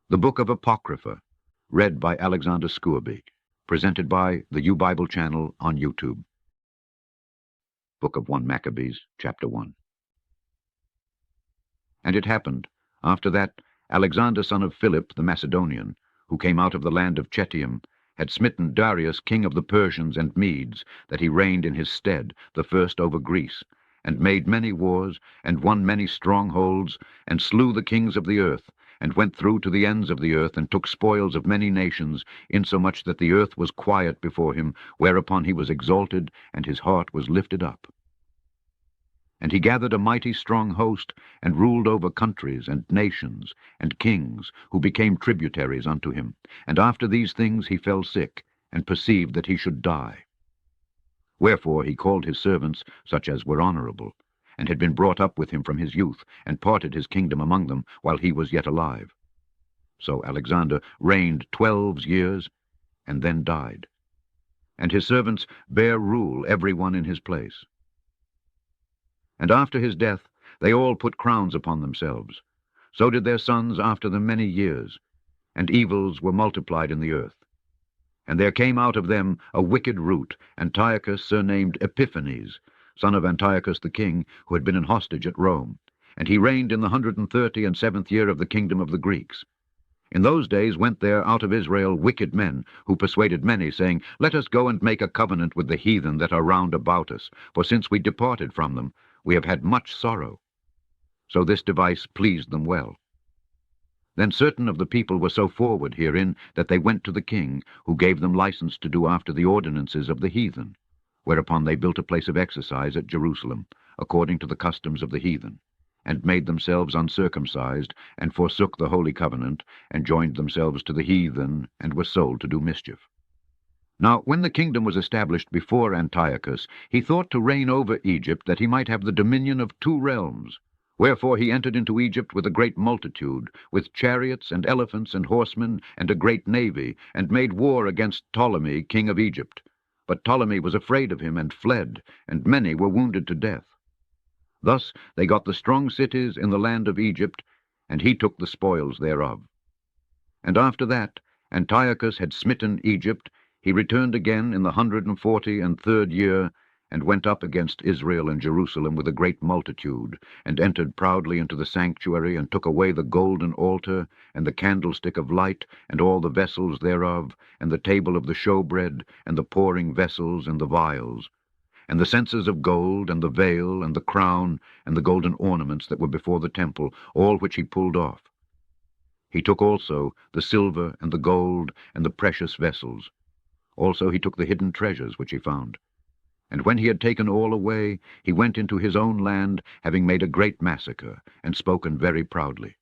The Book of Apocrypha, read by Alexander Scourby, presented by the U Bible channel on YouTube. Book of 1 Maccabees, chapter 1. And it happened, after that, Alexander son of Philip the Macedonian, who came out of the land of Chetium, had smitten Darius king of the Persians and Medes, that he reigned in his stead, the first over Greece, and made many wars, and won many strongholds, and slew the kings of the earth, and went through to the ends of the earth, and took spoils of many nations, insomuch that the earth was quiet before him, whereupon he was exalted, and his heart was lifted up. And he gathered a mighty strong host, and ruled over countries and nations and kings, who became tributaries unto him. And after these things he fell sick, and perceived that he should die. Wherefore he called his servants, such as were honorable, and had been brought up with him from his youth, and parted his kingdom among them while he was yet alive. So Alexander reigned 12 years, and then died. And his servants bare rule every one in his place. And after his death they all put crowns upon themselves. So did their sons after them many years, and evils were multiplied in the earth. And there came out of them a wicked root, Antiochus surnamed Epiphanes, son of Antiochus the king, who had been an hostage at Rome. And he reigned in the 137th year of the kingdom of the Greeks. In those days went there out of Israel wicked men, who persuaded many, saying, Let us go and make a covenant with the heathen that are round about us, for since we departed from them, we have had much sorrow. So this device pleased them well. Then certain of the people were so forward herein that they went to the king, who gave them license to do after the ordinances of the heathen, whereupon they built a place of exercise at Jerusalem, according to the customs of the heathen, and made themselves uncircumcised, and forsook the holy covenant, and joined themselves to the heathen, and were sold to do mischief. Now when the kingdom was established before Antiochus, he thought to reign over Egypt, that he might have the dominion of 2 realms. Wherefore he entered into Egypt with a great multitude, with chariots and elephants and horsemen, and a great navy, and made war against Ptolemy king of Egypt. But Ptolemy was afraid of him, and fled, and many were wounded to death. Thus they got the strong cities in the land of Egypt, and he took the spoils thereof. And after that Antiochus had smitten Egypt, he returned again in the 143rd year, and went up against Israel and Jerusalem with a great multitude, and entered proudly into the sanctuary, and took away the golden altar, and the candlestick of light, and all the vessels thereof, and the table of the showbread, and the pouring vessels, and the vials, and the censers of gold, and the veil, and the crown, and the golden ornaments that were before the temple, all which he pulled off. He took also the silver, and the gold, and the precious vessels. Also he took the hidden treasures which he found. And when he had taken all away, he went into his own land, having made a great massacre, and spoken very proudly.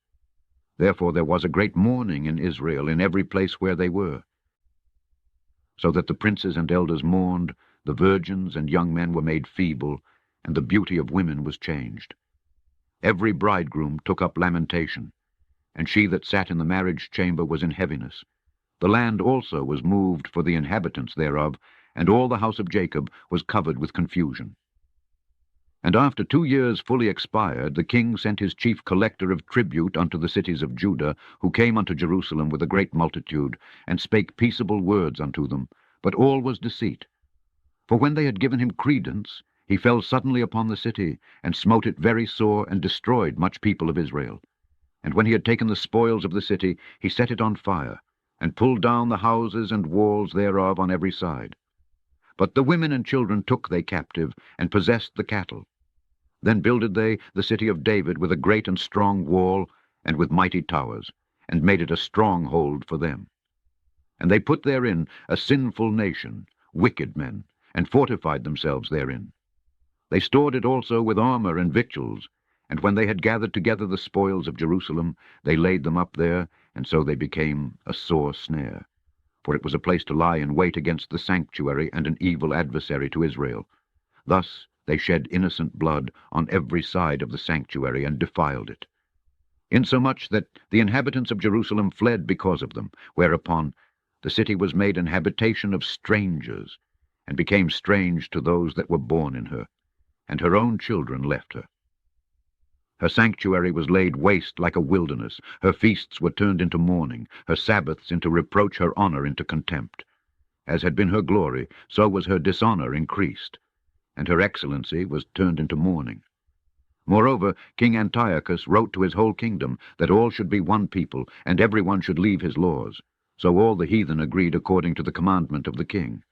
Therefore there was a great mourning in Israel in every place where they were, so that the princes and elders mourned, the virgins and young men were made feeble, and the beauty of women was changed. Every bridegroom took up lamentation, and she that sat in the marriage chamber was in heaviness. The land also was moved for the inhabitants thereof, and all the house of Jacob was covered with confusion. And after 2 years fully expired, the king sent his chief collector of tribute unto the cities of Judah, who came unto Jerusalem with a great multitude, and spake peaceable words unto them, but all was deceit. For when they had given him credence, he fell suddenly upon the city, and smote it very sore, and destroyed much people of Israel. And when he had taken the spoils of the city, he set it on fire, and pulled down the houses and walls thereof on every side. But the women and children took they captive, and possessed the cattle. Then builded they the city of David with a great and strong wall, and with mighty towers, and made it a stronghold for them. And they put therein a sinful nation, wicked men, and fortified themselves therein. They stored it also with armor and victuals, and when they had gathered together the spoils of Jerusalem, they laid them up there, and so they became a sore snare. For it was a place to lie in wait against the sanctuary, and an evil adversary to Israel. Thus they shed innocent blood on every side of the sanctuary, and defiled it, insomuch that the inhabitants of Jerusalem fled because of them, whereupon the city was made an habitation of strangers, and became strange to those that were born in her, and her own children left her. Her sanctuary was laid waste like a wilderness. Her feasts were turned into mourning, her Sabbaths into reproach, her honor into contempt. As had been her glory, so was her dishonor increased, and her excellency was turned into mourning. Moreover, King Antiochus wrote to his whole kingdom that all should be one people, and every one should leave his laws. So all the heathen agreed according to the commandment of the king.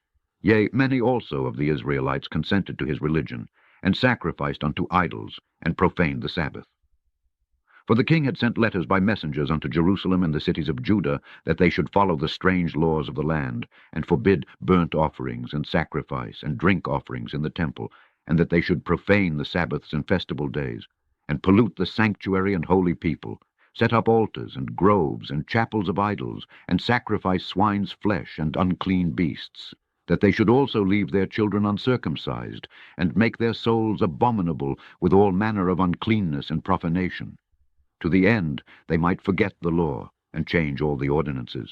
Yea, many also of the Israelites consented to his religion, and sacrificed unto idols, and profaned the Sabbath. For the king had sent letters by messengers unto Jerusalem and the cities of Judah, that they should follow the strange laws of the land, and forbid burnt offerings, and sacrifice, and drink offerings in the temple, and that they should profane the Sabbaths and festival days, and pollute the sanctuary and holy people, set up altars and groves and chapels of idols, and sacrifice swine's flesh and unclean beasts, that they should also leave their children uncircumcised, and make their souls abominable with all manner of uncleanness and profanation, to the end they might forget the law, and change all the ordinances.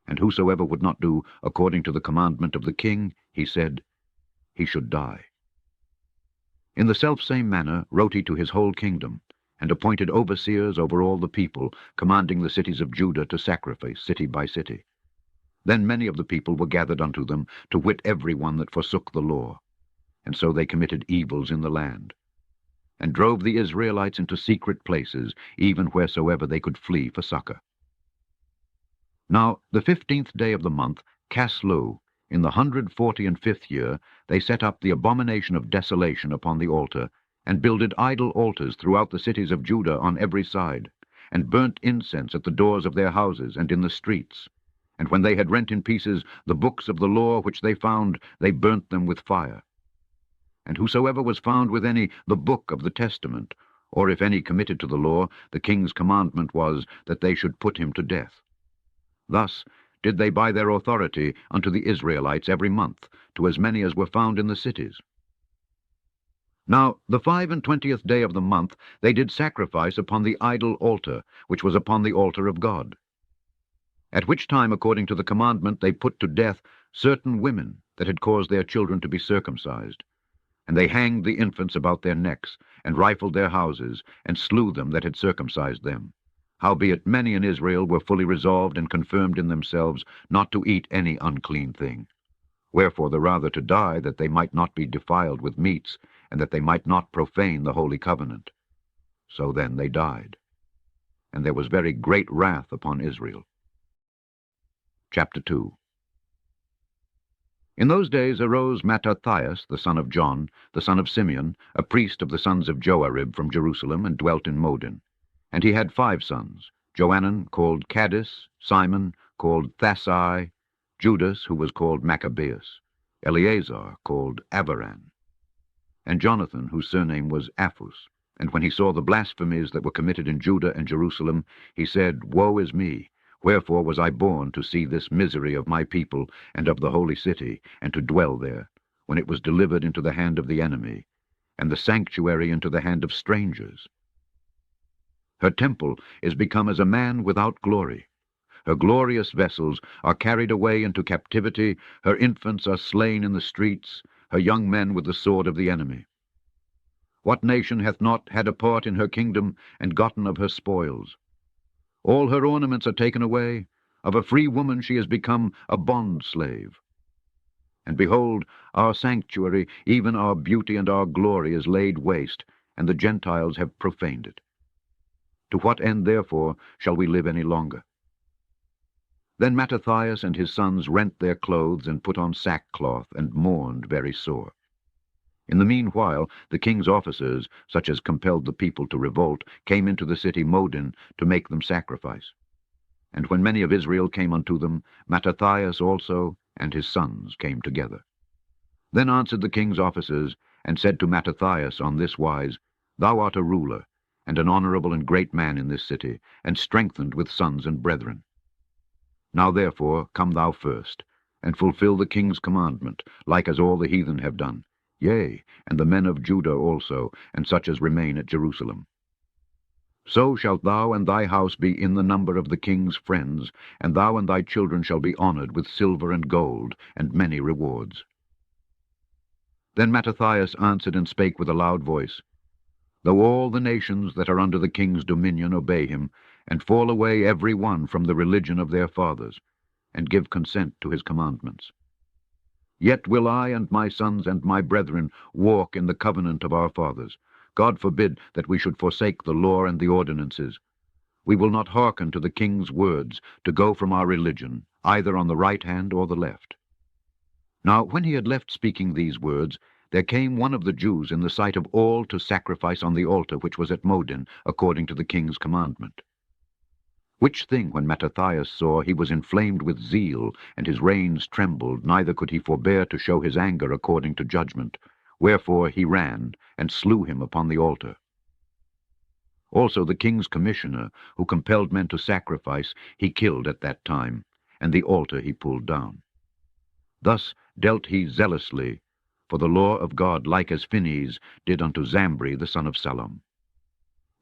And whosoever would not do according to the commandment of the king, he said, he should die. In the selfsame manner wrote he to his whole kingdom, and appointed overseers over all the people, commanding the cities of Judah to sacrifice city by city. Then many of the people were gathered unto them, to wit every one that forsook the law. And so they committed evils in the land, and drove the Israelites into secret places, even wheresoever they could flee for succor. Now the 15th day of the month, Caslu, in the 145th year, they set up the abomination of desolation upon the altar, and builded idol altars throughout the cities of Judah on every side, and burnt incense at the doors of their houses and in the streets. And when they had rent in pieces the books of the law which they found, they burnt them with fire. And whosoever was found with any the book of the testament, or if any committed to the law, the king's commandment was that they should put him to death. Thus did they by their authority unto the Israelites every month, to as many as were found in the cities. Now the 25th day of the month they did sacrifice upon the idol altar, which was upon the altar of God. At which time, according to the commandment, they put to death certain women that had caused their children to be circumcised. And they hanged the infants about their necks, and rifled their houses, and slew them that had circumcised them. Howbeit many in Israel were fully resolved and confirmed in themselves not to eat any unclean thing. Wherefore the rather to die, that they might not be defiled with meats, and that they might not profane the holy covenant. So then they died. And there was very great wrath upon Israel. Chapter 2. In those days arose Mattathias, the son of John, the son of Simeon, a priest of the sons of Joarib from Jerusalem, and dwelt in Modin. And he had 5 sons, Johanan, called Caddis, Simon, called Thasai, Judas, who was called Maccabeus, Eleazar, called Avaran, and Jonathan, whose surname was Aphus. And when he saw the blasphemies that were committed in Judah and Jerusalem, he said, Woe is me! Wherefore was I born to see this misery of my people and of the holy city, and to dwell there, when it was delivered into the hand of the enemy, and the sanctuary into the hand of strangers? Her temple is become as a man without glory. Her glorious vessels are carried away into captivity, her infants are slain in the streets, her young men with the sword of the enemy. What nation hath not had a part in her kingdom, and gotten of her spoils? All her ornaments are taken away. Of a free woman she is become a bond-slave. And behold, our sanctuary, even our beauty and our glory, is laid waste, and the Gentiles have profaned it. To what end, therefore, shall we live any longer? Then Mattathias and his sons rent their clothes, and put on sackcloth, and mourned very sore. In the meanwhile, the king's officers, such as compelled the people to revolt, came into the city Modin to make them sacrifice. And when many of Israel came unto them, Mattathias also and his sons came together. Then answered the king's officers, and said to Mattathias on this wise, Thou art a ruler, and an honorable and great man in this city, and strengthened with sons and brethren. Now therefore come thou first, and fulfill the king's commandment, like as all the heathen have done, yea, and the men of Judah also, and such as remain at Jerusalem. So shalt thou and thy house be in the number of the king's friends, and thou and thy children shall be honored with silver and gold, and many rewards. Then Mattathias answered and spake with a loud voice, though all the nations that are under the king's dominion obey him, and fall away every one from the religion of their fathers, and give consent to his commandments. Yet will I and my sons and my brethren walk in the covenant of our fathers. God forbid that we should forsake the law and the ordinances. We will not hearken to the king's words to go from our religion, either on the right hand or the left." Now when he had left speaking these words, there came one of the Jews in the sight of all to sacrifice on the altar which was at Modin, according to the king's commandment. Which thing when Mattathias saw, he was inflamed with zeal, and his reins trembled, neither could he forbear to show his anger according to judgment. Wherefore he ran, and slew him upon the altar. Also the king's commissioner, who compelled men to sacrifice, he killed at that time, and the altar he pulled down. Thus dealt he zealously for the law of God, like as Phinehas did unto Zambri the son of Salom.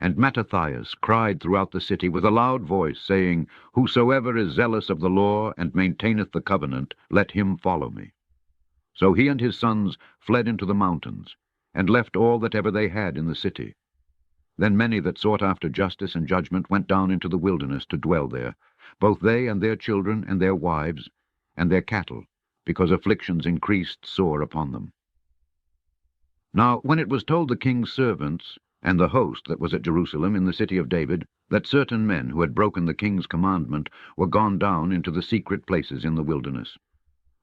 And Mattathias cried throughout the city with a loud voice, saying, Whosoever is zealous of the law, and maintaineth the covenant, let him follow me. So he and his sons fled into the mountains, and left all that ever they had in the city. Then many that sought after justice and judgment went down into the wilderness to dwell there, both they and their children and their wives and their cattle, because afflictions increased sore upon them. Now when it was told the king's servants and the host that was at Jerusalem in the city of David, that certain men who had broken the king's commandment were gone down into the secret places in the wilderness,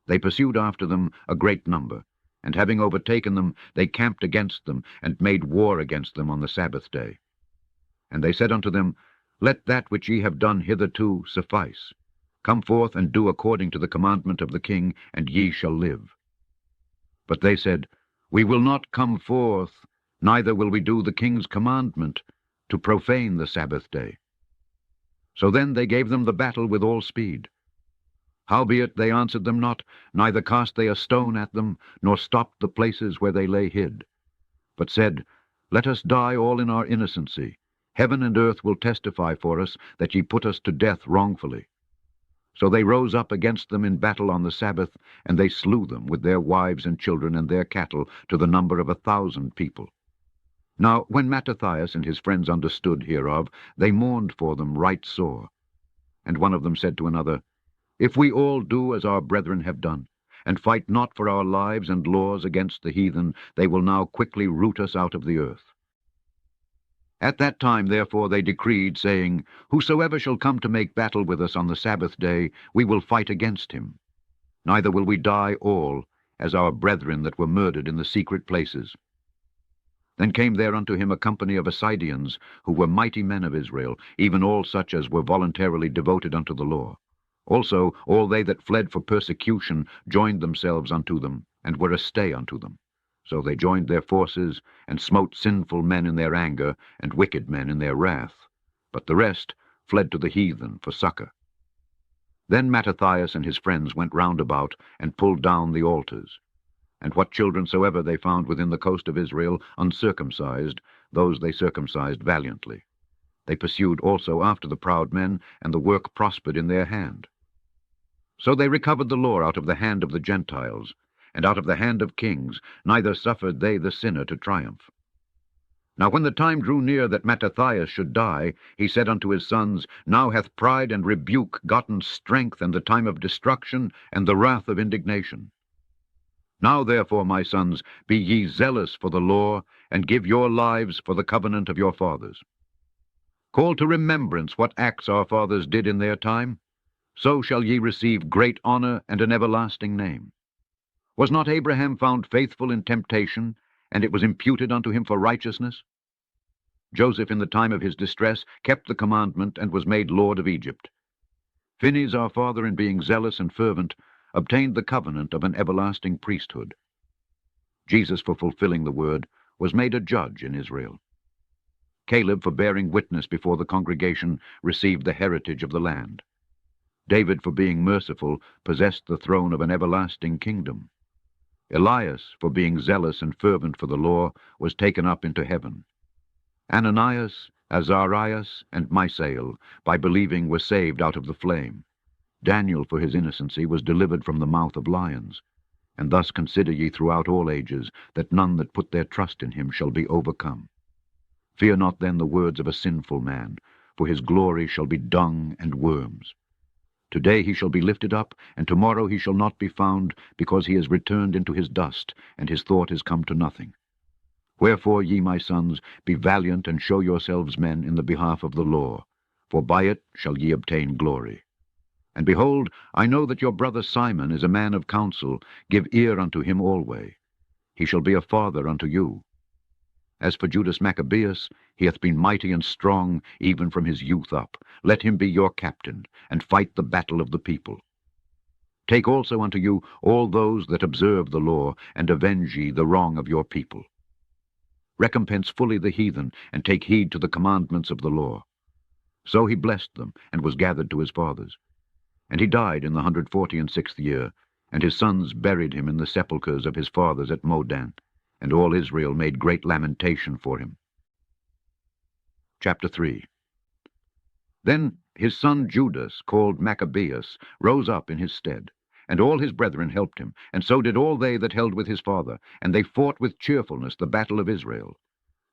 they pursued after them a great number, and having overtaken them, they camped against them, and made war against them on the Sabbath day. And they said unto them, Let that which ye have done hitherto suffice. Come forth and do according to the commandment of the king, and ye shall live. But they said, We will not come forth, neither will we do the king's commandment, to profane the Sabbath day. So then they gave them the battle with all speed. Howbeit they answered them not, neither cast they a stone at them, nor stopped the places where they lay hid, but said, Let us die all in our innocency. Heaven and earth will testify for us that ye put us to death wrongfully. So they rose up against them in battle on the Sabbath, and they slew them with their wives and children and their cattle, to the number of 1,000 people. Now when Mattathias and his friends understood hereof, they mourned for them right sore. And one of them said to another, If we all do as our brethren have done, and fight not for our lives and laws against the heathen, they will now quickly root us out of the earth. At that time therefore they decreed, saying, Whosoever shall come to make battle with us on the Sabbath day, we will fight against him. Neither will we die all, as our brethren that were murdered in the secret places. Then came there unto him a company of Assyrians, who were mighty men of Israel, even all such as were voluntarily devoted unto the law. Also all they that fled for persecution joined themselves unto them, and were a stay unto them. So they joined their forces, and smote sinful men in their anger, and wicked men in their wrath. But the rest fled to the heathen for succor. Then Mattathias and his friends went round about, and pulled down the altars. And what children soever they found within the coast of Israel, uncircumcised, those they circumcised valiantly. They pursued also after the proud men, and the work prospered in their hand. So they recovered the law out of the hand of the Gentiles, and out of the hand of kings, neither suffered they the sinner to triumph. Now when the time drew near that Mattathias should die, he said unto his sons, Now hath pride and rebuke gotten strength, and the time of destruction, and the wrath of indignation. Now therefore, my sons, be ye zealous for the law, and give your lives for the covenant of your fathers. Call to remembrance what acts our fathers did in their time, so shall ye receive great honor and an everlasting name. Was not Abraham found faithful in temptation, and it was imputed unto him for righteousness? Joseph in the time of his distress kept the commandment, and was made lord of Egypt. Phinehas our father, in being zealous and fervent, obtained the covenant of an everlasting priesthood. Jesus, for fulfilling the word, was made a judge in Israel. Caleb, for bearing witness before the congregation, received the heritage of the land. David, for being merciful, possessed the throne of an everlasting kingdom. Elias, for being zealous and fervent for the law, was taken up into heaven. Ananias, Azarias, and Misael, by believing, were saved out of the flame. Daniel, for his innocency, was delivered from the mouth of lions. And thus consider ye throughout all ages, that none that put their trust in him shall be overcome. Fear not then the words of a sinful man, for his glory shall be dung and worms. Today he shall be lifted up, and tomorrow he shall not be found, because he is returned into his dust, and his thought is come to nothing. Wherefore, ye my sons, be valiant, and show yourselves men in the behalf of the law, for by it shall ye obtain glory. And behold, I know that your brother Simon is a man of counsel. Give ear unto him alway. He shall be a father unto you. As for Judas Maccabeus, he hath been mighty and strong, even from his youth up. Let him be your captain, and fight the battle of the people. Take also unto you all those that observe the law, and avenge ye the wrong of your people. Recompense fully the heathen, and take heed to the commandments of the law. So he blessed them, and was gathered to his fathers. And he died in the 146th year, and his sons buried him in the sepulchres of his fathers at Modan, and all Israel made great lamentation for him. Chapter 3. Then his son Judas, called Maccabeus, rose up in his stead, and all his brethren helped him, and so did all they that held with his father, and they fought with cheerfulness the battle of Israel.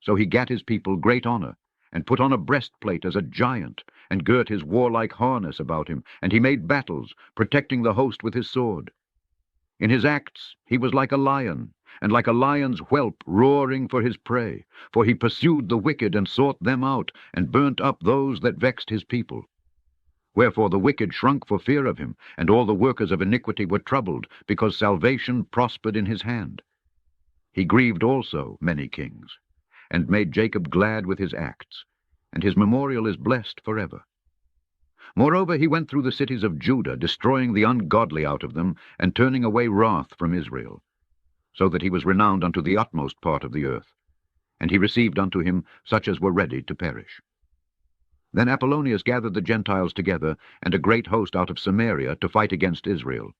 So he gat his people great honor, and put on a breastplate as a giant, and girt his warlike harness about him, and he made battles, protecting the host with his sword. In his acts he was like a lion, and like a lion's whelp roaring for his prey, for he pursued the wicked, and sought them out, and burnt up those that vexed his people. Wherefore the wicked shrunk for fear of him, and all the workers of iniquity were troubled, because salvation prospered in his hand. He grieved also many kings, and made Jacob glad with his acts, and his memorial is blessed forever. Moreover, he went through the cities of Judah, destroying the ungodly out of them, and turning away wrath from Israel, so that he was renowned unto the utmost part of the earth, and he received unto him such as were ready to perish. Then Apollonius gathered the Gentiles together, and a great host out of Samaria, to fight against Israel.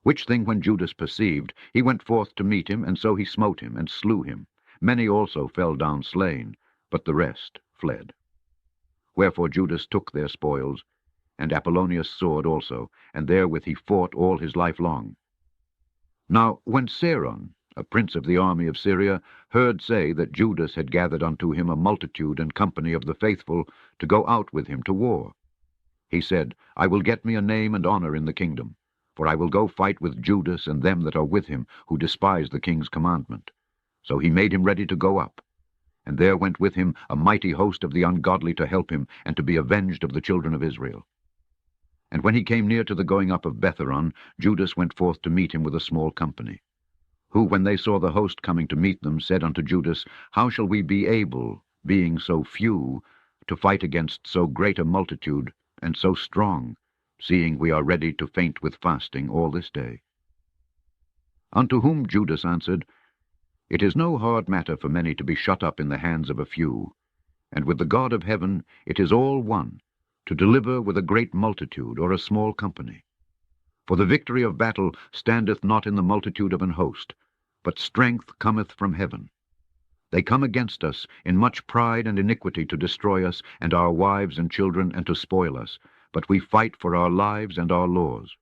Which thing when Judas perceived, he went forth to meet him, and so he smote him, and slew him. Many also fell down slain, but the rest fled. Wherefore Judas took their spoils, and Apollonius' sword also, and therewith he fought all his life long. Now when Seron, a prince of the army of Syria, heard say that Judas had gathered unto him a multitude and company of the faithful to go out with him to war, he said, I will get me a name and honor in the kingdom, for I will go fight with Judas and them that are with him, who despise the king's commandment. So he made him ready to go up. And there went with him a mighty host of the ungodly to help him, and to be avenged of the children of Israel. And when he came near to the going up of Betheron, Judas went forth to meet him with a small company, who, when they saw the host coming to meet them, said unto Judas, How shall we be able, being so few, to fight against so great a multitude, and so strong, seeing we are ready to faint with fasting all this day? Unto whom Judas answered, It is no hard matter for many to be shut up in the hands of a few, and with the God of heaven it is all one, to deliver with a great multitude or a small company. For the victory of battle standeth not in the multitude of an host, but strength cometh from heaven. They come against us in much pride and iniquity to destroy us, and our wives and children, and to spoil us. But we fight for our lives and our laws.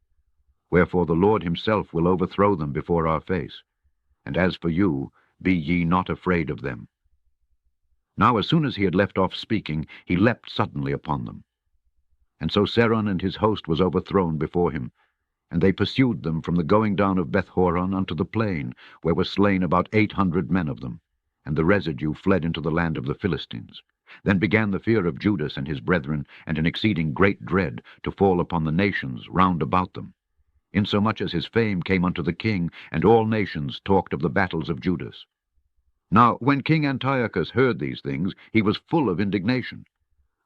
Wherefore the Lord himself will overthrow them before our face. And as for you, be ye not afraid of them. Now as soon as he had left off speaking, he leapt suddenly upon them. And so Seron and his host was overthrown before him, and they pursued them from the going down of Bethhoron unto the plain, where were slain about 800 men of them, and the residue fled into the land of the Philistines. Then began the fear of Judas and his brethren, and an exceeding great dread, to fall upon the nations round about them, insomuch as his fame came unto the king, and all nations talked of the battles of Judas. Now when King Antiochus heard these things, he was full of indignation.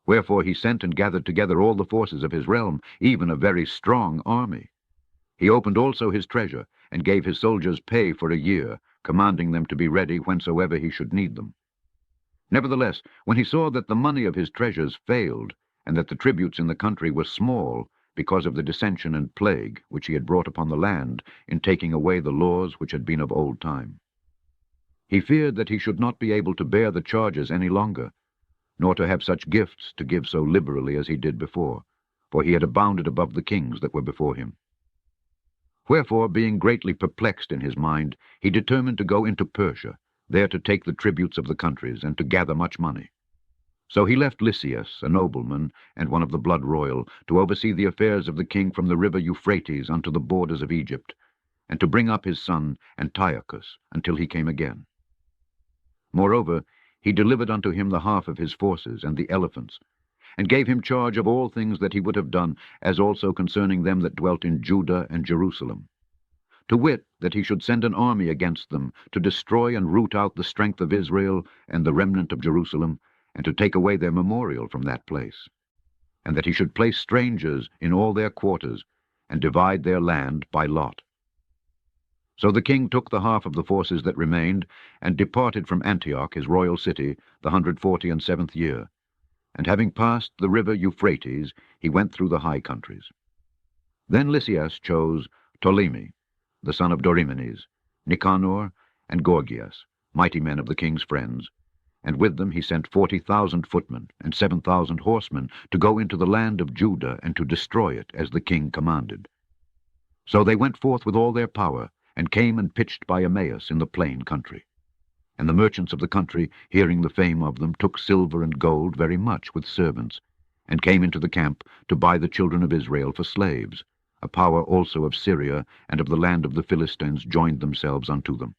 Wherefore he sent and gathered together all the forces of his realm, even a very strong army. He opened also his treasure, and gave his soldiers pay for a year, commanding them to be ready whensoever he should need them. Nevertheless, when he saw that the money of his treasures failed, and that the tributes in the country were small, because of the dissension and plague which he had brought upon the land, in taking away the laws which had been of old time, he feared that he should not be able to bear the charges any longer, nor to have such gifts to give so liberally as he did before, for he had abounded above the kings that were before him. Wherefore, being greatly perplexed in his mind, he determined to go into Persia, there to take the tributes of the countries, and to gather much money. So he left Lysias, a nobleman, and one of the blood royal, to oversee the affairs of the king from the river Euphrates unto the borders of Egypt, and to bring up his son Antiochus, until he came again. Moreover, he delivered unto him the half of his forces and the elephants, and gave him charge of all things that he would have done, as also concerning them that dwelt in Judah and Jerusalem. To wit, that he should send an army against them, to destroy and root out the strength of Israel and the remnant of Jerusalem, and to take away their memorial from that place. And that he should place strangers in all their quarters, and divide their land by lot. So the king took the half of the forces that remained, and departed from Antioch, his royal city, the 147th year. And having passed the river Euphrates, he went through the high countries. Then Lysias chose Ptolemy, the son of Dorymenes, Nicanor, and Gorgias, mighty men of the king's friends, and with them he sent 40,000 footmen and 7,000 horsemen to go into the land of Judah and to destroy it, as the king commanded. So they went forth with all their power, and came and pitched by Emmaus in the plain country. And the merchants of the country, hearing the fame of them, took silver and gold very much with servants, and came into the camp to buy the children of Israel for slaves. A power also of Syria and of the land of the Philistines joined themselves unto them.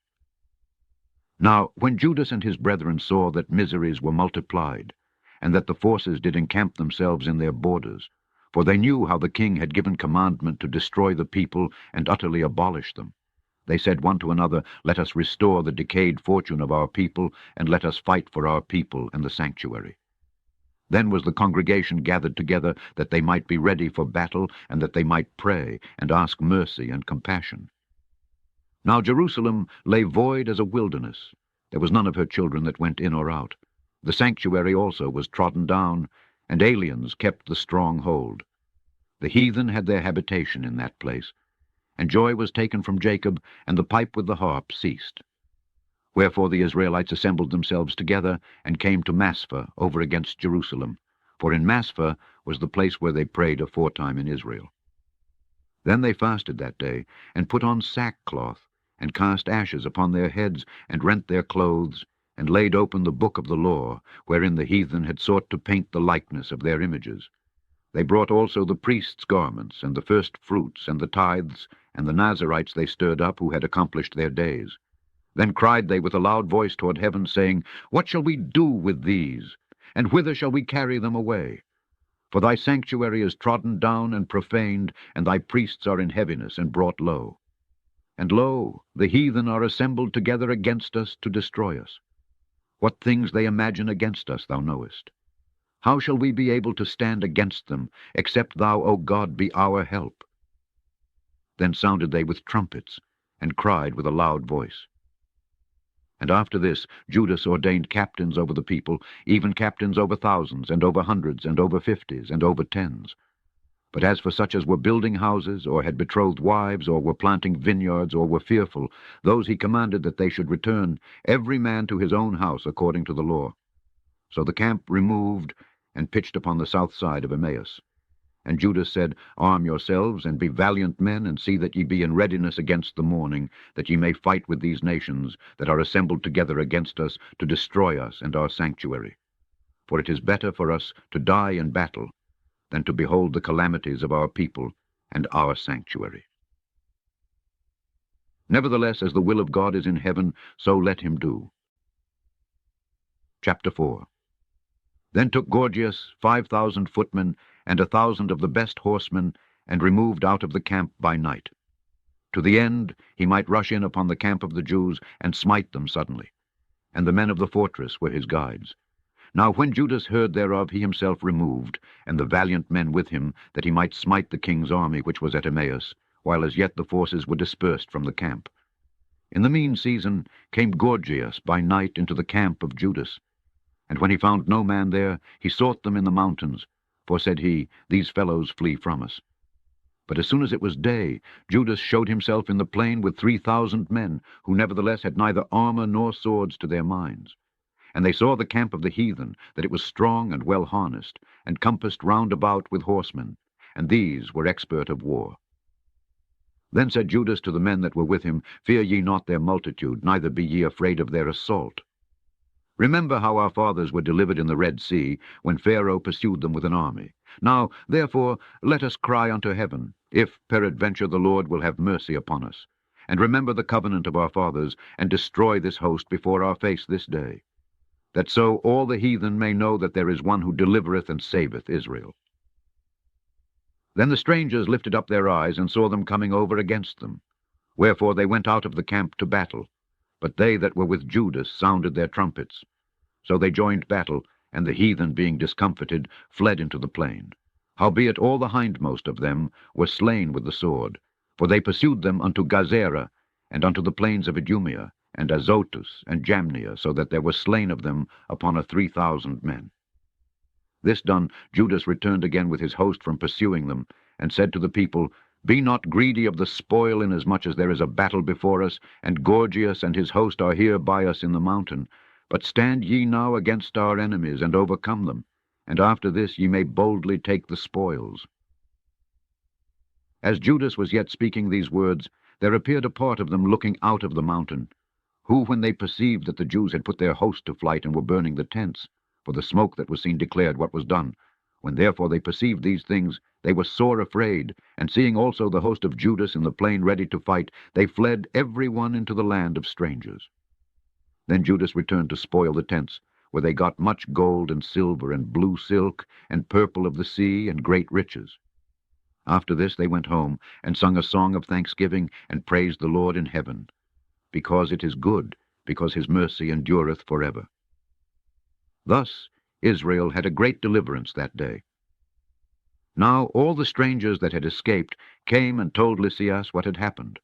Now when Judas and his brethren saw that miseries were multiplied, and that the forces did encamp themselves in their borders, for they knew how the king had given commandment to destroy the people and utterly abolish them, they said one to another, Let us restore the decayed fortune of our people, and let us fight for our people and the sanctuary. Then was the congregation gathered together, that they might be ready for battle, and that they might pray, and ask mercy and compassion. Now Jerusalem lay void as a wilderness. There was none of her children that went in or out. The sanctuary also was trodden down, and aliens kept the strong hold. The heathen had their habitation in that place, and joy was taken from Jacob, and the pipe with the harp ceased. Wherefore the Israelites assembled themselves together, and came to Maspha over against Jerusalem, for in Maspha was the place where they prayed aforetime in Israel. Then they fasted that day, and put on sackcloth, and cast ashes upon their heads, and rent their clothes, and laid open the book of the law, wherein the heathen had sought to paint the likeness of their images. They brought also the priests' garments, and the first fruits, and the tithes, and the Nazarites they stirred up, who had accomplished their days. Then cried they with a loud voice toward heaven, saying, What shall we do with these? And whither shall we carry them away? For thy sanctuary is trodden down and profaned, and thy priests are in heaviness and brought low. And lo, the heathen are assembled together against us to destroy us. What things they imagine against us thou knowest. How shall we be able to stand against them, except thou, O God, be our help? Then sounded they with trumpets, and cried with a loud voice. And after this Judas ordained captains over the people, even captains over thousands, and over hundreds, and over 50s, and over 10s. But as for such as were building houses, or had betrothed wives, or were planting vineyards, or were fearful, those he commanded that they should return, every man to his own house according to the law. So the camp removed, and pitched upon the south side of Emmaus. And Judas said, Arm yourselves, and be valiant men, and see that ye be in readiness against the morning, that ye may fight with these nations that are assembled together against us, to destroy us and our sanctuary. For it is better for us to die in battle, than to behold the calamities of our people and our sanctuary. Nevertheless, as the will of God is in heaven, so let him do. Chapter 4. Then took Gorgias 5,000 footmen, and 1,000 of the best horsemen, and removed out of the camp by night, to the end he might rush in upon the camp of the Jews, and smite them suddenly. And the men of the fortress were his guides. Now when Judas heard thereof, he himself removed, and the valiant men with him, that he might smite the king's army which was at Emmaus, while as yet the forces were dispersed from the camp. In the mean season came Gorgias by night into the camp of Judas. And when he found no man there, he sought them in the mountains, for, said he, These fellows flee from us. But as soon as it was day, Judas showed himself in the plain with 3,000 men, who nevertheless had neither armor nor swords to their minds. And they saw the camp of the heathen, that it was strong and well harnessed, and compassed round about with horsemen, and these were expert of war. Then said Judas to the men that were with him, Fear ye not their multitude, neither be ye afraid of their assault. Remember how our fathers were delivered in the Red Sea, when Pharaoh pursued them with an army. Now, therefore, let us cry unto heaven, if peradventure the Lord will have mercy upon us, and remember the covenant of our fathers, and destroy this host before our face this day, that so all the heathen may know that there is one who delivereth and saveth Israel. Then the strangers lifted up their eyes, and saw them coming over against them. Wherefore they went out of the camp to battle. But they that were with Judas sounded their trumpets. So they joined battle, and the heathen, being discomfited, fled into the plain. Howbeit all the hindmost of them were slain with the sword, for they pursued them unto Gazera, and unto the plains of Idumea, and Azotus, and Jamnia, so that there were slain of them upon 3,000 men. This done, Judas returned again with his host from pursuing them, and said to the people, Be not greedy of the spoil, inasmuch as there is a battle before us, and Gorgias and his host are here by us in the mountain. But stand ye now against our enemies, and overcome them, and after this ye may boldly take the spoils. As Judas was yet speaking these words, there appeared a part of them looking out of the mountain, who, when they perceived that the Jews had put their host to flight and were burning the tents, for the smoke that was seen declared what was done, when therefore they perceived these things, they were sore afraid, and seeing also the host of Judas in the plain ready to fight, they fled every one into the land of strangers. Then Judas returned to spoil the tents, where they got much gold and silver and blue silk and purple of the sea and great riches. After this they went home, and sung a song of thanksgiving, and praised the Lord in heaven, because it is good, because his mercy endureth forever. Thus Israel had a great deliverance that day. Now all the strangers that had escaped came and told Lysias what had happened,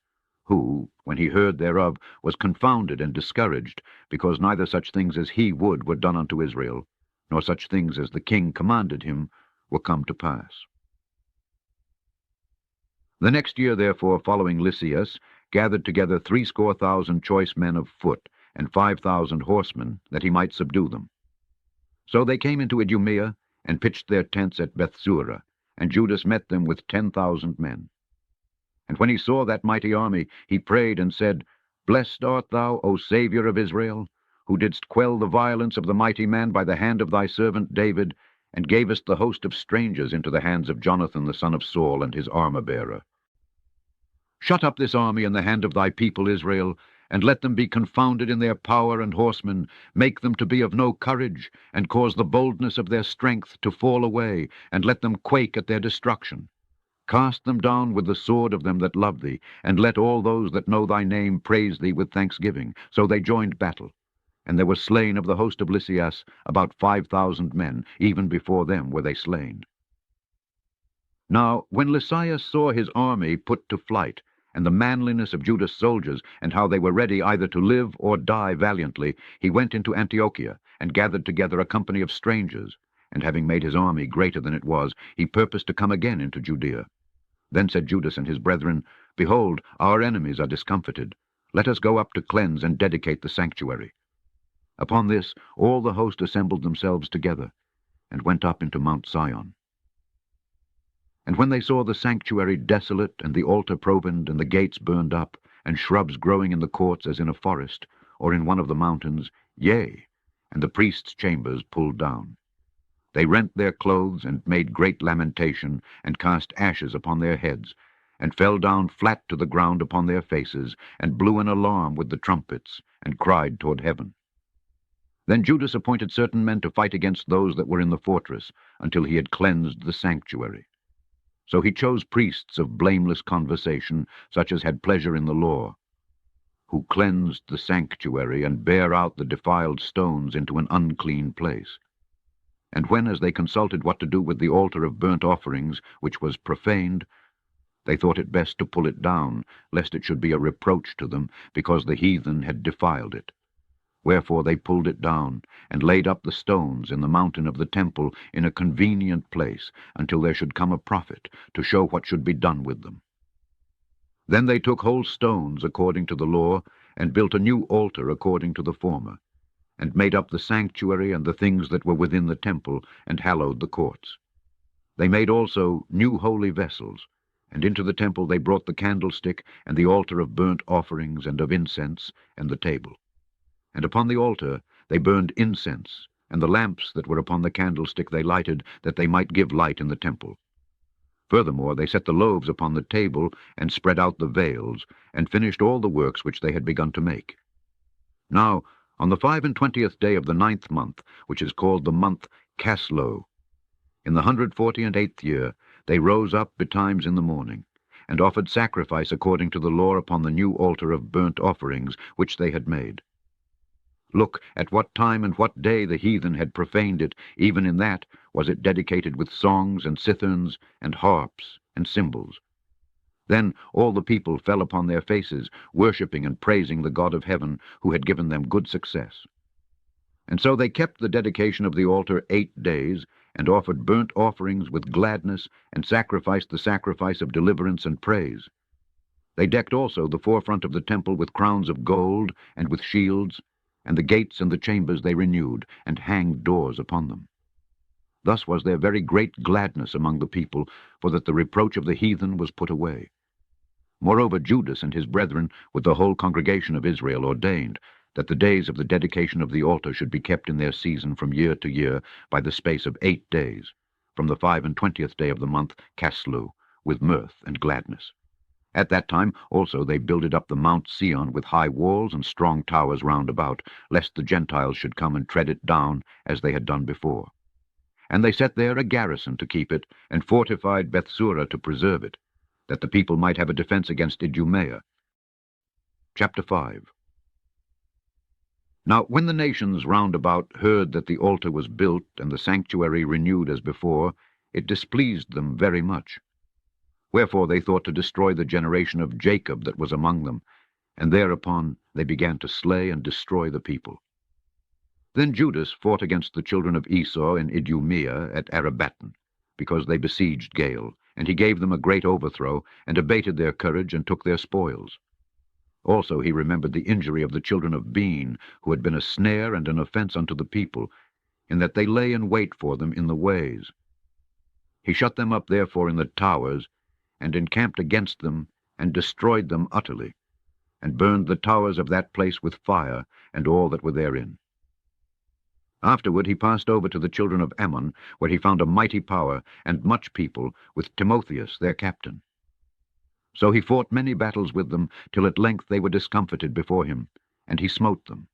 who, when he heard thereof, was confounded and discouraged, because neither such things as he would were done unto Israel, nor such things as the king commanded him were come to pass. The next year, therefore, following Lysias, gathered together 70,000 choice men of foot, and 5,000 horsemen, that he might subdue them. So they came into Idumea, and pitched their tents at Bethsura, and Judas met them with 10,000 men. And when he saw that mighty army, he prayed and said, Blessed art thou, O Saviour of Israel, who didst quell the violence of the mighty man by the hand of thy servant David, and gavest the host of strangers into the hands of Jonathan the son of Saul and his armor-bearer. Shut up this army in the hand of thy people Israel, and let them be confounded in their power and horsemen, make them to be of no courage, and cause the boldness of their strength to fall away, and let them quake at their destruction. Cast them down with the sword of them that love thee, and let all those that know thy name praise thee with thanksgiving. So they joined battle. And there were slain of the host of Lysias about 5,000 men, even before them were they slain. Now when Lysias saw his army put to flight, and the manliness of Judas' soldiers, and how they were ready either to live or die valiantly, he went into Antiochia, and gathered together a company of strangers, and having made his army greater than it was, he purposed to come again into Judea. Then said Judas and his brethren, Behold, our enemies are discomfited. Let us go up to cleanse and dedicate the sanctuary. Upon this all the host assembled themselves together, and went up into Mount Sion. And when they saw the sanctuary desolate, and the altar profaned, and the gates burned up, and shrubs growing in the courts as in a forest, or in one of the mountains, yea, and the priests' chambers pulled down, they rent their clothes, and made great lamentation, and cast ashes upon their heads, and fell down flat to the ground upon their faces, and blew an alarm with the trumpets, and cried toward heaven. Then Judas appointed certain men to fight against those that were in the fortress, until he had cleansed the sanctuary. So he chose priests of blameless conversation, such as had pleasure in the law, who cleansed the sanctuary, and bare out the defiled stones into an unclean place. And when, as they consulted what to do with the altar of burnt offerings, which was profaned, they thought it best to pull it down, lest it should be a reproach to them, because the heathen had defiled it. Wherefore they pulled it down, and laid up the stones in the mountain of the temple in a convenient place, until there should come a prophet, to show what should be done with them. Then they took whole stones according to the law, and built a new altar according to the former, and made up the sanctuary and the things that were within the temple, and hallowed the courts. They made also new holy vessels, and into the temple they brought the candlestick, and the altar of burnt offerings and of incense, and the table. And upon the altar They burned incense, and the lamps that were upon the candlestick they lighted, that they might give light in the temple. Furthermore, they set the loaves upon the table, and spread out the veils, and finished all the works which they had begun to make. Now, on the 25th day of the 9th month, which is called the month Caslo, in the 148th year, they rose up betimes in the morning, and offered sacrifice according to the law upon the new altar of burnt offerings which they had made. Look, at what time and what day the heathen had profaned it, even in that was it dedicated with songs and citherns and harps and cymbals. Then all the people fell upon their faces, worshipping and praising the God of heaven, who had given them good success. And so they kept the dedication of the altar 8 days, and offered burnt offerings with gladness, and sacrificed the sacrifice of deliverance and praise. They decked also the forefront of the temple with crowns of gold, and with shields, and the gates and the chambers they renewed, and hanged doors upon them. Thus was there very great gladness among the people, for that the reproach of the heathen was put away. Moreover, Judas and his brethren, with the whole congregation of Israel, ordained that the days of the dedication of the altar should be kept in their season from year to year by the space of 8 days, from the 25th day of the month Caslu, with mirth and gladness. At that time also they builded up the Mount Sion with high walls and strong towers round about, lest the Gentiles should come and tread it down, as they had done before. And they set there a garrison to keep it, and fortified Bethsura to preserve it, that the people might have a defense against Idumea. Chapter 5. Now when the nations round about heard that the altar was built, and the sanctuary renewed as before, it displeased them very much. Wherefore they thought to destroy the generation of Jacob that was among them, and thereupon they began to slay and destroy the people. Then Judas fought against the children of Esau in Idumea at Arabatan, because they besieged Gael, and he gave them a great overthrow, and abated their courage, and took their spoils. Also he remembered the injury of the children of Ben, who had been a snare and an offense unto the people, in that they lay in wait for them in the ways. He shut them up therefore in the towers, and encamped against them, and destroyed them utterly, and burned the towers of that place with fire, and all that were therein. Afterward he passed over to the children of Ammon, where he found a mighty power, and much people, with Timotheus their captain. So he fought many battles with them, till at length they were discomfited before him, and he smote them.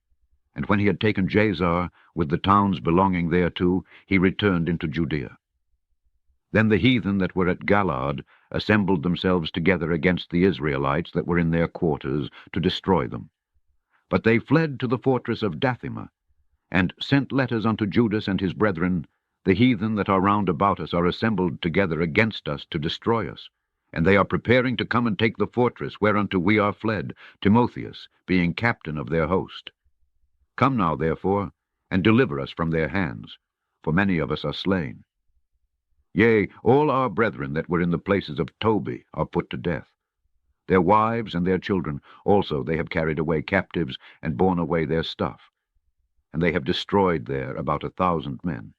And when he had taken Jazar, with the towns belonging thereto, he returned into Judea. Then the heathen that were at Galaad assembled themselves together against the Israelites that were in their quarters, to destroy them. But they fled to the fortress of Dathima, and sent letters unto Judas and his brethren, The heathen that are round about us are assembled together against us to destroy us, and they are preparing to come and take the fortress whereunto we are fled, Timotheus being captain of their host. Come now, therefore, and deliver us from their hands, for many of us are slain. Yea, all our brethren that were in the places of Tobi are put to death. Their wives and their children also they have carried away captives, and borne away their stuff. And they have destroyed there about 1,000 men.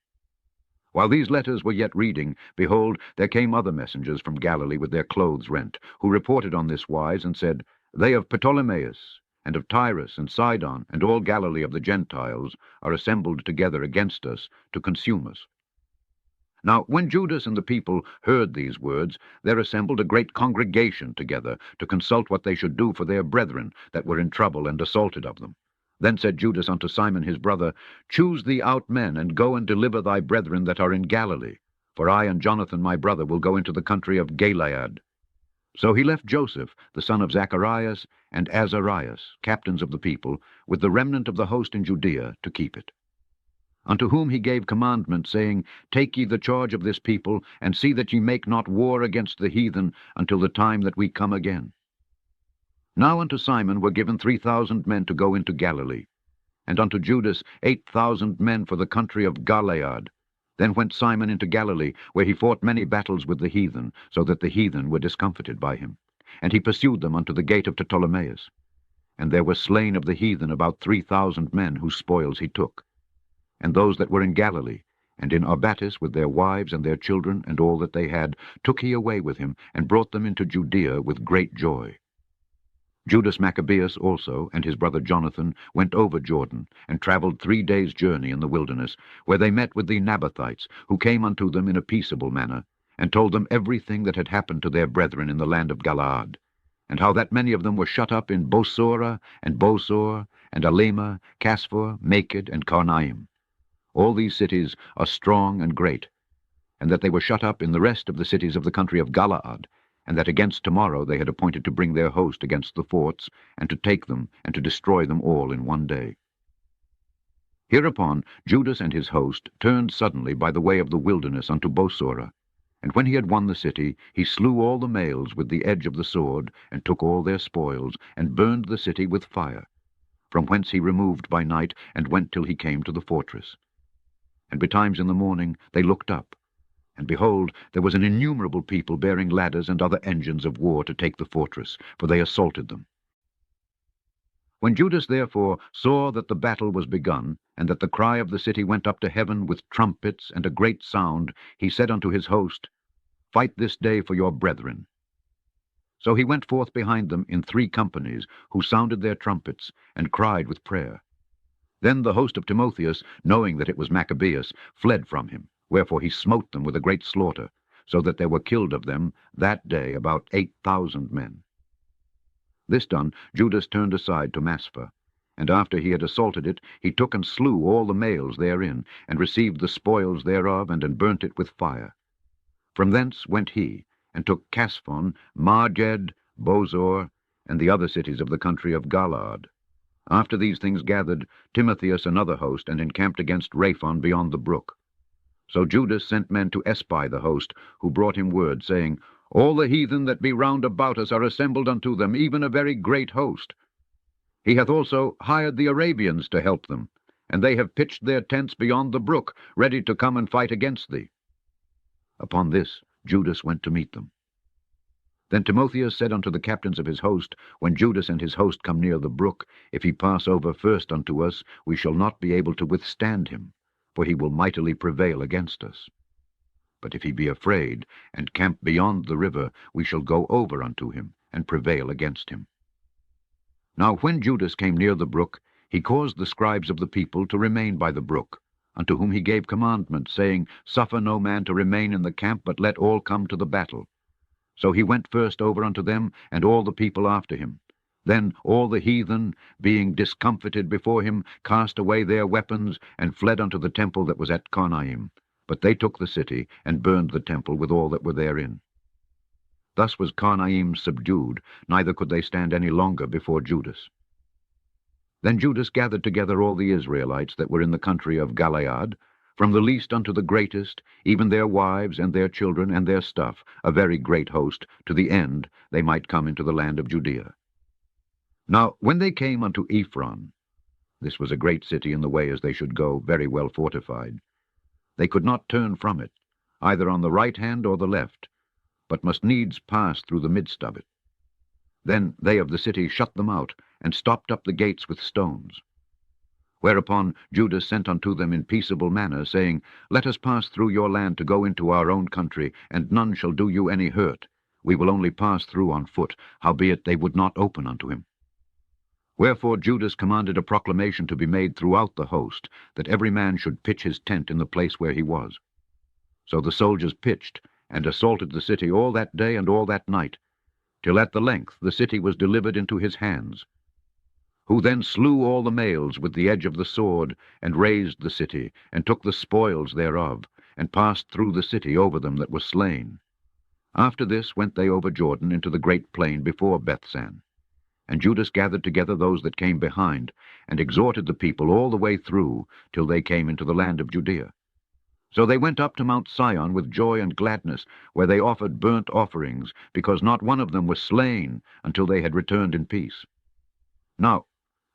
While these letters were yet reading, behold, there came other messengers from Galilee with their clothes rent, who reported on this wise, and said, They of Ptolemais, and of Tyrus and Sidon, and all Galilee of the Gentiles, are assembled together against us, to consume us. Now when Judas and the people heard these words, there assembled a great congregation together, to consult what they should do for their brethren that were in trouble and assaulted of them. Then said Judas unto Simon his brother, Choose thee out men, and go and deliver thy brethren that are in Galilee, for I and Jonathan my brother will go into the country of Gilead. So he left Joseph, the son of Zacharias, and Azarias, captains of the people, with the remnant of the host in Judea, to keep it. Unto whom he gave commandment, saying, Take ye the charge of this people, and see that ye make not war against the heathen, until the time that we come again. Now unto Simon were given 3,000 men to go into Galilee, and unto Judas 8,000 men for the country of Gilead. Then went Simon into Galilee, where he fought many battles with the heathen, so that the heathen were discomfited by him. And he pursued them unto the gate of Ptolemais. And there were slain of the heathen about 3,000 men, whose spoils he took. And those that were in Galilee, and in Arbatis with their wives and their children, and all that they had, took he away with him, and brought them into Judea with great joy. Judas Maccabeus also, and his brother Jonathan, went over Jordan, and travelled 3 days' journey in the wilderness, where they met with the Nabathites, who came unto them in a peaceable manner, and told them everything that had happened to their brethren in the land of Galaad, and how that many of them were shut up in Bosora, and Bosor, and Alema, Casphor, Maked, and Karnaim. All these cities are strong and great, and that they were shut up in the rest of the cities of the country of Galaad, and that against tomorrow they had appointed to bring their host against the forts, and to take them, and to destroy them all in one day. Hereupon Judas and his host turned suddenly by the way of the wilderness unto Bosora, and when he had won the city, he slew all the males with the edge of the sword, and took all their spoils, and burned the city with fire, from whence he removed by night, and went till he came to the fortress. And betimes in the morning they looked up, and behold, there was an innumerable people bearing ladders and other engines of war to take the fortress, for they assaulted them. When Judas therefore saw that the battle was begun, and that the cry of the city went up to heaven with trumpets and a great sound, he said unto his host, Fight this day for your brethren. So he went forth behind them in 3 companies, who sounded their trumpets, and cried with prayer. Then the host of Timotheus, knowing that it was Maccabeus, fled from him. Wherefore he smote them with a great slaughter, so that there were killed of them that day about 8,000 men. This done, Judas turned aside to Maspha, and after he had assaulted it, he took and slew all the males therein, and received the spoils thereof, and burnt it with fire. From thence went he, and took Casphon, Marged, Bozor, and the other cities of the country of Galaad. After these things gathered Timotheus another host, and encamped against Raphon beyond the brook. So Judas sent men to espy the host, who brought him word, saying, All the heathen that be round about us are assembled unto them, even a very great host. He hath also hired the Arabians to help them, and they have pitched their tents beyond the brook, ready to come and fight against thee. Upon this Judas went to meet them. Then Timotheus said unto the captains of his host, When Judas and his host come near the brook, if he pass over first unto us, we shall not be able to withstand him, for he will mightily prevail against us. But if he be afraid, and camp beyond the river, we shall go over unto him, and prevail against him. Now when Judas came near the brook, he caused the scribes of the people to remain by the brook, unto whom he gave commandment, saying, Suffer no man to remain in the camp, but let all come to the battle. So he went first over unto them, and all the people after him. Then all the heathen, being discomfited before him, cast away their weapons, and fled unto the temple that was at Karnaim. But they took the city, and burned the temple with all that were therein. Thus was Karnaim subdued, neither could they stand any longer before Judas. Then Judas gathered together all the Israelites that were in the country of Galaad, from the least unto the greatest, even their wives and their children and their stuff, a very great host, to the end they might come into the land of Judea. Now when they came unto Ephron, this was a great city in the way as they should go, very well fortified, they could not turn from it, either on the right hand or the left, but must needs pass through the midst of it. Then they of the city shut them out, and stopped up the gates with stones. Whereupon Judas sent unto them in peaceable manner, saying, Let us pass through your land to go into our own country, and none shall do you any hurt. We will only pass through on foot, howbeit they would not open unto him. Wherefore Judas commanded a proclamation to be made throughout the host, that every man should pitch his tent in the place where he was. So the soldiers pitched, and assaulted the city all that day and all that night, till at the length the city was delivered into his hands, who then slew all the males with the edge of the sword, and razed the city, and took the spoils thereof, and passed through the city over them that were slain. After this went they over Jordan into the great plain before Bethsan. And Judas gathered together those that came behind, and exhorted the people all the way through, till they came into the land of Judea. So they went up to Mount Sion with joy and gladness, where they offered burnt offerings, because not one of them was slain, until they had returned in peace. Now,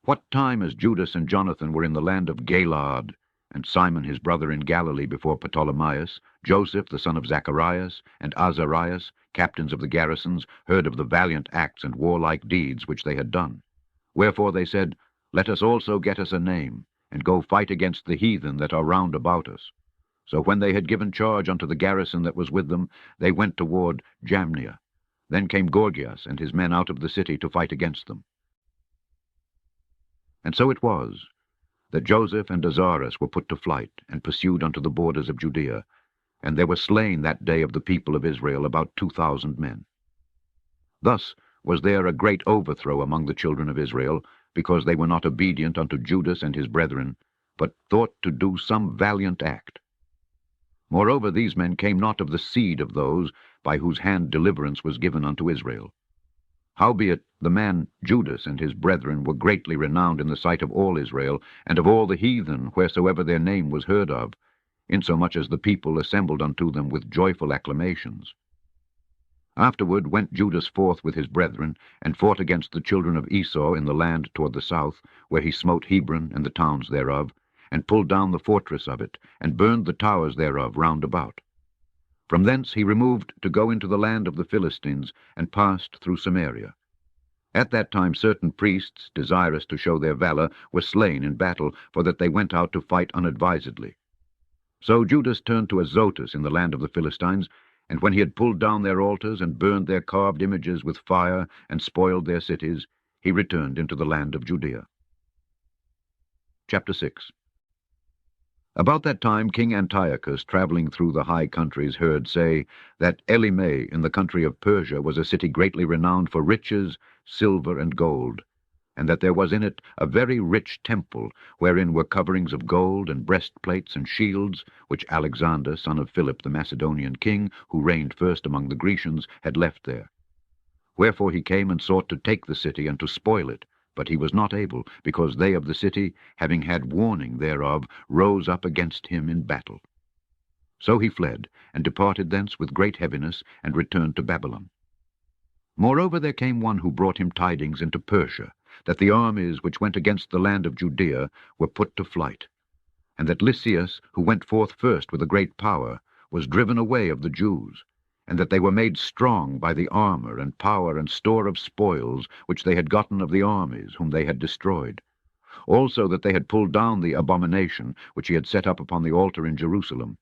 what time as Judas and Jonathan were in the land of Galaad, and Simon his brother in Galilee before Ptolemais, Joseph the son of Zacharias, and Azarias, captains of the garrisons, heard of the valiant acts and warlike deeds which they had done. Wherefore they said, Let us also get us a name, and go fight against the heathen that are round about us. So when they had given charge unto the garrison that was with them, they went toward Jamnia. Then came Gorgias and his men out of the city to fight against them. And so it was, that Joseph and Azarus were put to flight, and pursued unto the borders of Judea, and there were slain that day of the people of Israel about 2,000 men. Thus was there a great overthrow among the children of Israel, because they were not obedient unto Judas and his brethren, but thought to do some valiant act. Moreover, these men came not of the seed of those by whose hand deliverance was given unto Israel. Howbeit the man Judas and his brethren were greatly renowned in the sight of all Israel, and of all the heathen wheresoever their name was heard of, insomuch as the people assembled unto them with joyful acclamations. Afterward went Judas forth with his brethren, and fought against the children of Esau in the land toward the south, where he smote Hebron and the towns thereof, and pulled down the fortress of it, and burned the towers thereof round about. From thence he removed to go into the land of the Philistines, and passed through Samaria. At that time certain priests, desirous to show their valor, were slain in battle, for that they went out to fight unadvisedly. So Judas turned to Azotus in the land of the Philistines, and when he had pulled down their altars, and burned their carved images with fire, and spoiled their cities, he returned into the land of Judea. Chapter 6. About that time King Antiochus, travelling through the high countries, heard say that Elymais in the country of Persia was a city greatly renowned for riches, silver, and gold, and that there was in it a very rich temple, wherein were coverings of gold, and breastplates, and shields, which Alexander, son of Philip the Macedonian king, who reigned first among the Grecians, had left there. Wherefore he came and sought to take the city, and to spoil it, but he was not able, because they of the city, having had warning thereof, rose up against him in battle. So he fled, and departed thence with great heaviness, and returned to Babylon. Moreover there came one who brought him tidings into Persia, that the armies which went against the land of Judea were put to flight, and that Lysias, who went forth first with a great power, was driven away of the Jews, and that they were made strong by the armor and power and store of spoils which they had gotten of the armies whom they had destroyed. Also that they had pulled down the abomination which he had set up upon the altar in Jerusalem,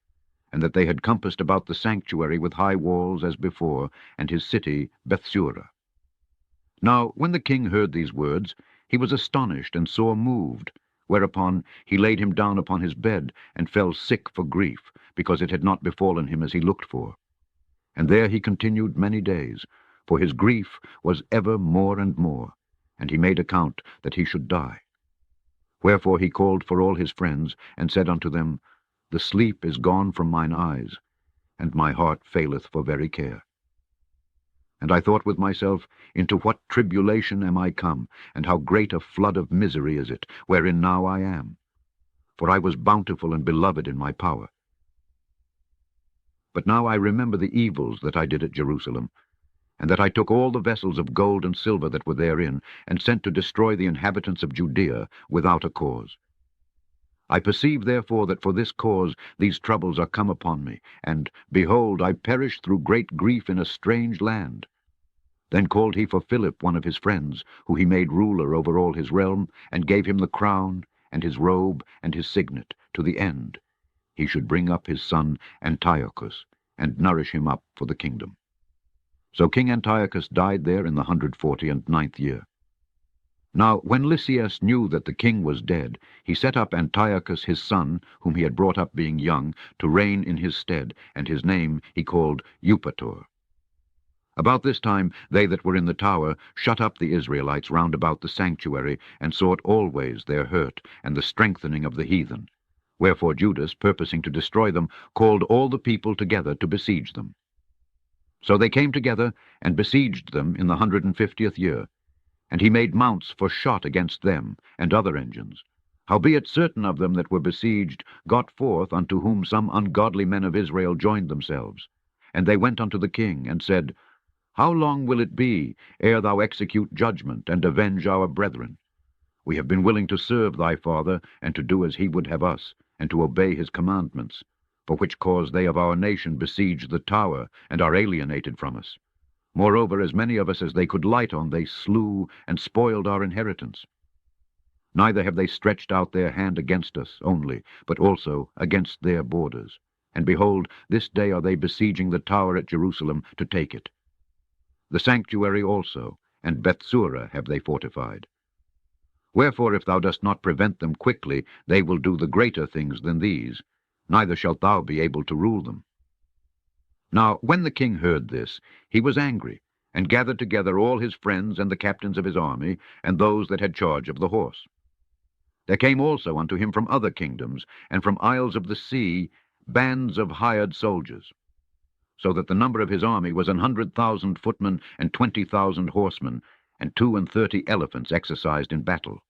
and that they had compassed about the sanctuary with high walls as before, and his city Bethsura. Now when the king heard these words, he was astonished and sore moved, whereupon he laid him down upon his bed, and fell sick for grief, because it had not befallen him as he looked for. And there he continued many days, for his grief was ever more and more, and he made account that he should die. Wherefore he called for all his friends, and said unto them, The sleep is gone from mine eyes, and my heart faileth for very care. And I thought with myself, Into what tribulation am I come, and how great a flood of misery is it, wherein now I am? For I was bountiful and beloved in my power. But now I remember the evils that I did at Jerusalem, and that I took all the vessels of gold and silver that were therein, and sent to destroy the inhabitants of Judea without a cause. I perceive therefore that for this cause these troubles are come upon me, and, behold, I perish through great grief in a strange land. Then called he for Philip, one of his friends, who he made ruler over all his realm, and gave him the crown, and his robe, and his signet, to the end he should bring up his son Antiochus, and nourish him up for the kingdom. So King Antiochus died there in the 149th year. Now when Lysias knew that the king was dead, he set up Antiochus his son, whom he had brought up being young, to reign in his stead, and his name he called Eupator. About this time they that were in the tower shut up the Israelites round about the sanctuary, and sought always their hurt, and the strengthening of the heathen. Wherefore Judas, purposing to destroy them, called all the people together to besiege them. So they came together, and besieged them in the 150th year. And he made mounts for shot against them, and other engines. Howbeit certain of them that were besieged got forth, unto whom some ungodly men of Israel joined themselves. And they went unto the king, and said, How long will it be, ere thou execute judgment, and avenge our brethren? We have been willing to serve thy father, and to do as he would have us, and to obey his commandments, for which cause they of our nation besiege the tower, and are alienated from us. Moreover, as many of us as they could light on, they slew, and spoiled our inheritance. Neither have they stretched out their hand against us only, but also against their borders. And behold, this day are they besieging the tower at Jerusalem to take it. The sanctuary also, and Bethsura have they fortified. Wherefore, if thou dost not prevent them quickly, they will do the greater things than these, neither shalt thou be able to rule them. Now when the king heard this, he was angry, and gathered together all his friends and the captains of his army, and those that had charge of the horse. There came also unto him from other kingdoms, and from isles of the sea, bands of hired soldiers, so that the number of his army was 100,000 footmen, and 20,000 horsemen, and 32 elephants exercised in battle.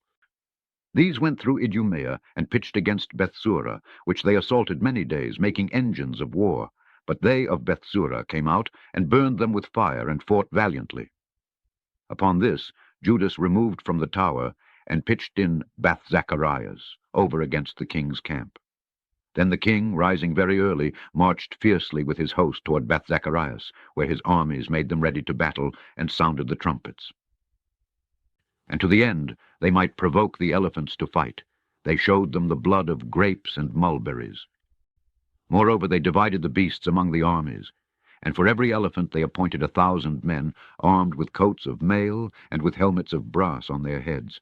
These went through Idumea, and pitched against Bethsura, which they assaulted many days, making engines of war. But they of Bethsura came out, and burned them with fire, and fought valiantly. Upon this Judas removed from the tower, and pitched in Beth-Zacharias, over against the king's camp. Then the king, rising very early, marched fiercely with his host toward Beth-Zacharias, where his armies made them ready to battle, and sounded the trumpets. And to the end they might provoke the elephants to fight, they showed them the blood of grapes and mulberries. Moreover, they divided the beasts among the armies, and for every elephant they appointed 1,000 men, armed with coats of mail, and with helmets of brass on their heads.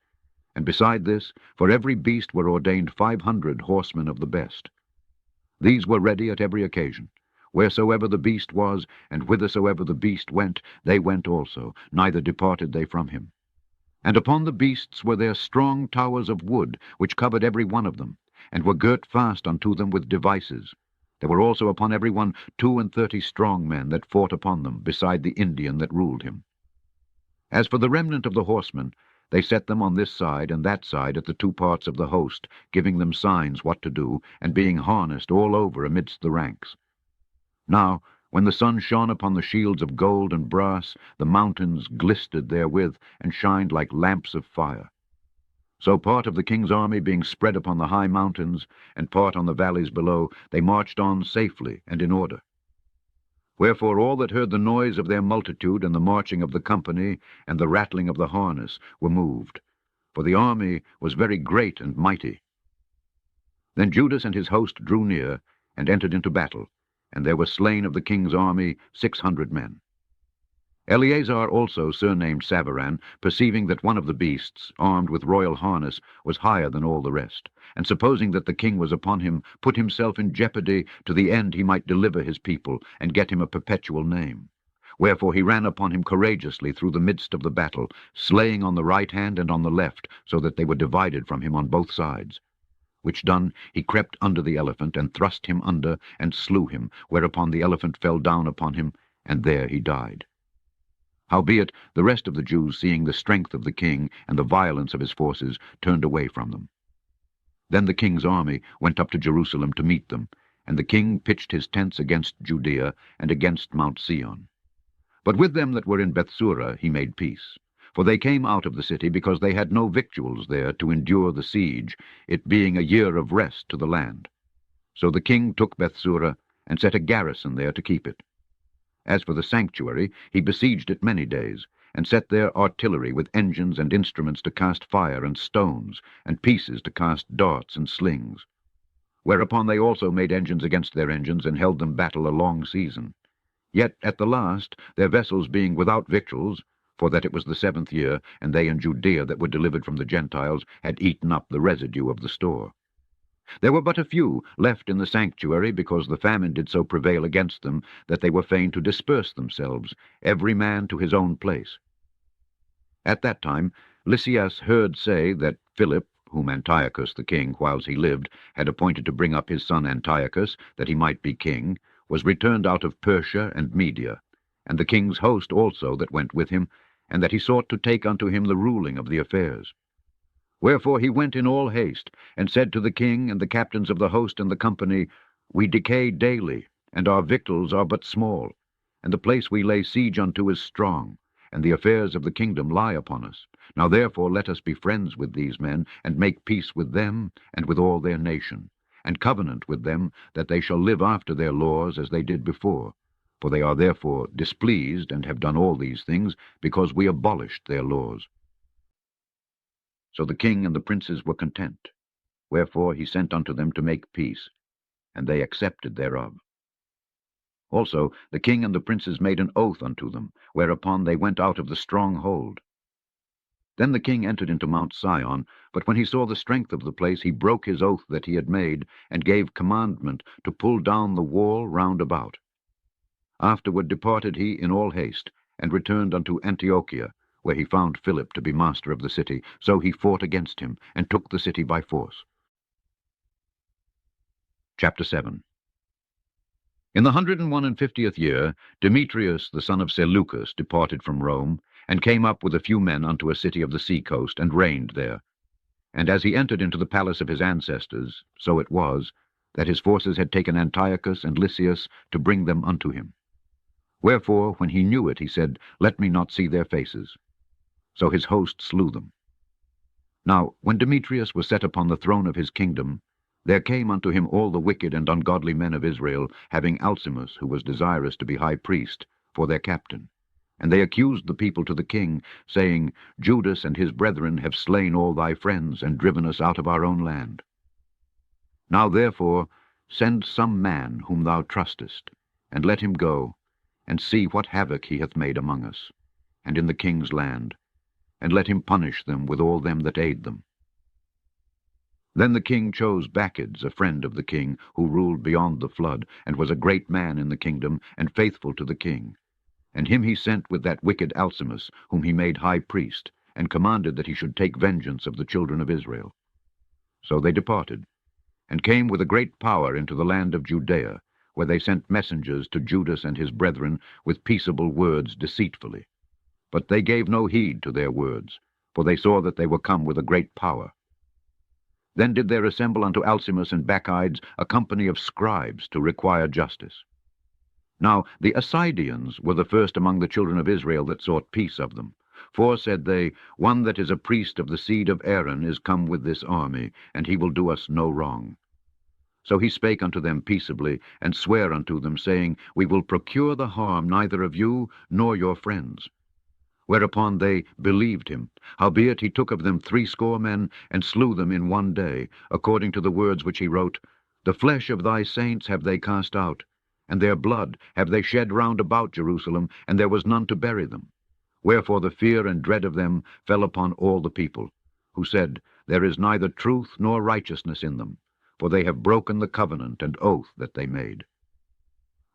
And beside this, for every beast were ordained 500 horsemen of the best. These were ready at every occasion. Wheresoever the beast was, and whithersoever the beast went, they went also, neither departed they from him. And upon the beasts were there strong towers of wood, which covered every one of them, and were girt fast unto them with devices. There were also upon every one 32 strong men that fought upon them, beside the Indian that ruled him. As for the remnant of the horsemen, they set them on this side and that side at the two parts of the host, giving them signs what to do, and being harnessed all over amidst the ranks. Now, when the sun shone upon the shields of gold and brass, the mountains glistered therewith, and shined like lamps of fire. So part of the king's army being spread upon the high mountains, and part on the valleys below, they marched on safely and in order. Wherefore all that heard the noise of their multitude, and the marching of the company, and the rattling of the harness, were moved, for the army was very great and mighty. Then Judas and his host drew near, and entered into battle, and there were slain of the king's army 600 men. Eleazar also, surnamed Savaran, perceiving that one of the beasts, armed with royal harness, was higher than all the rest, and supposing that the king was upon him, put himself in jeopardy, to the end he might deliver his people, and get him a perpetual name. Wherefore he ran upon him courageously through the midst of the battle, slaying on the right hand and on the left, so that they were divided from him on both sides. Which done, he crept under the elephant, and thrust him under, and slew him, whereupon the elephant fell down upon him, and there he died. Howbeit, the rest of the Jews, seeing the strength of the king and the violence of his forces, turned away from them. Then the king's army went up to Jerusalem to meet them, and the king pitched his tents against Judea and against Mount Sion. But with them that were in Bethsura he made peace, for they came out of the city because they had no victuals there to endure the siege, it being a year of rest to the land. So the king took Bethsura, and set a garrison there to keep it. As for the sanctuary, he besieged it many days, and set there artillery with engines and instruments to cast fire and stones, and pieces to cast darts and slings. Whereupon they also made engines against their engines, and held them battle a long season. Yet at the last, their vessels being without victuals, for that it was the 7th year, and they in Judea that were delivered from the Gentiles had eaten up the residue of the store. There were but a few left in the sanctuary, because the famine did so prevail against them, that they were fain to disperse themselves, every man to his own place. At that time Lysias heard say that Philip, whom Antiochus the king, whiles he lived, had appointed to bring up his son Antiochus, that he might be king, was returned out of Persia and Media, and the king's host also that went with him, and that he sought to take unto him the ruling of the affairs. Wherefore he went in all haste, and said to the king and the captains of the host and the company, We decay daily, and our victuals are but small, and the place we lay siege unto is strong, and the affairs of the kingdom lie upon us. Now therefore let us be friends with these men, and make peace with them, and with all their nation, and covenant with them, that they shall live after their laws as they did before. For they are therefore displeased, and have done all these things, because we abolished their laws. So the king and the princes were content. Wherefore he sent unto them to make peace, and they accepted thereof. Also the king and the princes made an oath unto them, whereupon they went out of the strong hold. Then the king entered into Mount Sion, but when he saw the strength of the place, he broke his oath that he had made, and gave commandment to pull down the wall round about. Afterward departed he in all haste, and returned unto Antiochia, where he found Philip to be master of the city. So he fought against him, and took the city by force. Chapter 7. In the 151st year, Demetrius the son of Seleucus departed from Rome, and came up with a few men unto a city of the sea coast, and reigned there. And as he entered into the palace of his ancestors, so it was, that his forces had taken Antiochus and Lysias to bring them unto him. Wherefore, when he knew it, he said, Let me not see their faces. So his host slew them. Now, when Demetrius was set upon the throne of his kingdom, there came unto him all the wicked and ungodly men of Israel, having Alcimus, who was desirous to be high priest, for their captain. And they accused the people to the king, saying, Judas and his brethren have slain all thy friends, and driven us out of our own land. Now therefore send some man whom thou trustest, and let him go, and see what havoc he hath made among us, and in the king's land, and let him punish them with all them that aid them. Then the king chose Bacchides, a friend of the king, who ruled beyond the flood, and was a great man in the kingdom, and faithful to the king. And him he sent with that wicked Alcimus, whom he made high priest, and commanded that he should take vengeance of the children of Israel. So they departed, and came with a great power into the land of Judea, where they sent messengers to Judas and his brethren with peaceable words deceitfully. But they gave no heed to their words, for they saw that they were come with a great power. Then did there assemble unto Alcimus and Bacchides a company of scribes to require justice. Now the Assydians were the first among the children of Israel that sought peace of them. For, said they, one that is a priest of the seed of Aaron is come with this army, and he will do us no wrong. So he spake unto them peaceably, and sware unto them, saying, We will procure the harm neither of you nor your friends. Whereupon they believed him. Howbeit he took of them 60 men, and slew them in one day, according to the words which he wrote, The flesh of thy saints have they cast out, and their blood have they shed round about Jerusalem, and there was none to bury them. Wherefore the fear and dread of them fell upon all the people, who said, There is neither truth nor righteousness in them, for they have broken the covenant and oath that they made.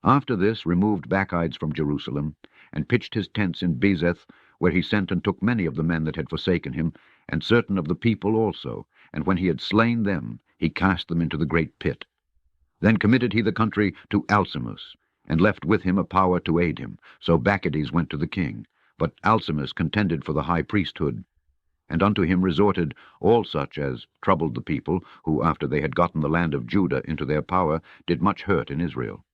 After this removed Bacchides from Jerusalem, and pitched his tents in Bezeth, where he sent and took many of the men that had forsaken him, and certain of the people also, and when he had slain them, he cast them into the great pit. Then committed he the country to Alcimus, and left with him a power to aid him. So Bacchides went to the king, but Alcimus contended for the high priesthood. And unto him resorted all such as troubled the people, who, after they had gotten the land of Judah into their power, did much hurt in Israel.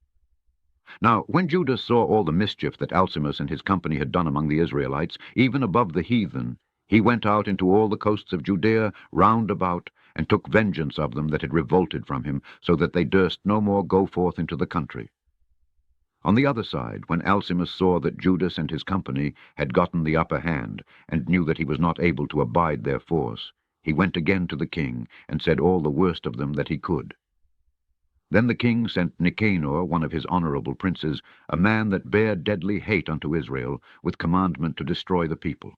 Now when Judas saw all the mischief that Alcimus and his company had done among the Israelites, even above the heathen, he went out into all the coasts of Judea round about, and took vengeance of them that had revolted from him, so that they durst no more go forth into the country. On the other side, when Alcimus saw that Judas and his company had gotten the upper hand, and knew that he was not able to abide their force, he went again to the king, and said all the worst of them that he could. Then the king sent Nicanor, one of his honorable princes, a man that bare deadly hate unto Israel, with commandment to destroy the people.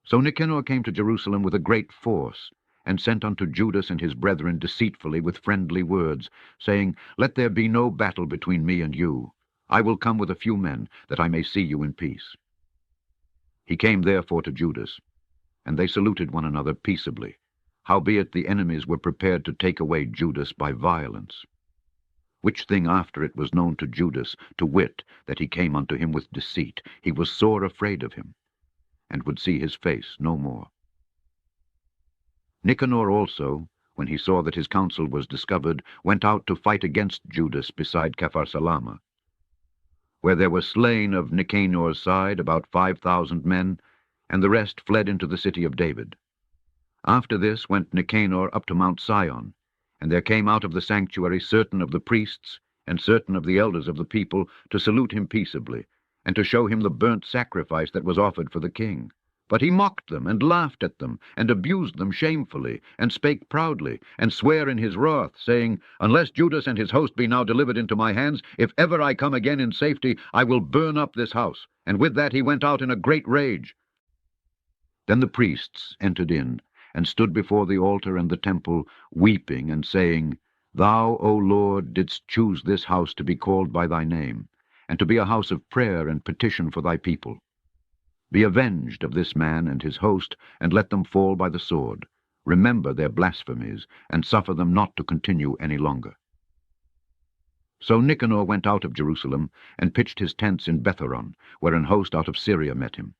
So Nicanor came to Jerusalem with a great force, and sent unto Judas and his brethren deceitfully with friendly words, saying, Let there be no battle between me and you. I will come with a few men, that I may see you in peace. He came therefore to Judas, and they saluted one another peaceably. Howbeit the enemies were prepared to take away Judas by violence. Which thing after it was known to Judas, to wit, that he came unto him with deceit, he was sore afraid of him, and would see his face no more. Nicanor also, when he saw that his counsel was discovered, went out to fight against Judas beside Capharsalama, where there were slain of Nicanor's side about 5,000 men, and the rest fled into the city of David. After this went Nicanor up to Mount Sion, and there came out of the sanctuary certain of the priests and certain of the elders of the people to salute him peaceably, and to show him the burnt sacrifice that was offered for the king. But he mocked them, and laughed at them, and abused them shamefully, and spake proudly, and sware in his wrath, saying, Unless Judas and his host be now delivered into my hands, if ever I come again in safety, I will burn up this house. And with that he went out in a great rage. Then the priests entered in, and stood before the altar and the temple, weeping and saying, Thou, O Lord, didst choose this house to be called by thy name, and to be a house of prayer and petition for thy people. Be avenged of this man and his host, and let them fall by the sword. Remember their blasphemies, and suffer them not to continue any longer. So Nicanor went out of Jerusalem, and pitched his tents in Betharon, where an host out of Syria met him.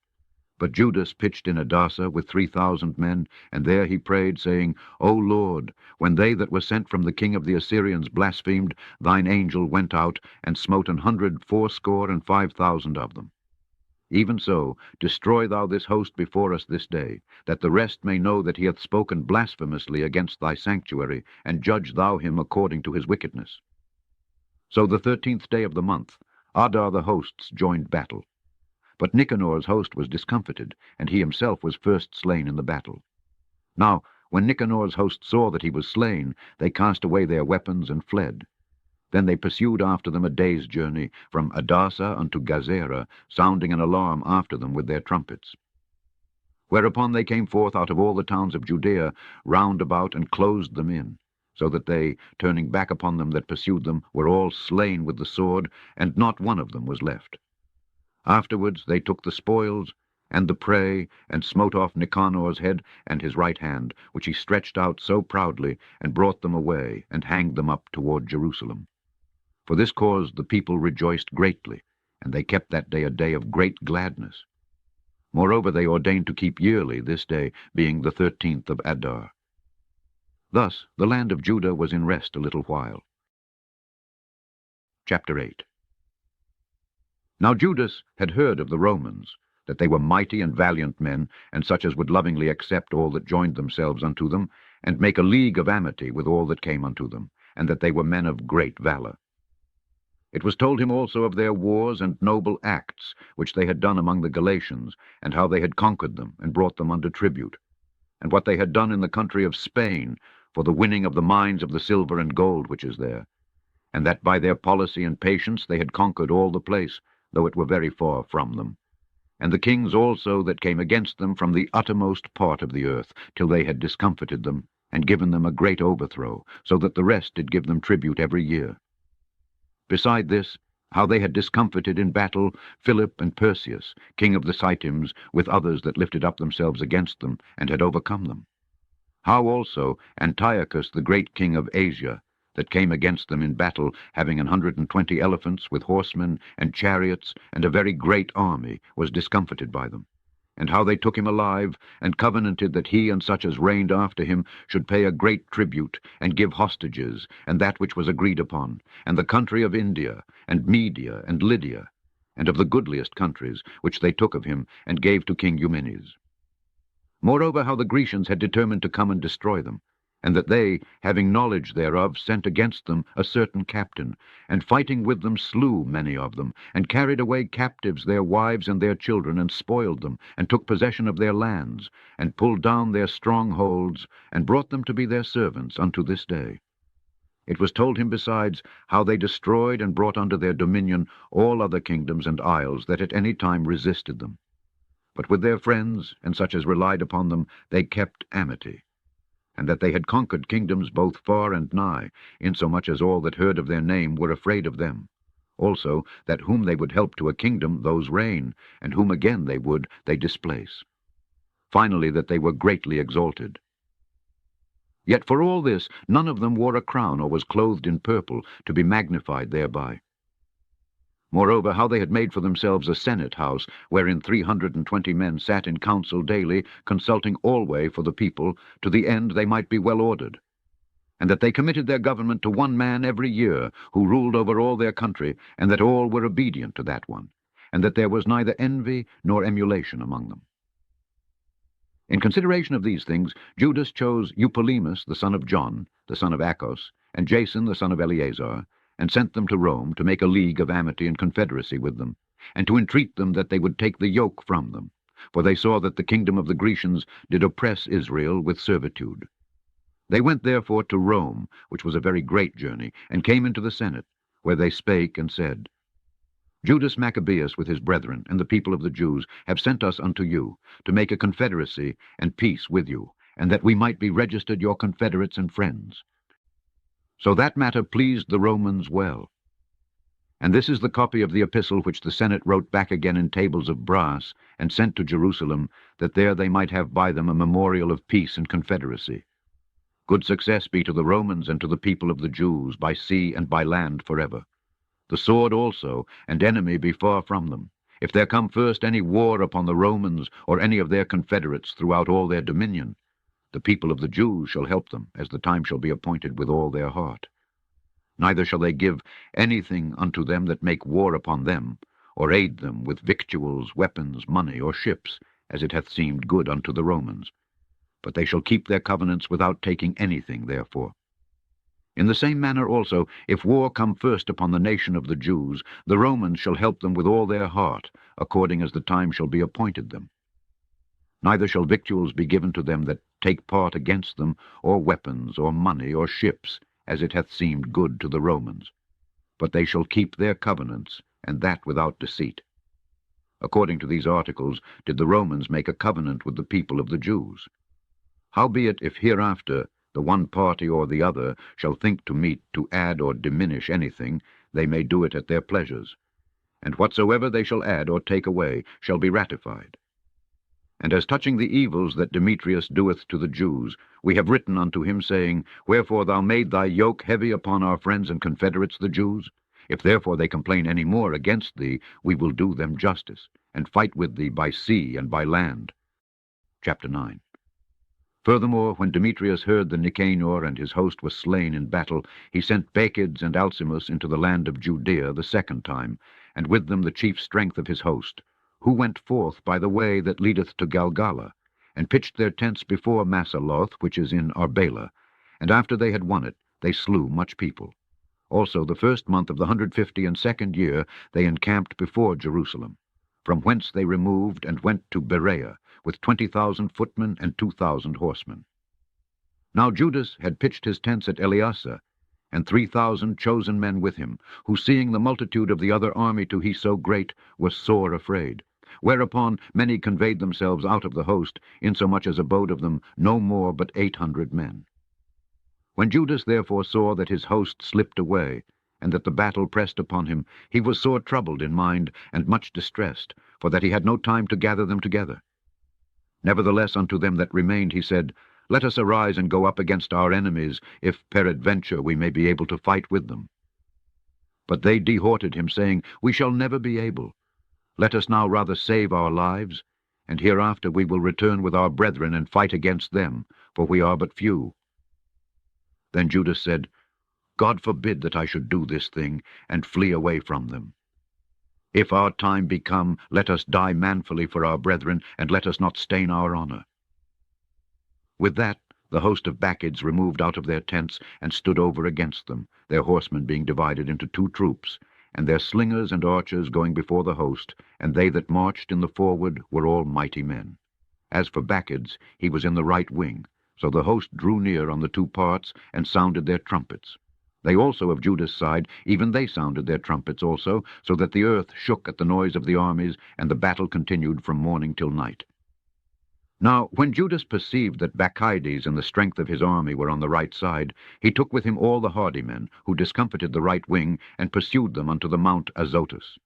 But Judas pitched in Adasa with 3,000 men, and there he prayed, saying, O Lord, when they that were sent from the king of the Assyrians blasphemed, thine angel went out, and smote 185,000 of them. Even so, destroy thou this host before us this day, that the rest may know that he hath spoken blasphemously against thy sanctuary, and judge thou him according to his wickedness. So the 13th day of the month, Adar the hosts joined battle. But Nicanor's host was discomfited, and he himself was first slain in the battle. Now, when Nicanor's host saw that he was slain, they cast away their weapons and fled. Then they pursued after them a day's journey, from Adasa unto Gazera, sounding an alarm after them with their trumpets. Whereupon they came forth out of all the towns of Judea round about, and closed them in, so that they, turning back upon them that pursued them, were all slain with the sword, and not one of them was left. Afterwards they took the spoils and the prey, and smote off Nicanor's head and his right hand, which he stretched out so proudly, and brought them away, and hanged them up toward Jerusalem. For this cause the people rejoiced greatly, and they kept that day a day of great gladness. Moreover, they ordained to keep yearly this day, being the 13th of Adar. Thus the land of Judah was in rest a little while. Chapter 8. Now Judas had heard of the Romans, that they were mighty and valiant men, and such as would lovingly accept all that joined themselves unto them, and make a league of amity with all that came unto them, and that they were men of great valor. It was told him also of their wars and noble acts, which they had done among the Galatians, and how they had conquered them, and brought them under tribute, and what they had done in the country of Spain, for the winning of the mines of the silver and gold which is there, and that by their policy and patience they had conquered all the place, though it were very far from them. And the kings also that came against them from the uttermost part of the earth, till they had discomfited them, and given them a great overthrow, so that the rest did give them tribute every year. Beside this, how they had discomfited in battle Philip and Perseus, king of the Citims, with others that lifted up themselves against them, and had overcome them. How also Antiochus the great king of Asia, that came against them in battle, having 120 elephants with horsemen and chariots, and a very great army, was discomfited by them. And how they took him alive, and covenanted that he and such as reigned after him should pay a great tribute, and give hostages, and that which was agreed upon, and the country of India, and Media, and Lydia, and of the goodliest countries, which they took of him, and gave to King Eumenes. Moreover, how the Grecians had determined to come and destroy them, and that they, having knowledge thereof, sent against them a certain captain, and fighting with them slew many of them, and carried away captives their wives and their children, and spoiled them, and took possession of their lands, and pulled down their strongholds, and brought them to be their servants unto this day. It was told him besides how they destroyed and brought under their dominion all other kingdoms and isles that at any time resisted them. But with their friends, and such as relied upon them, they kept amity, and that they had conquered kingdoms both far and nigh, insomuch as all that heard of their name were afraid of them. Also, that whom they would help to a kingdom, those reign, and whom again they would, they displace. Finally, that they were greatly exalted. Yet for all this, none of them wore a crown or was clothed in purple, to be magnified thereby. Moreover, how they had made for themselves a senate house, wherein 320 men sat in council daily, consulting alway for the people, to the end they might be well ordered. And that they committed their government to one man every year, who ruled over all their country, and that all were obedient to that one, and that there was neither envy nor emulation among them. In consideration of these things, Judas chose Eupolemus the son of John, the son of Achos, and Jason the son of Eleazar, and sent them to Rome to make a league of amity and confederacy with them, and to entreat them that they would take the yoke from them. for they saw that the kingdom of the Grecians did oppress Israel with servitude. They went therefore to Rome, which was a very great journey, and came into the Senate, where they spake and said, Judas Maccabeus with his brethren and the people of the Jews have sent us unto you, to make a confederacy and peace with you, and that we might be registered your confederates and friends. So that matter pleased the Romans well. And this is the copy of the epistle which the Senate wrote back again in tables of brass, and sent to Jerusalem, that there they might have by them a memorial of peace and confederacy. Good success be to the Romans and to the people of the Jews, by sea and by land forever. The sword also, and enemy be far from them. If there come first any war upon the Romans, or any of their confederates throughout all their dominion, the people of the Jews shall help them, as the time shall be appointed with all their heart. Neither shall they give anything unto them that make war upon them, or aid them with victuals, weapons, money, or ships, as it hath seemed good unto the Romans. But they shall keep their covenants without taking anything therefore. In the same manner also, if war come first upon the nation of the Jews, the Romans shall help them with all their heart, according as the time shall be appointed them. Neither shall victuals be given to them that take part against them, or weapons, or money, or ships, as it hath seemed good to the Romans. But they shall keep their covenants, and that without deceit. According to these articles did the Romans make a covenant with the people of the Jews. Howbeit, if hereafter the one party or the other shall think to meet to add or diminish anything, they may do it at their pleasures. And whatsoever they shall add or take away shall be ratified. And as touching the evils that Demetrius doeth to the Jews, we have written unto him, saying, Wherefore thou made thy yoke heavy upon our friends and confederates the Jews? If therefore they complain any more against thee, we will do them justice, and fight with thee by sea and by land. Chapter 9. Furthermore, when Demetrius heard that Nicanor and his host was slain in battle, he sent Bacchides and Alcimus into the land of Judea the second time, and with them the chief strength of his host, who went forth by the way that leadeth to Galgala, and pitched their tents before Massaloth, which is in Arbela, and after they had won it, they slew much people. Also the first month of the 152nd year they encamped before Jerusalem, from whence they removed and went to Berea, with 20,000 footmen and 2,000 horsemen. Now Judas had pitched his tents at Eleasa, and 3,000 chosen men with him, who, seeing the multitude of the other army to he so great, were sore afraid. Whereupon many conveyed themselves out of the host, insomuch as abode of them no more but 800 men. When Judas therefore saw that his host slipped away, and that the battle pressed upon him, he was sore troubled in mind, and much distressed, for that he had no time to gather them together. Nevertheless unto them that remained he said, Let us arise and go up against our enemies, if peradventure we may be able to fight with them. But they dehorted him, saying, We shall never be able. Let us now rather save our lives, and hereafter we will return with our brethren and fight against them, for we are but few. Then Judas said, God forbid that I should do this thing, and flee away from them. If our time be come, let us die manfully for our brethren, and let us not stain our honor. With that the host of Bacchides removed out of their tents, and stood over against them, their horsemen being divided into 2 troops, and their slingers and archers going before the host, and they that marched in the forward were all mighty men. As for Bacchides, he was in the right wing, so the host drew near on the 2 parts, and sounded their trumpets. They also of Judas' side, even they sounded their trumpets also, so that the earth shook at the noise of the armies, and the battle continued from morning till night. Now when Judas perceived that Bacchides and the strength of his army were on the right side, he took with him all the hardy men, who discomfited the right wing, and pursued them unto the mount Azotus.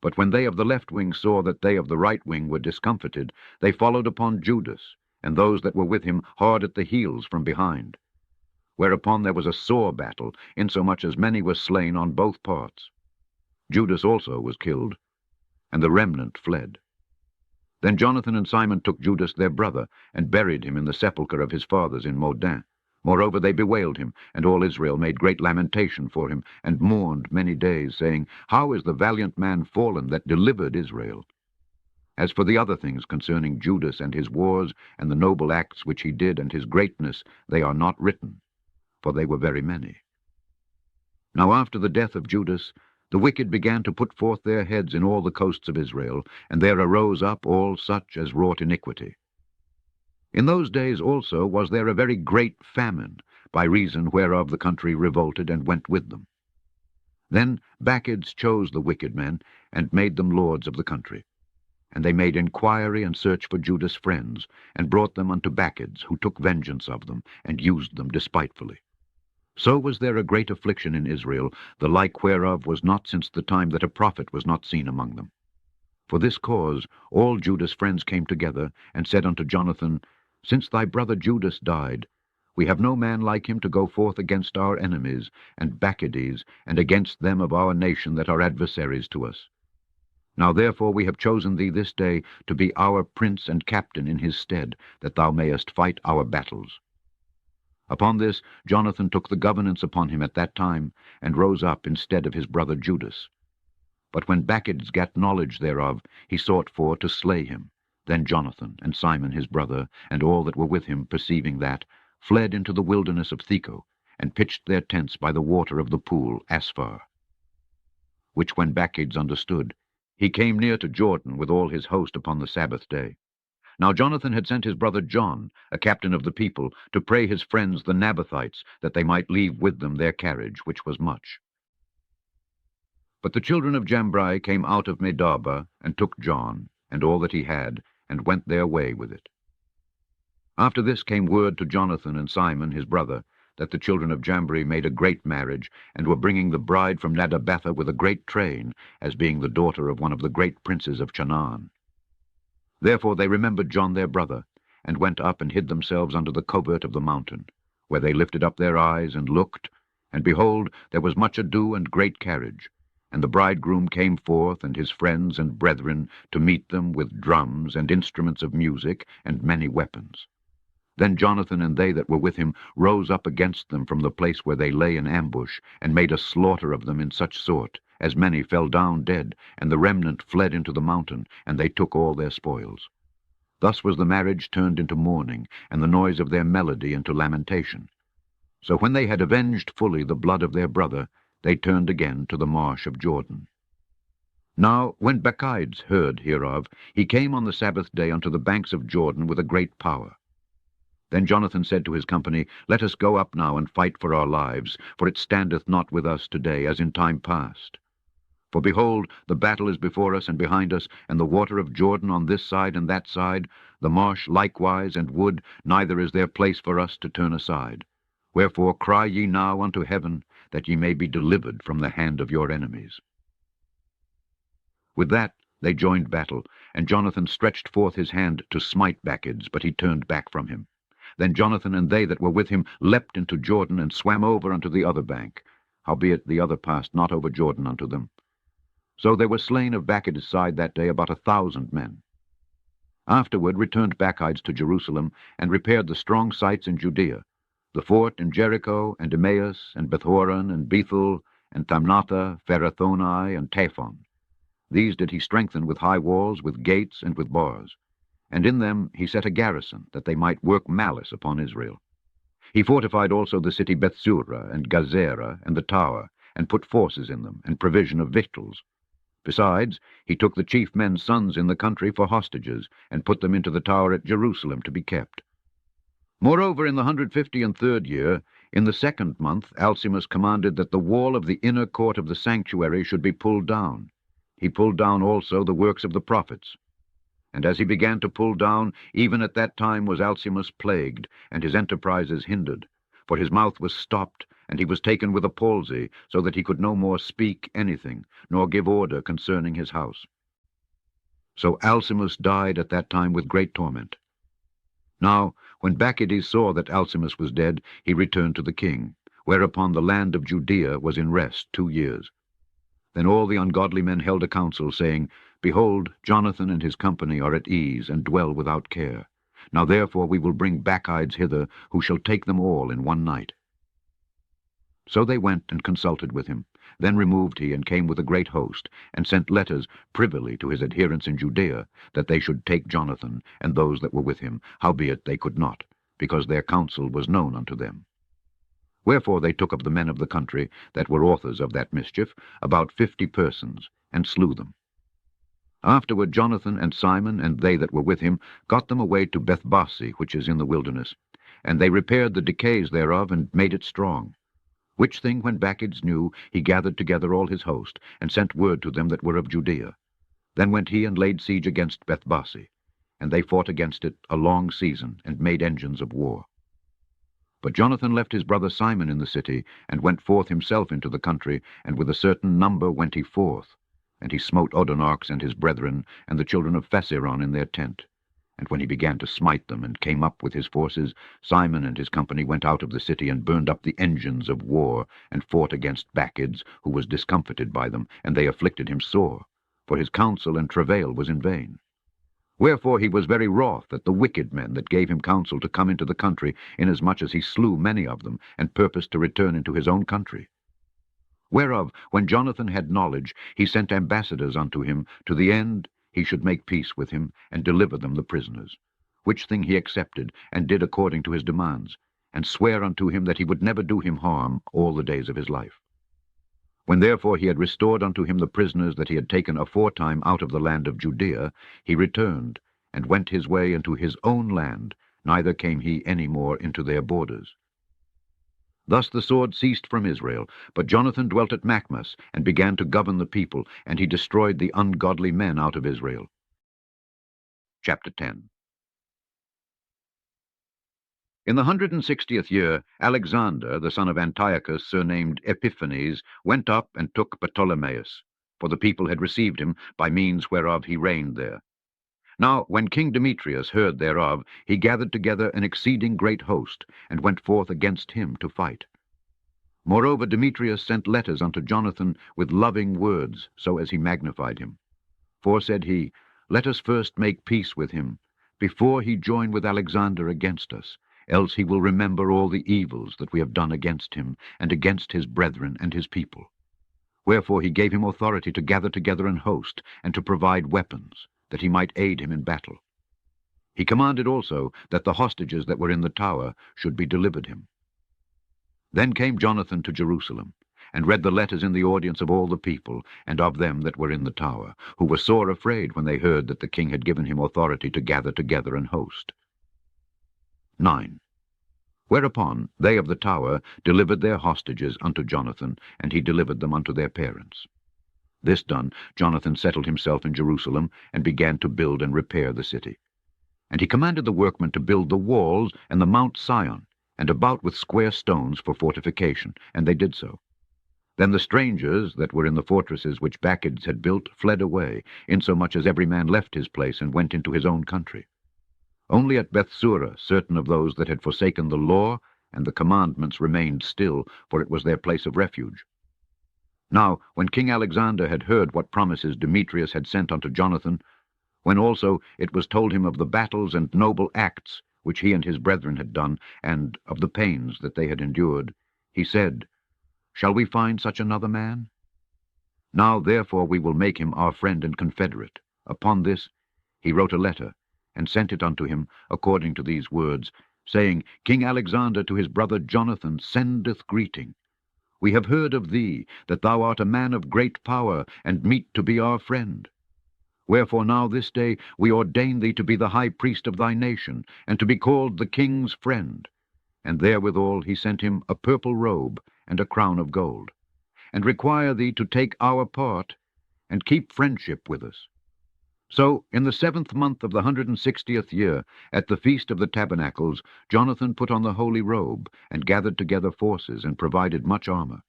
But when they of the left wing saw that they of the right wing were discomfited, they followed upon Judas, and those that were with him hard at the heels from behind. Whereupon there was a sore battle, insomuch as many were slain on both parts. Judas also was killed, and the remnant fled. Then Jonathan and Simon took Judas their brother, and buried him in the sepulchre of his fathers in Modin. Moreover they bewailed him, and all Israel made great lamentation for him, and mourned many days, saying, How is the valiant man fallen that delivered Israel? As for the other things concerning Judas and his wars, and the noble acts which he did, and his greatness, they are not written, for they were very many. Now after the death of Judas, The wicked began to put forth their heads in all the coasts of Israel, and there arose up all such as wrought iniquity. In those days also was there a very great famine, by reason whereof the country revolted and went with them. Then Bacchides chose the wicked men, and made them lords of the country. And they made inquiry and search for Judas' friends, and brought them unto Bacchides, who took vengeance of them, and used them despitefully. So was there a great affliction in Israel, the like whereof was not since the time that a prophet was not seen among them. For this cause all Judas' friends came together, and said unto Jonathan, Since thy brother Judas died, we have no man like him to go forth against our enemies, and Bacchides, and against them of our nation that are adversaries to us. Now therefore we have chosen thee this day to be our prince and captain in his stead, that thou mayest fight our battles. Upon this Jonathan took the governance upon him at that time, and rose up instead of his brother Judas. But when Bacchides gat knowledge thereof, he sought for to slay him. Then Jonathan, and Simon his brother, and all that were with him, perceiving that, fled into the wilderness of Theco, and pitched their tents by the water of the pool Asphar. Which when Bacchides understood, he came near to Jordan with all his host upon the Sabbath day. Now Jonathan had sent his brother John, a captain of the people, to pray his friends the Nabathites, that they might leave with them their carriage, which was much. But the children of Jambri came out of Medaba, and took John, and all that he had, and went their way with it. After this came word to Jonathan and Simon his brother, that the children of Jambri made a great marriage, and were bringing the bride from Nadabatha with a great train, as being the daughter of one of the great princes of Chanaan. Therefore they remembered John their brother, and went up and hid themselves under the covert of the mountain, where they lifted up their eyes and looked, and behold, there was much ado and great carriage. And the bridegroom came forth, and his friends and brethren, to meet them with drums and instruments of music, and many weapons. Then Jonathan and they that were with him rose up against them from the place where they lay in ambush, and made a slaughter of them in such sort, as many fell down dead, and the remnant fled into the mountain, and they took all their spoils. Thus was the marriage turned into mourning, and the noise of their melody into lamentation. So when they had avenged fully the blood of their brother, they turned again to the marsh of Jordan. Now when Bacchides heard hereof, he came on the Sabbath day unto the banks of Jordan with a great power. Then Jonathan said to his company, Let us go up now and fight for our lives, for it standeth not with us today, as in time past. For behold, the battle is before us and behind us, and the water of Jordan on this side and that side, the marsh likewise and wood, neither is there place for us to turn aside. Wherefore cry ye now unto heaven, that ye may be delivered from the hand of your enemies. With that they joined battle, and Jonathan stretched forth his hand to smite Bacchides, but he turned back from him. Then Jonathan and they that were with him leapt into Jordan, and swam over unto the other bank, howbeit the other passed not over Jordan unto them. So there were slain of Bacchides' side that day about 1,000 men. Afterward returned Bacchides to Jerusalem, and repaired the strong sites in Judea, the fort in Jericho, and Emmaus, and Bethhoron, and Bethel, and Thamnatha, Pherathoni, and Taphon. These did he strengthen with high walls, with gates, and with bars. And in them he set a garrison, that they might work malice upon Israel. He fortified also the city Bethsura, and Gazera, and the tower, and put forces in them, and provision of victuals. Besides, he took the chief men's sons in the country for hostages, and put them into the tower at Jerusalem to be kept. Moreover, in the 153rd year, in the 2nd month, Alcimus commanded that the wall of the inner court of the sanctuary should be pulled down. He pulled down also the works of the prophets. And as he began to pull down, even at that time was Alcimus plagued, and his enterprises hindered. For his mouth was stopped, and he was taken with a palsy, so that he could no more speak anything, nor give order concerning his house. So Alcimus died at that time with great torment. Now, when Bacchides saw that Alcimus was dead, he returned to the king, whereupon the land of Judea was in rest 2 years. Then all the ungodly men held a council, saying, Behold, Jonathan and his company are at ease, and dwell without care. Now therefore we will bring Bacchides hither, who shall take them all in one night. So they went and consulted with him. Then removed he, and came with a great host, and sent letters privily to his adherents in Judea, that they should take Jonathan, and those that were with him, howbeit they could not, because their counsel was known unto them. Wherefore they took of the men of the country that were authors of that mischief about 50 persons, and slew them. Afterward Jonathan and Simon and they that were with him got them away to Bethbasi, which is in the wilderness, and they repaired the decays thereof, and made it strong. Which thing when Bacchides knew, he gathered together all his host, and sent word to them that were of Judea. Then went he and laid siege against Bethbasi, and they fought against it a long season, and made engines of war. But Jonathan left his brother Simon in the city, and went forth himself into the country, and with a certain number went he forth. And he smote Odonaarchs and his brethren, and the children of Phaseron in their tent. And when he began to smite them, and came up with his forces, Simon and his company went out of the city, and burned up the engines of war, and fought against Bacchides, who was discomfited by them, and they afflicted him sore, for his counsel and travail was in vain. Wherefore he was very wroth at the wicked men that gave him counsel to come into the country, inasmuch as he slew many of them, and purposed to return into his own country. Whereof, when Jonathan had knowledge, he sent ambassadors unto him, to the end he should make peace with him, and deliver them the prisoners. Which thing he accepted, and did according to his demands, and sware unto him that he would never do him harm all the days of his life. When therefore he had restored unto him the prisoners that he had taken aforetime out of the land of Judea, he returned, and went his way into his own land, neither came he any more into their borders. Thus the sword ceased from Israel, but Jonathan dwelt at Macmas, and began to govern the people, and he destroyed the ungodly men out of Israel. Chapter 10. In the 160th year, Alexander, the son of Antiochus, surnamed Epiphanes, went up and took Ptolemais, for the people had received him, by means whereof he reigned there. Now when King Demetrius heard thereof, he gathered together an exceeding great host, and went forth against him to fight. Moreover Demetrius sent letters unto Jonathan with loving words, so as he magnified him. For, said he, let us first make peace with him, before he join with Alexander against us, else he will remember all the evils that we have done against him, and against his brethren and his people. Wherefore he gave him authority to gather together an host, and to provide weapons, that he might aid him in battle. He commanded also that the hostages that were in the tower should be delivered him. Then came Jonathan to Jerusalem, and read the letters in the audience of all the people, and of them that were in the tower, who were sore afraid when they heard that the king had given him authority to gather together an host. 9. Whereupon they of the tower delivered their hostages unto Jonathan, and he delivered them unto their parents. This done, Jonathan settled himself in Jerusalem, and began to build and repair the city. And he commanded the workmen to build the walls and the Mount Sion, and about with square stones for fortification, and they did so. Then the strangers that were in the fortresses which Bacchides had built fled away, insomuch as every man left his place and went into his own country. Only at Bethsura certain of those that had forsaken the law and the commandments remained still, for it was their place of refuge. Now, when King Alexander had heard what promises Demetrius had sent unto Jonathan, when also it was told him of the battles and noble acts which he and his brethren had done, and of the pains that they had endured, he said, Shall we find such another man? Now therefore we will make him our friend and confederate. Upon this he wrote a letter, and sent it unto him, according to these words, saying, King Alexander to his brother Jonathan sendeth greeting. We have heard of thee, that thou art a man of great power, and meet to be our friend. Wherefore now this day we ordain thee to be the high priest of thy nation, and to be called the king's friend. And therewithal he sent him a purple robe, and a crown of gold, and require thee to take our part, and keep friendship with us. So, in the 7th month of the 160th year, at the feast of the tabernacles, Jonathan put on the holy robe, and gathered together forces, and provided much armor.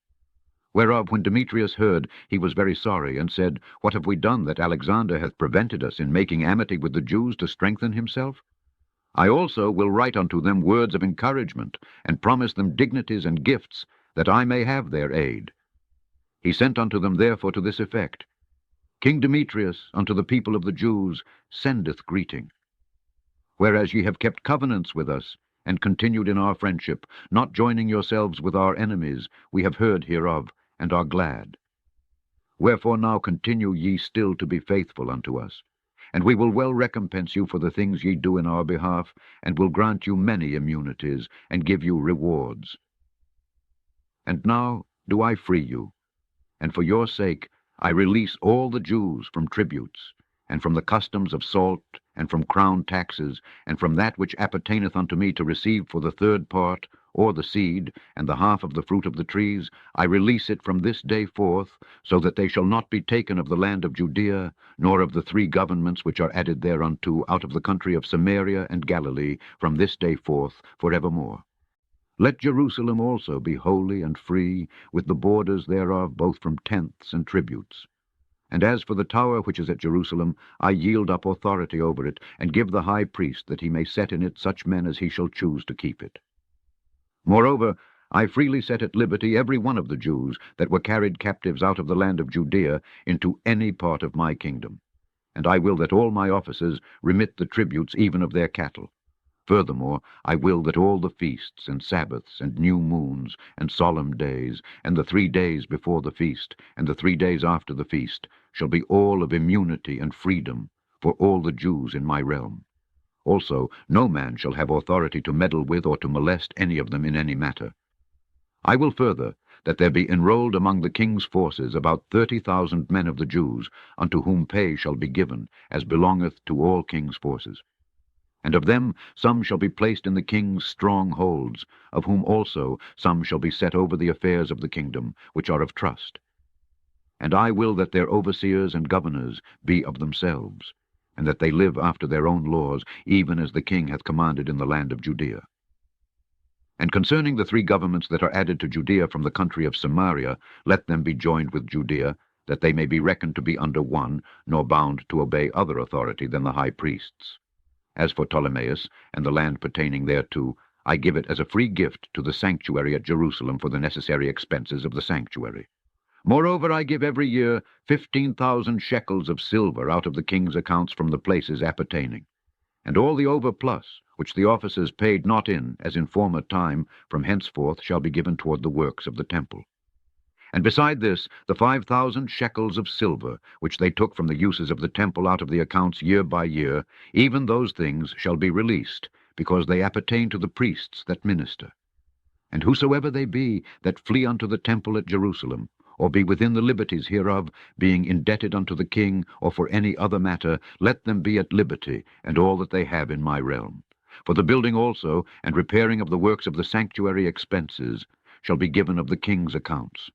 Whereof, when Demetrius heard, he was very sorry, and said, What have we done that Alexander hath prevented us in making amity with the Jews to strengthen himself? I also will write unto them words of encouragement, and promise them dignities and gifts, that I may have their aid. He sent unto them therefore to this effect, King Demetrius unto the people of the Jews sendeth greeting. Whereas ye have kept covenants with us, and continued in our friendship, not joining yourselves with our enemies, we have heard hereof, and are glad. Wherefore now continue ye still to be faithful unto us, and we will well recompense you for the things ye do in our behalf, and will grant you many immunities, and give you rewards. And now do I free you, and for your sake I release all the Jews from tributes, and from the customs of salt, and from crown taxes, and from that which appertaineth unto me to receive for the third part, or the seed, and the half of the fruit of the trees. I release it from this day forth, so that they shall not be taken of the land of Judea, nor of the 3 governments which are added thereunto, out of the country of Samaria and Galilee, from this day forth for evermore. Let Jerusalem also be holy and free, with the borders thereof both from tenths and tributes. And as for the tower which is at Jerusalem, I yield up authority over it, and give the high priest that he may set in it such men as he shall choose to keep it. Moreover, I freely set at liberty every one of the Jews that were carried captives out of the land of Judea into any part of my kingdom. And I will that all my officers remit the tributes even of their cattle. Furthermore, I will that all the feasts, and Sabbaths, and new moons, and solemn days, and the 3 days before the feast, and the 3 days after the feast, shall be all of immunity and freedom for all the Jews in my realm. Also, no man shall have authority to meddle with or to molest any of them in any matter. I will further that there be enrolled among the king's forces about 30,000 men of the Jews, unto whom pay shall be given, as belongeth to all king's forces. And of them some shall be placed in the king's strong holds, of whom also some shall be set over the affairs of the kingdom, which are of trust. And I will that their overseers and governors be of themselves, and that they live after their own laws, even as the king hath commanded in the land of Judea. And concerning the 3 governments that are added to Judea from the country of Samaria, let them be joined with Judea, that they may be reckoned to be under one, nor bound to obey other authority than the high priests. As for Ptolemais, and the land pertaining thereto, I give it as a free gift to the sanctuary at Jerusalem for the necessary expenses of the sanctuary. Moreover, I give every year 15,000 shekels of silver out of the king's accounts from the places appertaining, and all the overplus, which the officers paid not in, as in former time, from henceforth shall be given toward the works of the temple. And beside this, the 5,000 shekels of silver, which they took from the uses of the temple out of the accounts year by year, even those things shall be released, because they appertain to the priests that minister. And whosoever they be that flee unto the temple at Jerusalem, or be within the liberties hereof, being indebted unto the king, or for any other matter, let them be at liberty, and all that they have in my realm. For the building also, and repairing of the works of the sanctuary expenses, shall be given of the king's accounts.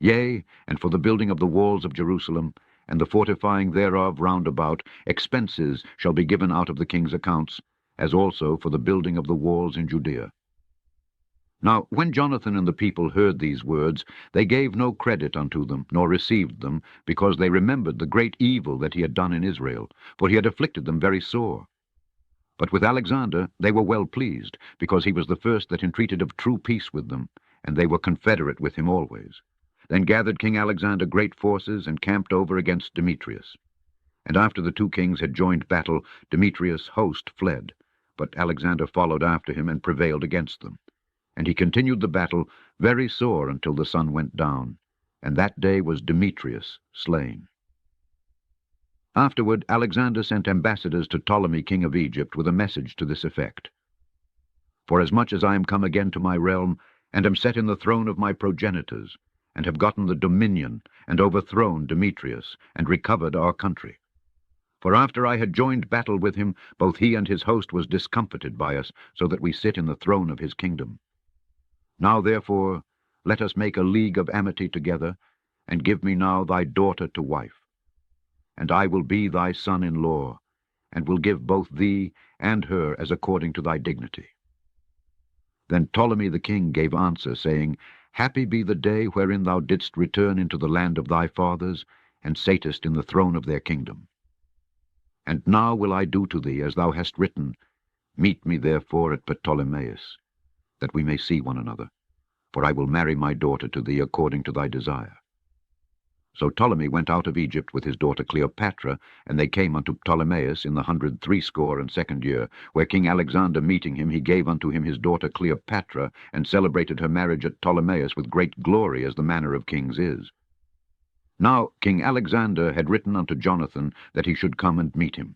Yea, and for the building of the walls of Jerusalem, and the fortifying thereof round about, expenses shall be given out of the king's accounts, as also for the building of the walls in Judea. Now when Jonathan and the people heard these words, they gave no credit unto them, nor received them, because they remembered the great evil that he had done in Israel, for he had afflicted them very sore. But with Alexander they were well pleased, because he was the first that entreated of true peace with them, and they were confederate with him always. Then gathered King Alexander great forces, and camped over against Demetrius. And after the 2 kings had joined battle, Demetrius' host fled, but Alexander followed after him, and prevailed against them. And he continued the battle very sore until the sun went down, and that day was Demetrius slain. Afterward Alexander sent ambassadors to Ptolemy king of Egypt with a message to this effect: Forasmuch as I am come again to my realm, and am set in the throne of my progenitors, and have gotten the dominion, and overthrown Demetrius, and recovered our country. For after I had joined battle with him, both he and his host was discomfited by us, so that we sit in the throne of his kingdom. Now therefore let us make a league of amity together, and give me now thy daughter to wife. And I will be thy son-in-law, and will give both thee and her as according to thy dignity. Then Ptolemy the king gave answer, saying, Happy be the day wherein thou didst return into the land of thy fathers, and satest in the throne of their kingdom. And now will I do to thee as thou hast written. Meet me therefore at Ptolemais, that we may see one another, for I will marry my daughter to thee according to thy desire. So Ptolemy went out of Egypt with his daughter Cleopatra, and they came unto Ptolemais in the 162 year, where King Alexander meeting him, he gave unto him his daughter Cleopatra, and celebrated her marriage at Ptolemais with great glory, as the manner of kings is. Now King Alexander had written unto Jonathan that he should come and meet him,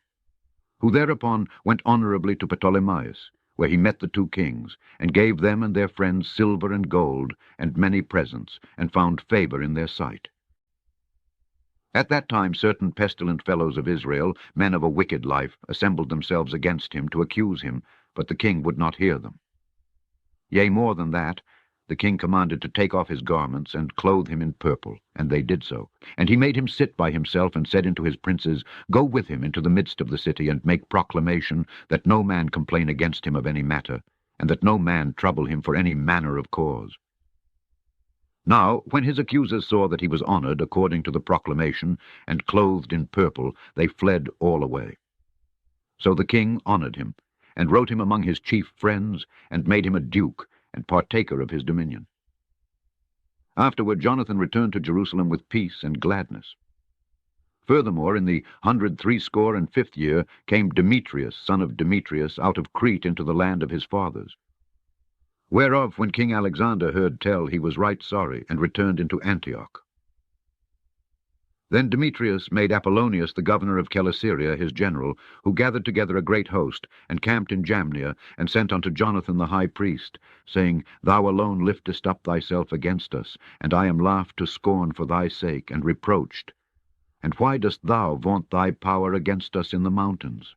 who thereupon went honorably to Ptolemais, where he met the two kings, and gave them and their friends silver and gold, and many presents, and found favor in their sight. At that time certain pestilent fellows of Israel, men of a wicked life, assembled themselves against him to accuse him, but the king would not hear them. Yea, more than that, the king commanded to take off his garments and clothe him in purple, and they did so. And he made him sit by himself, and said unto his princes, Go with him into the midst of the city, and make proclamation, that no man complain against him of any matter, and that no man trouble him for any manner of cause. Now, when his accusers saw that he was honored according to the proclamation, and clothed in purple, they fled all away. So the king honored him, and wrote him among his chief friends, and made him a duke, and partaker of his dominion. Afterward Jonathan returned to Jerusalem with peace and gladness. Furthermore, in the 165th year came Demetrius, son of Demetrius, out of Crete into the land of his fathers. Whereof, when King Alexander heard tell, he was right sorry, and returned into Antioch. Then Demetrius made Apollonius the governor of Celesyria his general, who gathered together a great host, and camped in Jamnia, and sent unto Jonathan the high priest, saying, Thou alone liftest up thyself against us, and I am laughed to scorn for thy sake, and reproached. And why dost thou vaunt thy power against us in the mountains?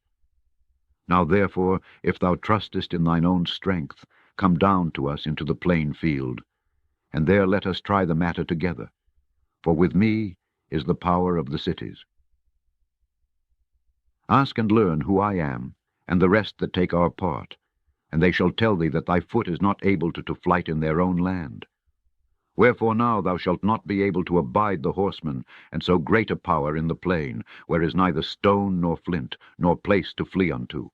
Now therefore, if thou trustest in thine own strength, come down to us into the plain field, and there let us try the matter together. For with me is the power of the cities. Ask and learn who I am, and the rest that take our part, and they shall tell thee that thy foot is not able to flight in their own land. Wherefore now thou shalt not be able to abide the horsemen, and so great a power in the plain, where is neither stone nor flint, nor place to flee unto.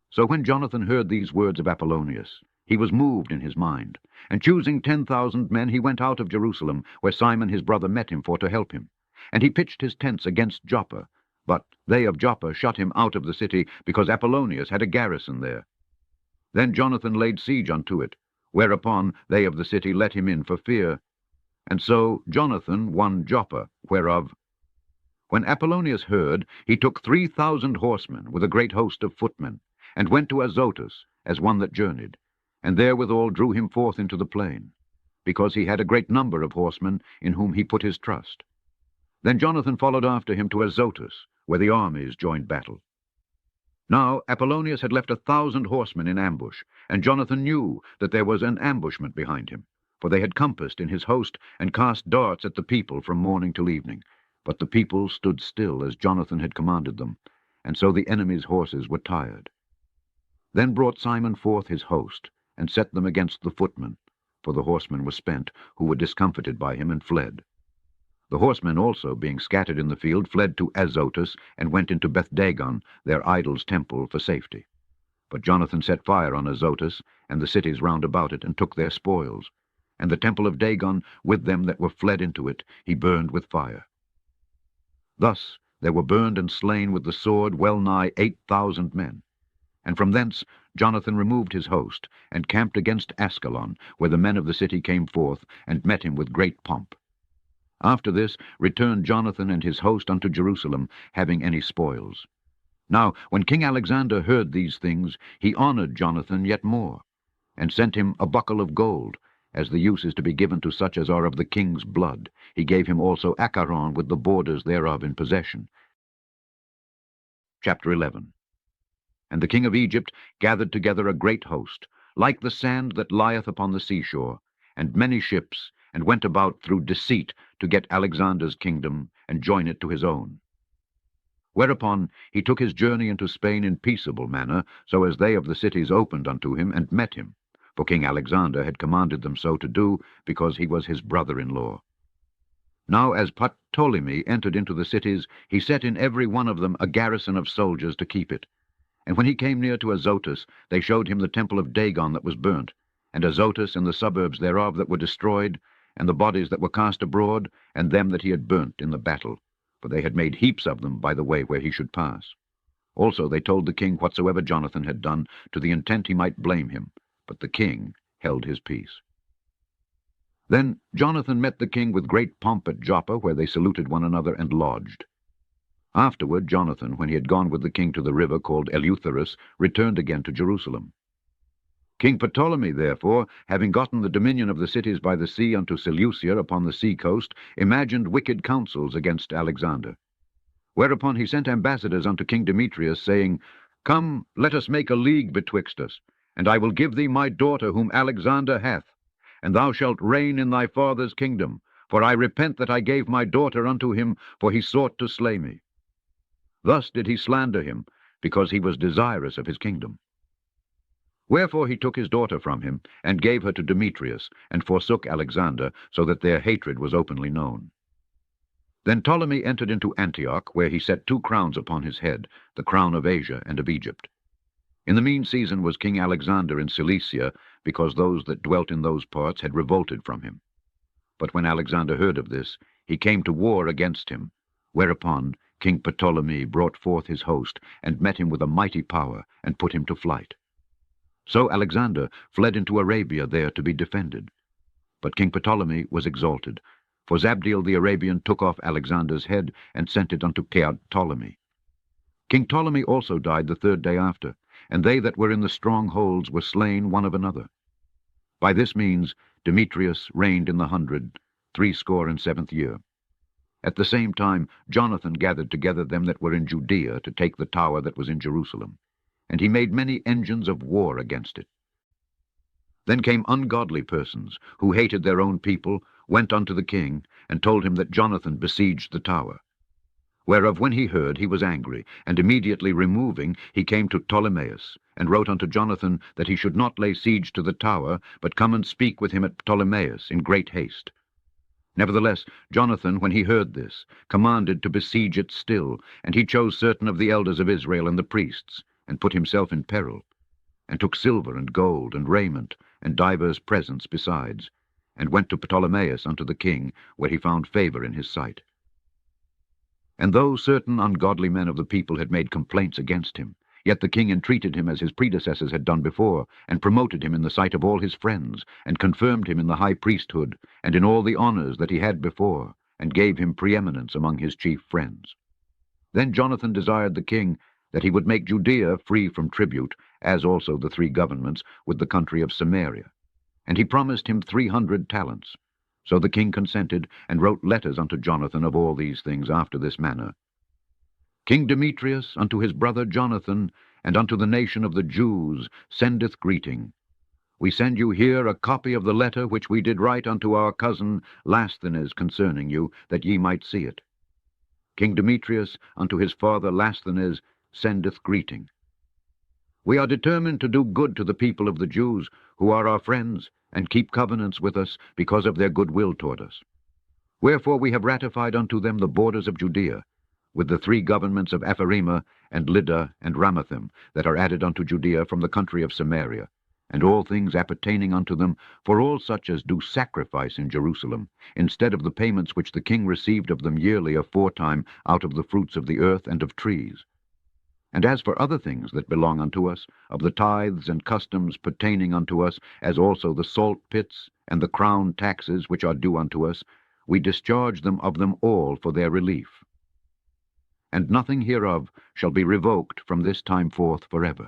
So when Jonathan heard these words of Apollonius, he was moved in his mind, and choosing 10,000 men, he went out of Jerusalem, where Simon his brother met him for to help him. And he pitched his tents against Joppa, but they of Joppa shut him out of the city, because Apollonius had a garrison there. Then Jonathan laid siege unto it, whereupon they of the city let him in for fear. And so Jonathan won Joppa, whereof. When Apollonius heard, he took 3,000 horsemen, with a great host of footmen, and went to Azotus, as one that journeyed, and therewithal drew him forth into the plain, because he had a great number of horsemen, in whom he put his trust. Then Jonathan followed after him to Azotus, where the armies joined battle. Now Apollonius had left 1,000 horsemen in ambush, and Jonathan knew that there was an ambushment behind him, for they had compassed in his host, and cast darts at the people from morning till evening. But the people stood still, as Jonathan had commanded them, and so the enemy's horses were tired. Then brought Simon forth his host, and set them against the footmen, for the horsemen were spent, who were discomfited by him, and fled. The horsemen also, being scattered in the field, fled to Azotus, and went into Beth-dagon, their idol's temple, for safety. But Jonathan set fire on Azotus, and the cities round about it, and took their spoils. And the temple of Dagon, with them that were fled into it, he burned with fire. Thus there were burned and slain with the sword well nigh 8,000 men. And from thence Jonathan removed his host, and camped against Askelon, where the men of the city came forth, and met him with great pomp. After this returned Jonathan and his host unto Jerusalem, having any spoils. Now when King Alexander heard these things, he honored Jonathan yet more, and sent him a buckle of gold, as the use is to be given to such as are of the king's blood. He gave him also Acharon with the borders thereof in possession. Chapter 11. And the king of Egypt gathered together a great host, like the sand that lieth upon the seashore, and many ships, and went about through deceit to get Alexander's kingdom, and join it to his own. Whereupon he took his journey into Spain in peaceable manner, so as they of the cities opened unto him, and met him. For King Alexander had commanded them so to do, because he was his brother-in-law. Now as Ptolemy entered into the cities, he set in every one of them a garrison of soldiers to keep it. And when he came near to Azotus, they showed him the temple of Dagon that was burnt, and Azotus and the suburbs thereof that were destroyed, and the bodies that were cast abroad, and them that he had burnt in the battle, for they had made heaps of them by the way where he should pass. Also they told the king whatsoever Jonathan had done, to the intent he might blame him, but the king held his peace. Then Jonathan met the king with great pomp at Joppa, where they saluted one another and lodged. Afterward Jonathan, when he had gone with the king to the river called Eleutherus, returned again to Jerusalem. King Ptolemy, therefore, having gotten the dominion of the cities by the sea unto Seleucia upon the sea coast, imagined wicked counsels against Alexander. Whereupon he sent ambassadors unto King Demetrius, saying, Come, let us make a league betwixt us, and I will give thee my daughter whom Alexander hath, and thou shalt reign in thy father's kingdom, for I repent that I gave my daughter unto him, for he sought to slay me. Thus did he slander him, because he was desirous of his kingdom. Wherefore he took his daughter from him, and gave her to Demetrius, and forsook Alexander, so that their hatred was openly known. Then Ptolemy entered into Antioch, where he set 2 crowns upon his head, the crown of Asia and of Egypt. In the mean season was King Alexander in Cilicia, because those that dwelt in those parts had revolted from him. But when Alexander heard of this, he came to war against him, whereupon King Ptolemy brought forth his host, and met him with a mighty power, and put him to flight. So Alexander fled into Arabia there to be defended. But King Ptolemy was exalted, for Zabdiel the Arabian took off Alexander's head, and sent it unto Ptolemy. King Ptolemy also died the 3rd day after, and they that were in the strongholds were slain one of another. By this means Demetrius reigned in the 167th year. At the same time Jonathan gathered together them that were in Judea to take the tower that was in Jerusalem, and he made many engines of war against it. Then came ungodly persons, who hated their own people, went unto the king, and told him that Jonathan besieged the tower. Whereof when he heard, he was angry, and immediately removing, he came to Ptolemais, and wrote unto Jonathan that he should not lay siege to the tower, but come and speak with him at Ptolemais in great haste. Nevertheless, Jonathan, when he heard this, commanded to besiege it still, and he chose certain of the elders of Israel and the priests, and put himself in peril, and took silver and gold and raiment, and divers presents besides, and went to Ptolemais unto the king, where he found favor in his sight. And though certain ungodly men of the people had made complaints against him, yet the king entreated him as his predecessors had done before, and promoted him in the sight of all his friends, and confirmed him in the high priesthood, and in all the honors that he had before, and gave him preeminence among his chief friends. Then Jonathan desired the king that he would make Judea free from tribute, as also the 3 governments, with the country of Samaria. And he promised him 300 talents. So the king consented, and wrote letters unto Jonathan of all these things after this manner. King Demetrius unto his brother Jonathan, and unto the nation of the Jews, sendeth greeting. We send you here a copy of the letter which we did write unto our cousin Lasthenes concerning you, that ye might see it. King Demetrius unto his father Lasthenes sendeth greeting. We are determined to do good to the people of the Jews, who are our friends, and keep covenants with us, because of their good will toward us. Wherefore we have ratified unto them the borders of Judea, with the 3 governments of Ephraim, and Lydda, and Ramathim, that are added unto Judea from the country of Samaria, and all things appertaining unto them, for all such as do sacrifice in Jerusalem, instead of the payments which the king received of them yearly aforetime out of the fruits of the earth and of trees. And as for other things that belong unto us, of the tithes and customs pertaining unto us, as also the salt pits, and the crown taxes which are due unto us, we discharge them of them all for their relief. And nothing hereof shall be revoked from this time forth forever.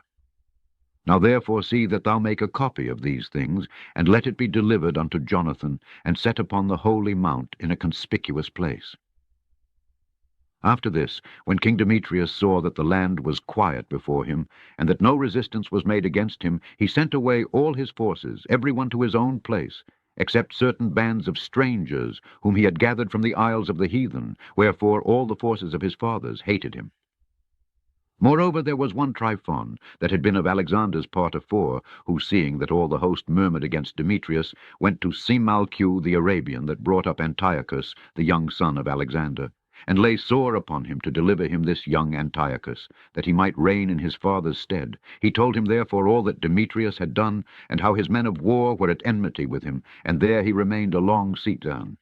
Now therefore see that thou make a copy of these things, and let it be delivered unto Jonathan, and set upon the holy mount in a conspicuous place. After this, when King Demetrius saw that the land was quiet before him, and that no resistance was made against him, he sent away all his forces, every one to his own place, except certain bands of strangers, whom he had gathered from the isles of the heathen, wherefore all the forces of his fathers hated him. Moreover, there was one Tryphon, that had been of Alexander's part afore, who, seeing that all the host murmured against Demetrius, went to Semalcu the Arabian, that brought up Antiochus, the young son of Alexander, and lay sore upon him to deliver him this young Antiochus, that he might reign in his father's stead. He told him therefore all that Demetrius had done, and how his men of war were at enmity with him, and there he remained a long seat-down.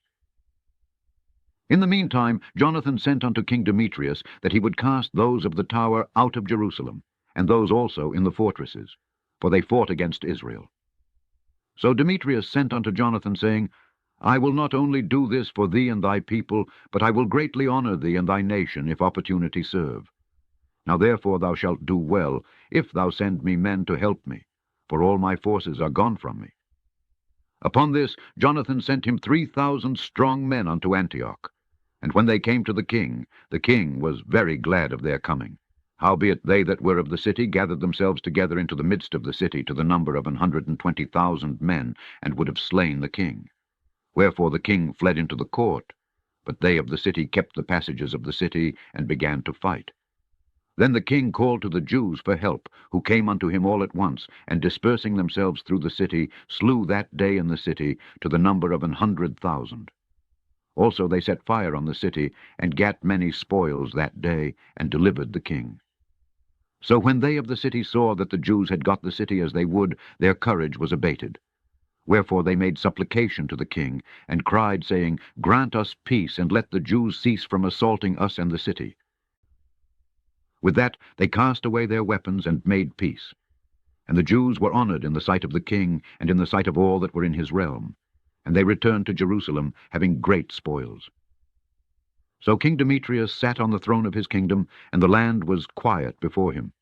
In the meantime Jonathan sent unto King Demetrius that he would cast those of the tower out of Jerusalem, and those also in the fortresses, for they fought against Israel. So Demetrius sent unto Jonathan, saying, I will not only do this for thee and thy people, but I will greatly honor thee and thy nation, if opportunity serve. Now therefore thou shalt do well, if thou send me men to help me, for all my forces are gone from me. Upon this Jonathan sent him 3,000 strong men unto Antioch. And when they came to the king was very glad of their coming. Howbeit they that were of the city gathered themselves together into the midst of the city to the number of 120,000 men, and would have slain the king. Wherefore the king fled into the court, but they of the city kept the passages of the city, and began to fight. Then the king called to the Jews for help, who came unto him all at once, and dispersing themselves through the city, slew that day in the city to the number of 100,000. Also they set fire on the city, and gat many spoils that day, and delivered the king. So when they of the city saw that the Jews had got the city as they would, their courage was abated. Wherefore they made supplication to the king, and cried, saying, Grant us peace, and let the Jews cease from assaulting us and the city. With that they cast away their weapons, and made peace. And the Jews were honored in the sight of the king, and in the sight of all that were in his realm. And they returned to Jerusalem, having great spoils. So King Demetrius sat on the throne of his kingdom, and the land was quiet before him.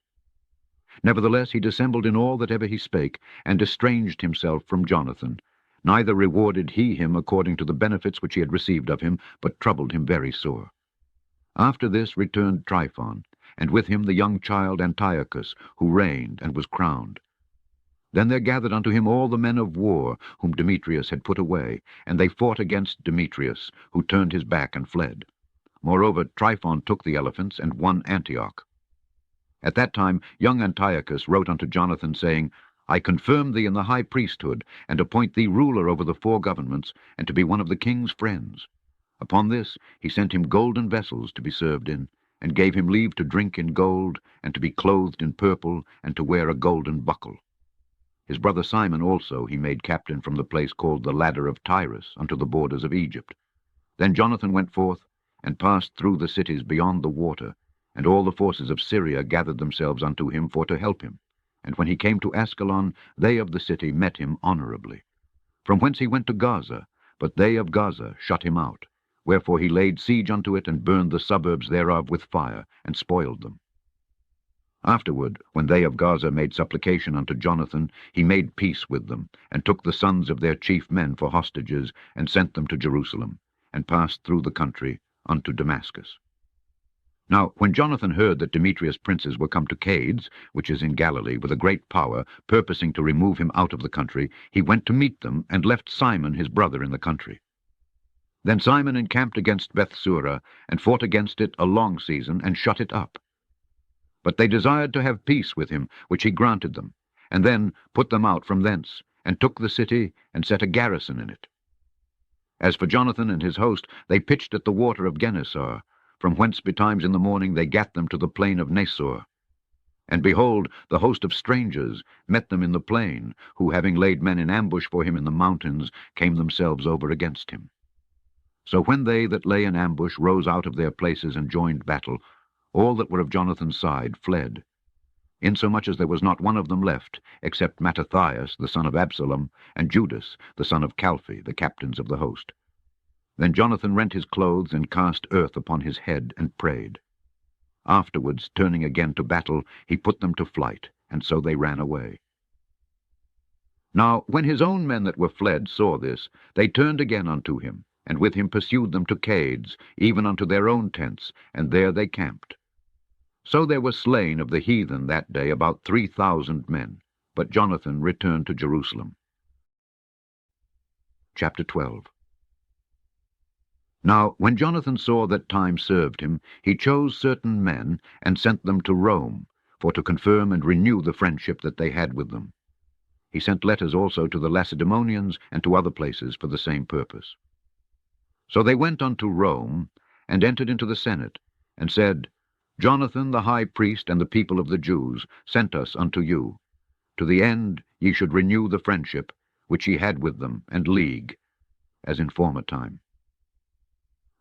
Nevertheless he dissembled in all that ever he spake, and estranged himself from Jonathan. Neither rewarded he him according to the benefits which he had received of him, but troubled him very sore. After this returned Tryphon, and with him the young child Antiochus, who reigned and was crowned. Then there gathered unto him all the men of war, whom Demetrius had put away, and they fought against Demetrius, who turned his back and fled. Moreover, Tryphon took the elephants, and won Antioch. At that time young Antiochus wrote unto Jonathan, saying, I confirm thee in the high priesthood, and appoint thee ruler over the 4 governments, and to be one of the king's friends. Upon this he sent him golden vessels to be served in, and gave him leave to drink in gold, and to be clothed in purple, and to wear a golden buckle. His brother Simon also he made captain from the place called the Ladder of Tyrus, unto the borders of Egypt. Then Jonathan went forth, and passed through the cities beyond the water, and all the forces of Syria gathered themselves unto him for to help him. And when he came to Askelon, they of the city met him honorably. From whence he went to Gaza, but they of Gaza shut him out. Wherefore he laid siege unto it, and burned the suburbs thereof with fire, and spoiled them. Afterward, when they of Gaza made supplication unto Jonathan, he made peace with them, and took the sons of their chief men for hostages, and sent them to Jerusalem, and passed through the country unto Damascus. Now when Jonathan heard that Demetrius' princes were come to Cades, which is in Galilee, with a great power, purposing to remove him out of the country, he went to meet them, and left Simon his brother in the country. Then Simon encamped against Bethsura, and fought against it a long season, and shut it up. But they desired to have peace with him, which he granted them, and then put them out from thence, and took the city, and set a garrison in it. As for Jonathan and his host, they pitched at the water of Gennesar, from whence betimes in the morning they gat them to the plain of Nasor. And behold, the host of strangers met them in the plain, who, having laid men in ambush for him in the mountains, came themselves over against him. So when they that lay in ambush rose out of their places and joined battle, all that were of Jonathan's side fled, insomuch as there was not one of them left, except Mattathias the son of Absalom, and Judas the son of Calphi, the captains of the host. Then Jonathan rent his clothes, and cast earth upon his head, and prayed. Afterwards, turning again to battle, he put them to flight, and so they ran away. Now when his own men that were fled saw this, they turned again unto him, and with him pursued them to Cades, even unto their own tents, and there they camped. So there were slain of the heathen that day about 3,000 men, but Jonathan returned to Jerusalem. Chapter 12. Now when Jonathan saw that time served him, he chose certain men, and sent them to Rome, for to confirm and renew the friendship that they had with them. He sent letters also to the Lacedaemonians, and to other places for the same purpose. So they went unto Rome, and entered into the Senate, and said, Jonathan the high priest and the people of the Jews sent us unto you, to the end ye should renew the friendship which ye had with them, and league, as in former time.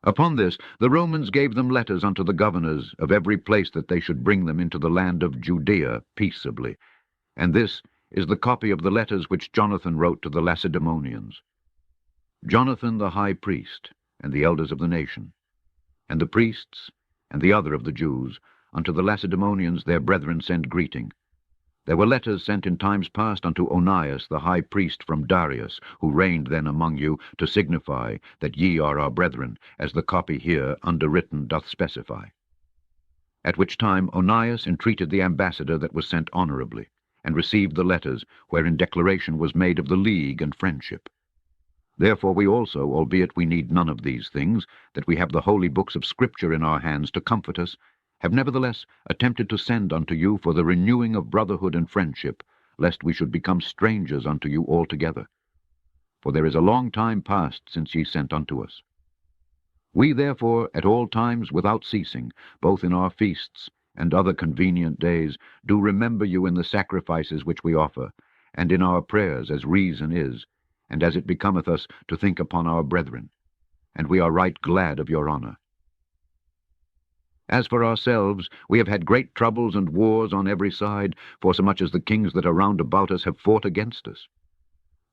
Upon this the Romans gave them letters unto the governors of every place that they should bring them into the land of Judea peaceably. And this is the copy of the letters which Jonathan wrote to the Lacedaemonians. Jonathan the high priest, and the elders of the nation, and the priests, and the other of the Jews, unto the Lacedaemonians their brethren send greeting. There were letters sent in times past unto Onias the high priest from Darius, who reigned then among you, to signify that ye are our brethren, as the copy here underwritten doth specify. At which time Onias entreated the ambassador that was sent honorably, and received the letters, wherein declaration was made of the league and friendship. Therefore we also, albeit we need none of these things, that we have the holy books of Scripture in our hands to comfort us, have nevertheless attempted to send unto you for the renewing of brotherhood and friendship, lest we should become strangers unto you altogether. For there is a long time past since ye sent unto us. We therefore at all times without ceasing, both in our feasts and other convenient days, do remember you in the sacrifices which we offer, and in our prayers, as reason is, and as it becometh us to think upon our brethren. And we are right glad of your honor. As for ourselves, we have had great troubles and wars on every side, forsomuch as the kings that are round about us have fought against us.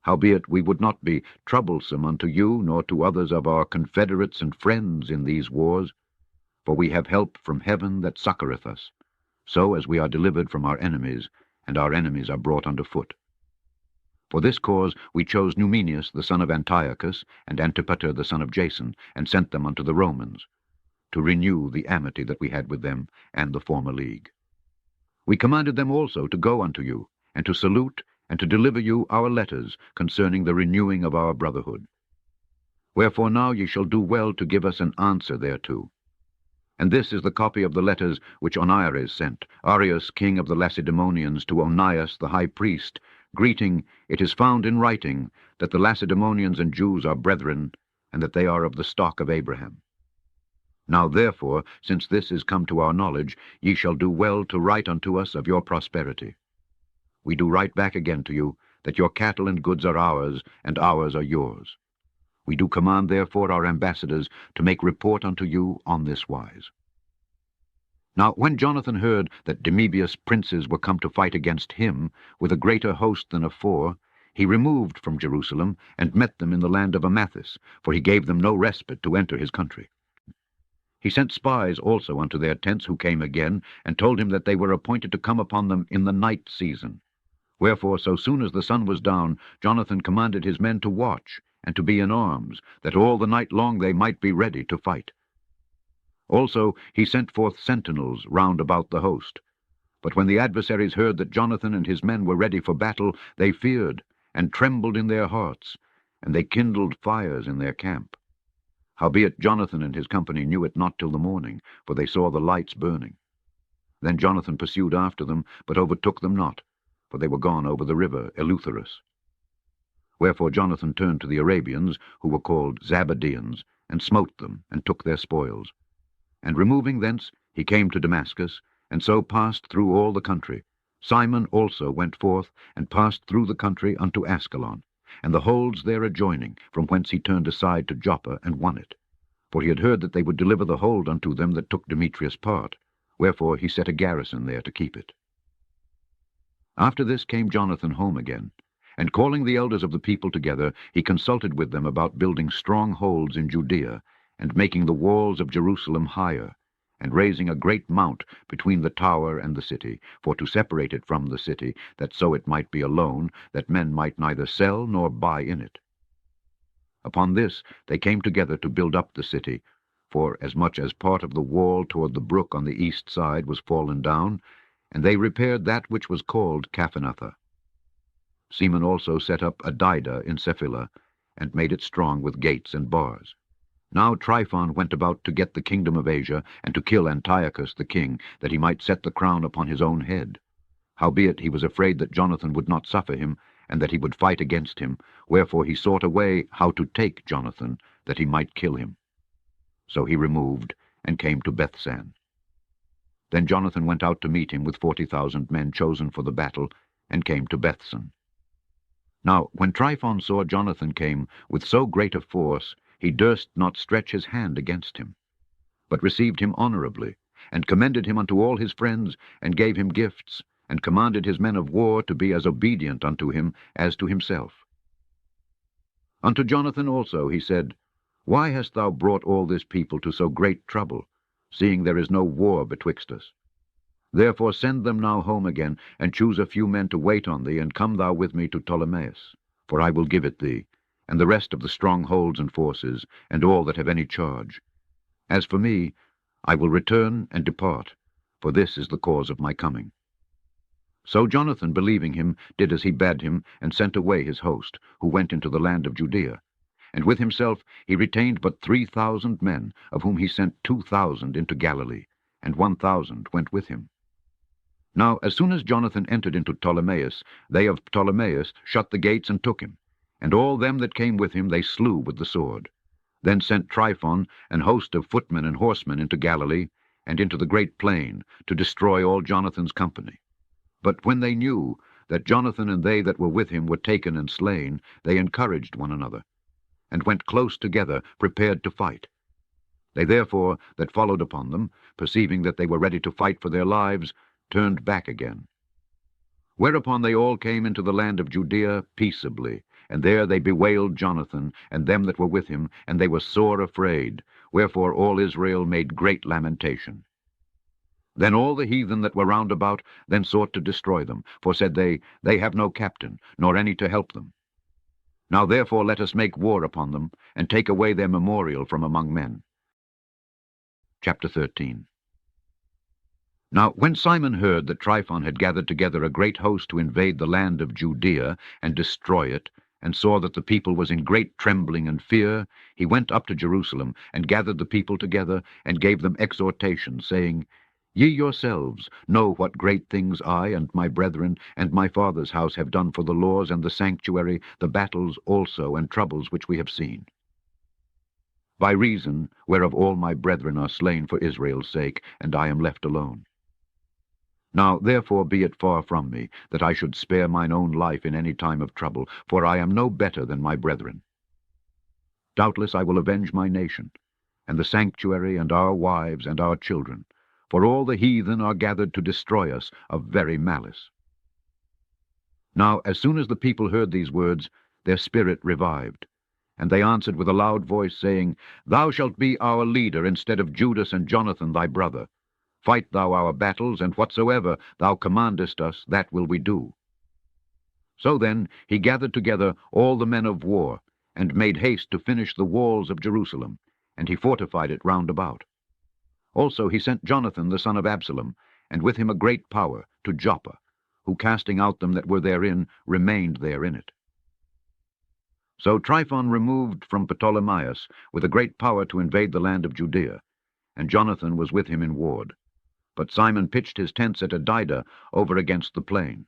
Howbeit we would not be troublesome unto you, nor to others of our confederates and friends in these wars, for we have help from heaven that succoureth us, so as we are delivered from our enemies, and our enemies are brought under foot. For this cause we chose Numenius the son of Antiochus, and Antipater the son of Jason, and sent them unto the Romans, to renew the amity that we had with them, and the former league. We commanded them also to go unto you, and to salute, and to deliver you our letters concerning the renewing of our brotherhood. Wherefore now ye shall do well to give us an answer thereto. And this is the copy of the letters which Onias sent, Arius king of the Lacedaemonians, to Onias the high priest, greeting, it is found in writing, that the Lacedaemonians and Jews are brethren, and that they are of the stock of Abraham. Now therefore, since this is come to our knowledge, ye shall do well to write unto us of your prosperity. We do write back again to you, that your cattle and goods are ours, and ours are yours. We do command therefore our ambassadors to make report unto you on this wise. Now when Jonathan heard that Demebius' princes were come to fight against him, with a greater host than afore, he removed from Jerusalem, and met them in the land of Amathus, for he gave them no respite to enter his country. He sent spies also unto their tents, who came again, and told him that they were appointed to come upon them in the night season. Wherefore, so soon as the sun was down, Jonathan commanded his men to watch, and to be in arms, that all the night long they might be ready to fight. Also he sent forth sentinels round about the host. But when the adversaries heard that Jonathan and his men were ready for battle, they feared, and trembled in their hearts, and they kindled fires in their camp. Howbeit Jonathan and his company knew it not till the morning, for they saw the lights burning. Then Jonathan pursued after them, but overtook them not, for they were gone over the river Eleutherus. Wherefore Jonathan turned to the Arabians, who were called Zabadeans, and smote them, and took their spoils. And removing thence, he came to Damascus, and so passed through all the country. Simon also went forth, and passed through the country unto Askelon, and the holds there adjoining, from whence he turned aside to Joppa, and won it. For he had heard that they would deliver the hold unto them that took Demetrius' part. Wherefore he set a garrison there to keep it. After this came Jonathan home again, and calling the elders of the people together, he consulted with them about building strong holds in Judea, and making the walls of Jerusalem higher, and raising a great mount between the tower and the city, for to separate it from the city, that so it might be alone, that men might neither sell nor buy in it. Upon this they came together to build up the city, for as much as part of the wall toward the brook on the east side was fallen down, and they repaired that which was called Caphanatha. Seaman also set up Adida in Sephilah, and made it strong with gates and bars. Now Tryphon went about to get the kingdom of Asia, and to kill Antiochus the king, that he might set the crown upon his own head. Howbeit he was afraid that Jonathan would not suffer him, and that he would fight against him, wherefore he sought a way how to take Jonathan, that he might kill him. So he removed, and came to Bethsan. Then Jonathan went out to meet him with 40,000 men chosen for the battle, and came to Bethsan. Now when Tryphon saw Jonathan came with so great a force, he durst not stretch his hand against him, but received him honorably, and commended him unto all his friends, and gave him gifts, and commanded his men of war to be as obedient unto him as to himself. Unto Jonathan also he said, Why hast thou brought all this people to so great trouble, seeing there is no war betwixt us? Therefore send them now home again, and choose a few men to wait on thee, and come thou with me to Ptolemais, for I will give it thee, and the rest of the strongholds and forces, and all that have any charge. As for me, I will return and depart, for this is the cause of my coming. So Jonathan, believing him, did as he bade him, and sent away his host, who went into the land of Judea. And with himself he retained but 3,000 men, of whom he sent 2,000 into Galilee, and 1,000 went with him. Now as soon as Jonathan entered into Ptolemais, they of Ptolemais shut the gates and took him, and all them that came with him they slew with the sword. Then sent Tryphon an host of footmen and horsemen into Galilee, and into the great plain, to destroy all Jonathan's company. But when they knew that Jonathan and they that were with him were taken and slain, they encouraged one another, and went close together, prepared to fight. They therefore that followed upon them, perceiving that they were ready to fight for their lives, turned back again. Whereupon they all came into the land of Judea peaceably, and there they bewailed Jonathan, and them that were with him, and they were sore afraid, wherefore all Israel made great lamentation. Then all the heathen that were round about then sought to destroy them, for said they have no captain, nor any to help them. Now therefore let us make war upon them, and take away their memorial from among men. Chapter 13. Now when Simon heard that Tryphon had gathered together a great host to invade the land of Judea, and destroy it, and saw that the people was in great trembling and fear, he went up to Jerusalem, and gathered the people together, and gave them exhortation, saying, Ye yourselves know what great things I and my brethren and my father's house have done for the laws and the sanctuary, the battles also and troubles which we have seen. By reason whereof all my brethren are slain for Israel's sake, and I am left alone. Now therefore be it far from me, that I should spare mine own life in any time of trouble, for I am no better than my brethren. Doubtless I will avenge my nation, and the sanctuary, and our wives, and our children, for all the heathen are gathered to destroy us of very malice. Now as soon as the people heard these words, their spirit revived, and they answered with a loud voice, saying, Thou shalt be our leader instead of Judas and Jonathan thy brother. Fight thou our battles, and whatsoever thou commandest us, that will we do. So then he gathered together all the men of war, and made haste to finish the walls of Jerusalem, and he fortified it round about. Also he sent Jonathan the son of Absalom, and with him a great power, to Joppa, who casting out them that were therein, remained there in it. So Tryphon removed from Ptolemais with a great power to invade the land of Judea, and Jonathan was with him in ward. But Simon pitched his tents at Adida over against the plain.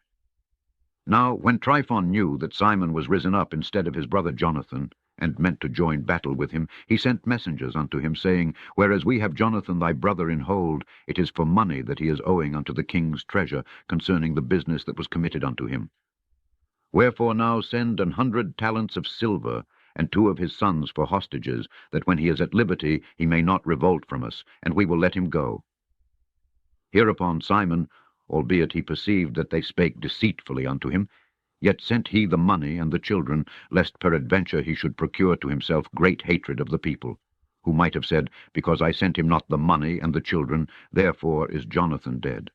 Now when Tryphon knew that Simon was risen up instead of his brother Jonathan, and meant to join battle with him, he sent messengers unto him, saying, Whereas we have Jonathan thy brother in hold, it is for money that he is owing unto the king's treasure concerning the business that was committed unto him. Wherefore now send 100 talents of silver, and 2 of his sons for hostages, that when he is at liberty he may not revolt from us, and we will let him go. Hereupon Simon, albeit he perceived that they spake deceitfully unto him, yet sent he the money and the children, lest peradventure he should procure to himself great hatred of the people, who might have said, Because I sent him not the money and the children, therefore is Jonathan dead.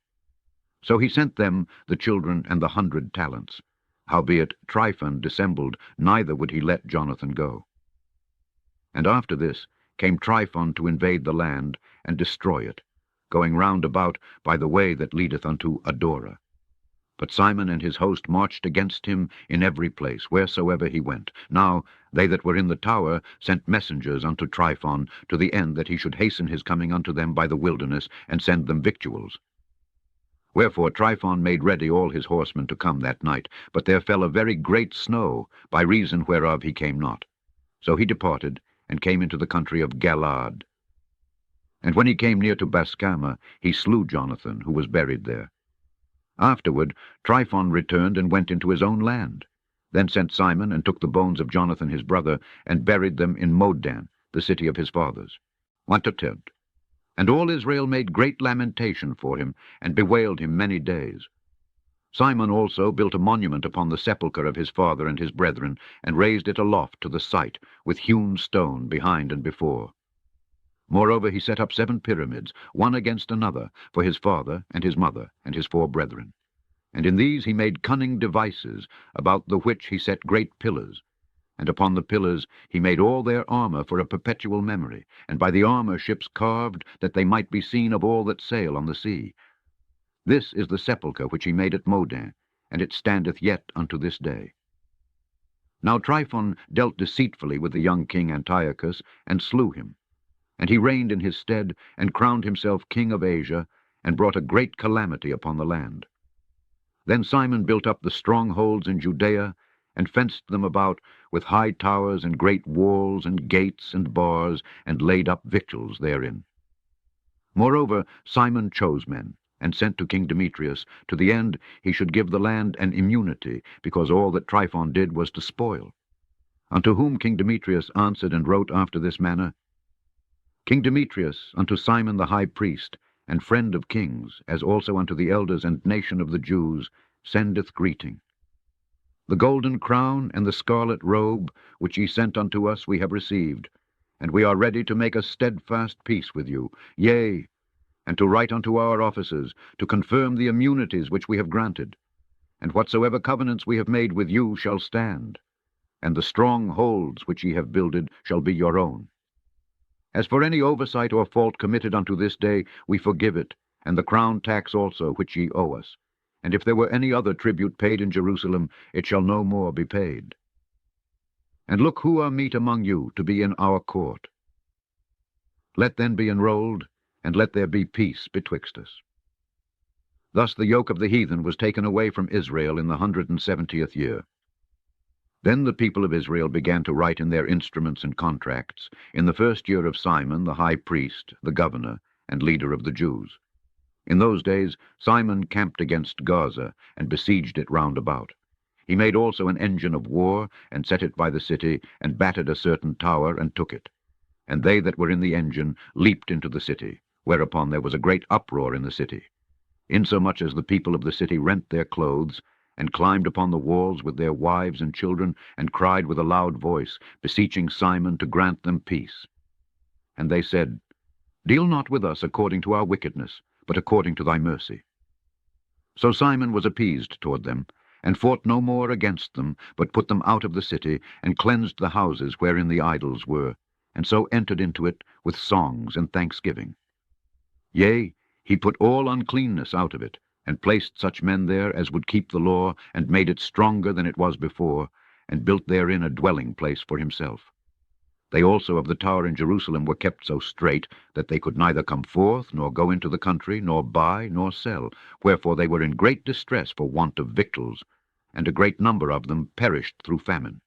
So he sent them the children and the 100 talents. Howbeit Tryphon dissembled, neither would he let Jonathan go. And after this came Tryphon to invade the land, and destroy it, going round about by the way that leadeth unto Adora. But Simon and his host marched against him in every place, wheresoever he went. Now they that were in the tower sent messengers unto Tryphon, to the end that he should hasten his coming unto them by the wilderness, and send them victuals. Wherefore Tryphon made ready all his horsemen to come that night, but there fell a very great snow, by reason whereof he came not. So he departed, and came into the country of Galaad. And when he came near to Bascama, he slew Jonathan, who was buried there. Afterward Tryphon returned and went into his own land. Then sent Simon, and took the bones of Jonathan his brother, and buried them in Modan, the city of his fathers. And all Israel made great lamentation for him, and bewailed him many days. Simon also built a monument upon the sepulchre of his father and his brethren, and raised it aloft to the sight, with hewn stone behind and before. Moreover, he set up 7 pyramids, one against another, for his father and his mother and his 4 brethren. And in these he made cunning devices, about the which he set great pillars. And upon the pillars he made all their armour for a perpetual memory, and by the armour ships carved, that they might be seen of all that sail on the sea. This is the sepulchre which he made at Modin, and it standeth yet unto this day. Now Tryphon dealt deceitfully with the young king Antiochus, and slew him. And he reigned in his stead, and crowned himself king of Asia, and brought a great calamity upon the land. Then Simon built up the strongholds in Judea, and fenced them about with high towers and great walls and gates and bars, and laid up victuals therein. Moreover, Simon chose men, and sent to King Demetrius, to the end he should give the land an immunity, because all that Tryphon did was to spoil. Unto whom King Demetrius answered and wrote after this manner, King Demetrius, unto Simon the high priest, and friend of kings, as also unto the elders and nation of the Jews, sendeth greeting. The golden crown and the scarlet robe, which ye sent unto us, we have received, and we are ready to make a steadfast peace with you, yea, and to write unto our officers, to confirm the immunities which we have granted. And whatsoever covenants we have made with you shall stand, and the strong holds which ye have builded shall be your own. As for any oversight or fault committed unto this day, we forgive it, and the crown tax also which ye owe us. And if there were any other tribute paid in Jerusalem, it shall no more be paid. And look who are meet among you to be in our court. Let then be enrolled, and let there be peace betwixt us. Thus the yoke of the heathen was taken away from Israel in the 170th year. Then the people of Israel began to write in their instruments and contracts, in the 1st year of Simon the high priest, the governor, and leader of the Jews. In those days Simon camped against Gaza, and besieged it round about. He made also an engine of war, and set it by the city, and battered a certain tower, and took it. And they that were in the engine leaped into the city, whereupon there was a great uproar in the city, insomuch as the people of the city rent their clothes, and climbed upon the walls with their wives and children, and cried with a loud voice, beseeching Simon to grant them peace. And they said, Deal not with us according to our wickedness, but according to thy mercy. So Simon was appeased toward them, and fought no more against them, but put them out of the city, and cleansed the houses wherein the idols were, and so entered into it with songs and thanksgiving. Yea, he put all uncleanness out of it, and placed such men there as would keep the law, and made it stronger than it was before, and built therein a dwelling place for himself. They also of the tower in Jerusalem were kept so strait, that they could neither come forth, nor go into the country, nor buy, nor sell, wherefore they were in great distress for want of victuals, and a great number of them perished through famine.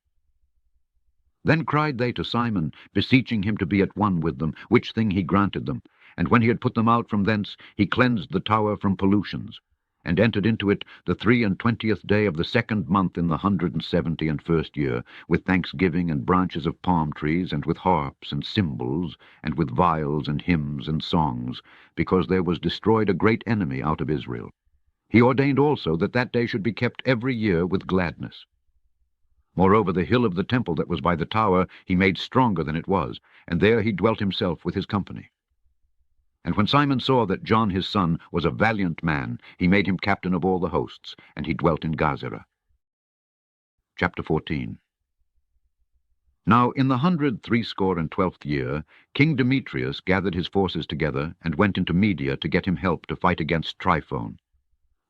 Then cried they to Simon, beseeching him to be at one with them, which thing he granted them. And when he had put them out from thence, he cleansed the tower from pollutions, and entered into it the 23rd day of the 2nd month in the 171st year, with thanksgiving and branches of palm trees, and with harps and cymbals, and with viols and hymns and songs, because there was destroyed a great enemy out of Israel. He ordained also that that day should be kept every year with gladness. Moreover, the hill of the temple that was by the tower he made stronger than it was, and there he dwelt himself with his company. And when Simon saw that John his son was a valiant man, he made him captain of all the hosts, and he dwelt in Gazera. Chapter 14. Now in the 163 year, King Demetrius gathered his forces together, and went into Media to get him help to fight against Tryphon.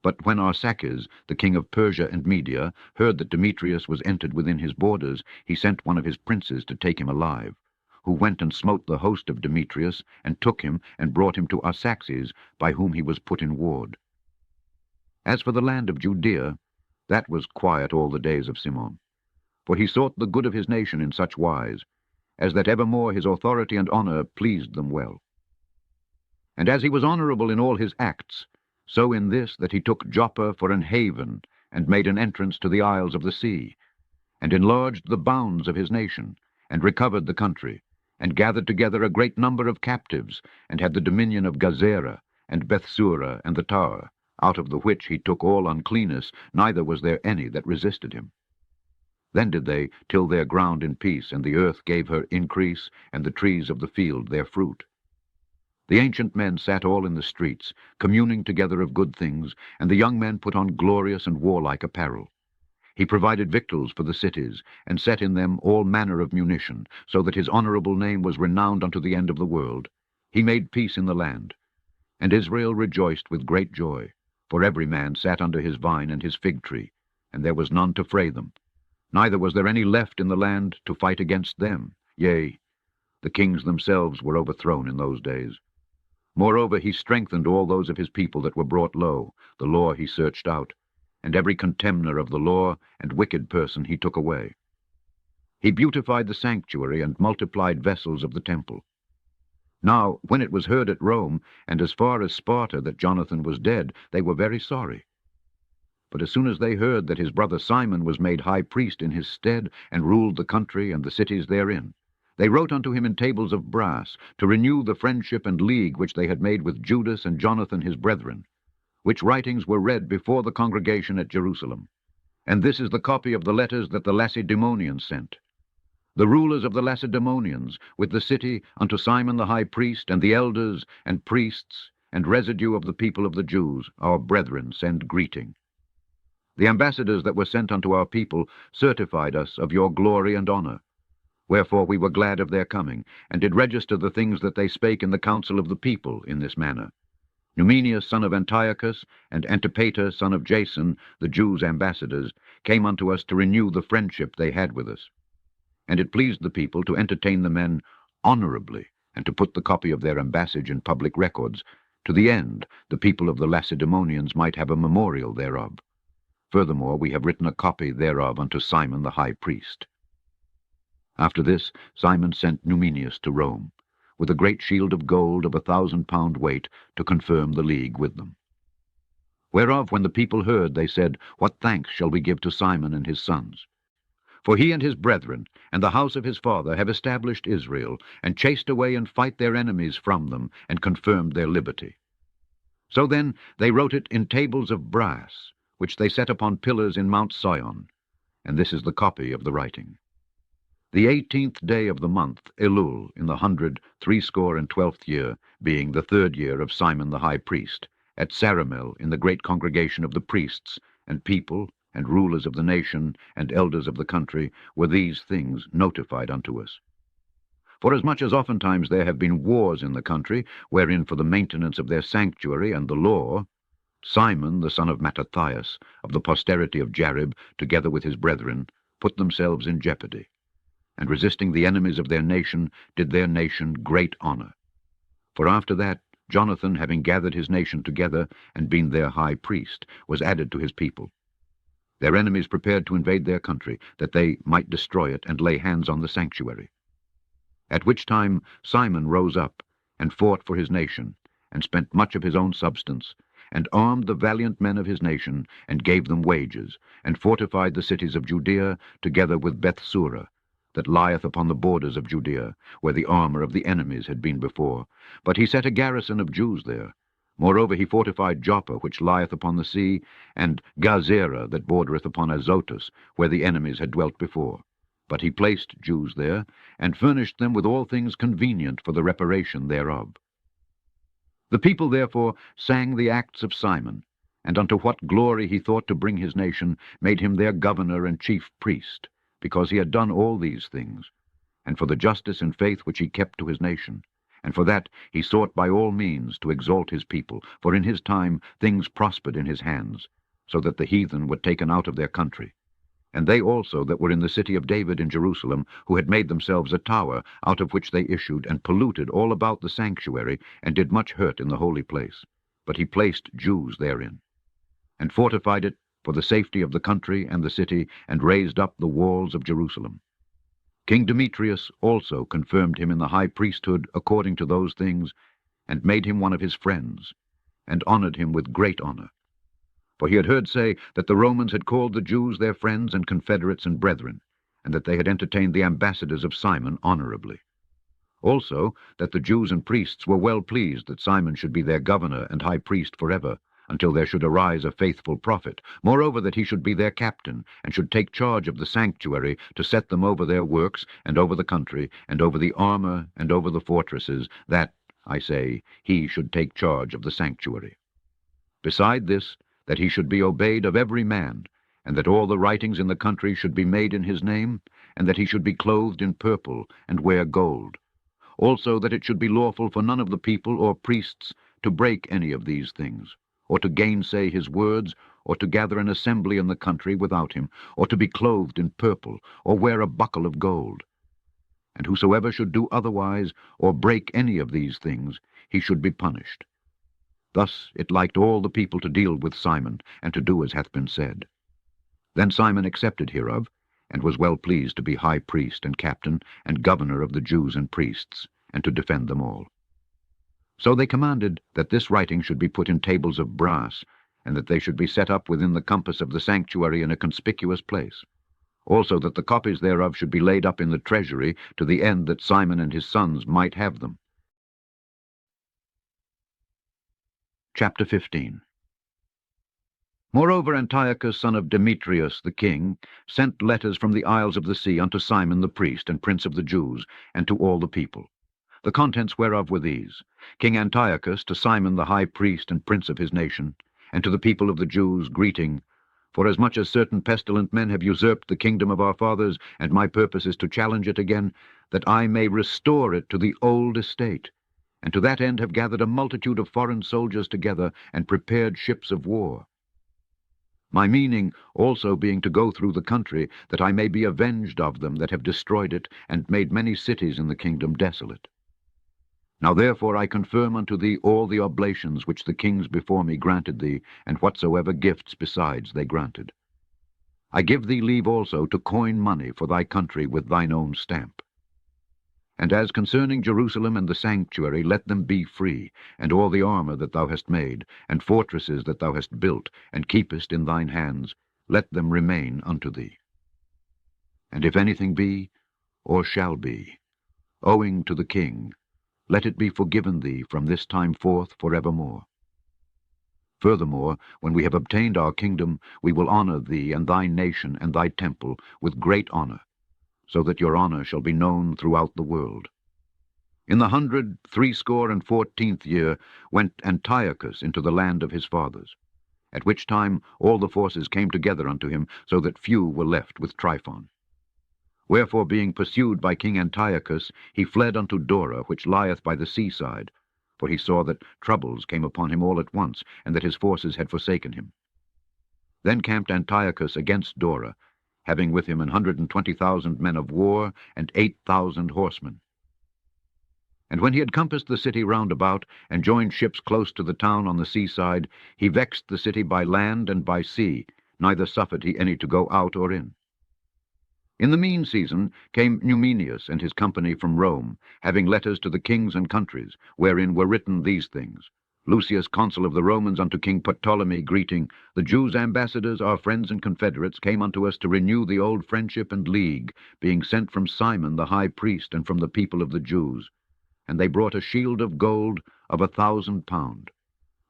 But when Arsaces, the king of Persia and Media, heard that Demetrius was entered within his borders, he sent one of his princes to take him alive, who went and smote the host of Demetrius, and took him, and brought him to Arsaces, by whom he was put in ward. As for the land of Judea, that was quiet all the days of Simon, for he sought the good of his nation in such wise, as that evermore his authority and honour pleased them well. And as he was honourable in all his acts, so in this that he took Joppa for an haven, and made an entrance to the isles of the sea, and enlarged the bounds of his nation, and recovered the country, and gathered together a great number of captives, and had the dominion of Gazera, and Bethsura, and the tower, out of the which he took all uncleanness, neither was there any that resisted him. Then did they till their ground in peace, and the earth gave her increase, and the trees of the field their fruit. The ancient men sat all in the streets, communing together of good things, and the young men put on glorious and warlike apparel. He provided victuals for the cities, and set in them all manner of munition, so that his honorable name was renowned unto the end of the world. He made peace in the land. And Israel rejoiced with great joy, for every man sat under his vine and his fig tree, and there was none to fray them. Neither was there any left in the land to fight against them. Yea, the kings themselves were overthrown in those days. Moreover, he strengthened all those of his people that were brought low. The law he searched out, and every contemner of the law and wicked person he took away. He beautified the sanctuary and multiplied vessels of the temple. Now, when it was heard at Rome, and as far as Sparta, that Jonathan was dead, they were very sorry. But as soon as they heard that his brother Simon was made high priest in his stead, and ruled the country and the cities therein, they wrote unto him in tables of brass, to renew the friendship and league which they had made with Judas and Jonathan his brethren, which writings were read before the congregation at Jerusalem. And this is the copy of the letters that the Lacedaemonians sent. The rulers of the Lacedaemonians, with the city, unto Simon the high priest, and the elders, and priests, and residue of the people of the Jews, our brethren, send greeting. The ambassadors that were sent unto our people certified us of your glory and honor. Wherefore we were glad of their coming, and did register the things that they spake in the council of the people in this manner. Numenius, son of Antiochus, and Antipater, son of Jason, the Jews' ambassadors, came unto us to renew the friendship they had with us. And it pleased the people to entertain the men honorably, and to put the copy of their ambassage in public records, to the end the people of the Lacedaemonians might have a memorial thereof. Furthermore, we have written a copy thereof unto Simon the high priest. After this, Simon sent Numenius to Rome, with a great shield of gold of 1,000 pound weight, to confirm the league with them. Whereof, when the people heard, they said, What thanks shall we give to Simon and his sons? For he and his brethren, and the house of his father, have established Israel, and chased away and fight their enemies from them, and confirmed their liberty. So then they wrote it in tables of brass, which they set upon pillars in Mount Sion, and this is the copy of the writing. The 18th day of the month, Elul, in the 100 year, being the 3rd year of Simon the high priest, at Saramel, in the great congregation of the priests, and people, and rulers of the nation, and elders of the country, were these things notified unto us. Forasmuch as oftentimes there have been wars in the country, wherein for the maintenance of their sanctuary and the law, Simon, the son of Mattathias, of the posterity of Jarib, together with his brethren, put themselves in jeopardy, and resisting the enemies of their nation, did their nation great honor. For after that, Jonathan, having gathered his nation together, and been their high priest, was added to his people. Their enemies prepared to invade their country, that they might destroy it, and lay hands on the sanctuary. At which time Simon rose up, and fought for his nation, and spent much of his own substance, and armed the valiant men of his nation, and gave them wages, and fortified the cities of Judea, together with Bethsura, that lieth upon the borders of Judea, where the armor of the enemies had been before. But he set a garrison of Jews there. Moreover, he fortified Joppa, which lieth upon the sea, and Gazera, that bordereth upon Azotus, where the enemies had dwelt before. But he placed Jews there, and furnished them with all things convenient for the reparation thereof. The people therefore sang the acts of Simon, and unto what glory he thought to bring his nation, made him their governor and chief priest, because he had done all these things, and for the justice and faith which he kept to his nation. And for that he sought by all means to exalt his people, for in his time things prospered in his hands, so that the heathen were taken out of their country. And they also that were in the city of David in Jerusalem, who had made themselves a tower, out of which they issued, and polluted all about the sanctuary, and did much hurt in the holy place. But he placed Jews therein, and fortified it for the safety of the country and the city, and raised up the walls of Jerusalem. King Demetrius also confirmed him in the high priesthood according to those things, and made him one of his friends, and honored him with great honor. For he had heard say that the Romans had called the Jews their friends and confederates and brethren, and that they had entertained the ambassadors of Simon honorably. Also that the Jews and priests were well pleased that Simon should be their governor and high priest forever, until there should arise a faithful prophet. Moreover, that he should be their captain, and should take charge of the sanctuary, to set them over their works, and over the country, and over the armor, and over the fortresses, that, I say, he should take charge of the sanctuary. Beside this, that he should be obeyed of every man, and that all the writings in the country should be made in his name, and that he should be clothed in purple, and wear gold. Also that it should be lawful for none of the people or priests to break any of these things, or to gainsay his words, or to gather an assembly in the country without him, or to be clothed in purple, or wear a buckle of gold. And whosoever should do otherwise, or break any of these things, he should be punished. Thus it liked all the people to deal with Simon, and to do as hath been said. Then Simon accepted hereof, and was well pleased to be high priest and captain, and governor of the Jews and priests, and to defend them all. So they commanded that this writing should be put in tables of brass, and that they should be set up within the compass of the sanctuary in a conspicuous place. Also that the copies thereof should be laid up in the treasury, to the end that Simon and his sons might have them. Chapter 15. Moreover, Antiochus, son of Demetrius the king, sent letters from the isles of the sea unto Simon the priest and prince of the Jews, and to all the people. The contents whereof were these: King Antiochus to Simon the high priest and prince of his nation, and to the people of the Jews, greeting. Forasmuch as certain pestilent men have usurped the kingdom of our fathers, and my purpose is to challenge it again, that I may restore it to the old estate, and to that end have gathered a multitude of foreign soldiers together, and prepared ships of war. My meaning also being to go through the country, that I may be avenged of them that have destroyed it, and made many cities in the kingdom desolate. Now therefore I confirm unto thee all the oblations which the kings before me granted thee, and whatsoever gifts besides they granted. I give thee leave also to coin money for thy country with thine own stamp. And as concerning Jerusalem and the sanctuary, let them be free, and all the armor that thou hast made, and fortresses that thou hast built, and keepest in thine hands, let them remain unto thee. And if anything be, or shall be, owing to the king, let it be forgiven thee from this time forth forevermore. Furthermore, when we have obtained our kingdom, we will honor thee and thy nation and thy temple with great honor, so that your honor shall be known throughout the world. In the 114th year went Antiochus into the land of his fathers, at which time all the forces came together unto him, so that few were left with Tryphon. Wherefore, being pursued by King Antiochus, he fled unto Dora, which lieth by the seaside, for he saw that troubles came upon him all at once, and that his forces had forsaken him. Then camped Antiochus against Dora, having with him 120,000 men of war, and 8,000 horsemen. And when he had compassed the city round about, and joined ships close to the town on the seaside, he vexed the city by land and by sea, neither suffered he any to go out or in. In the mean season came Numenius and his company from Rome, having letters to the kings and countries, wherein were written these things: Lucius, consul of the Romans, unto King Ptolemy, greeting. The Jews' ambassadors, our friends and confederates, came unto us to renew the old friendship and league, being sent from Simon the high priest, and from the people of the Jews. And they brought a shield of gold of 1,000 pound.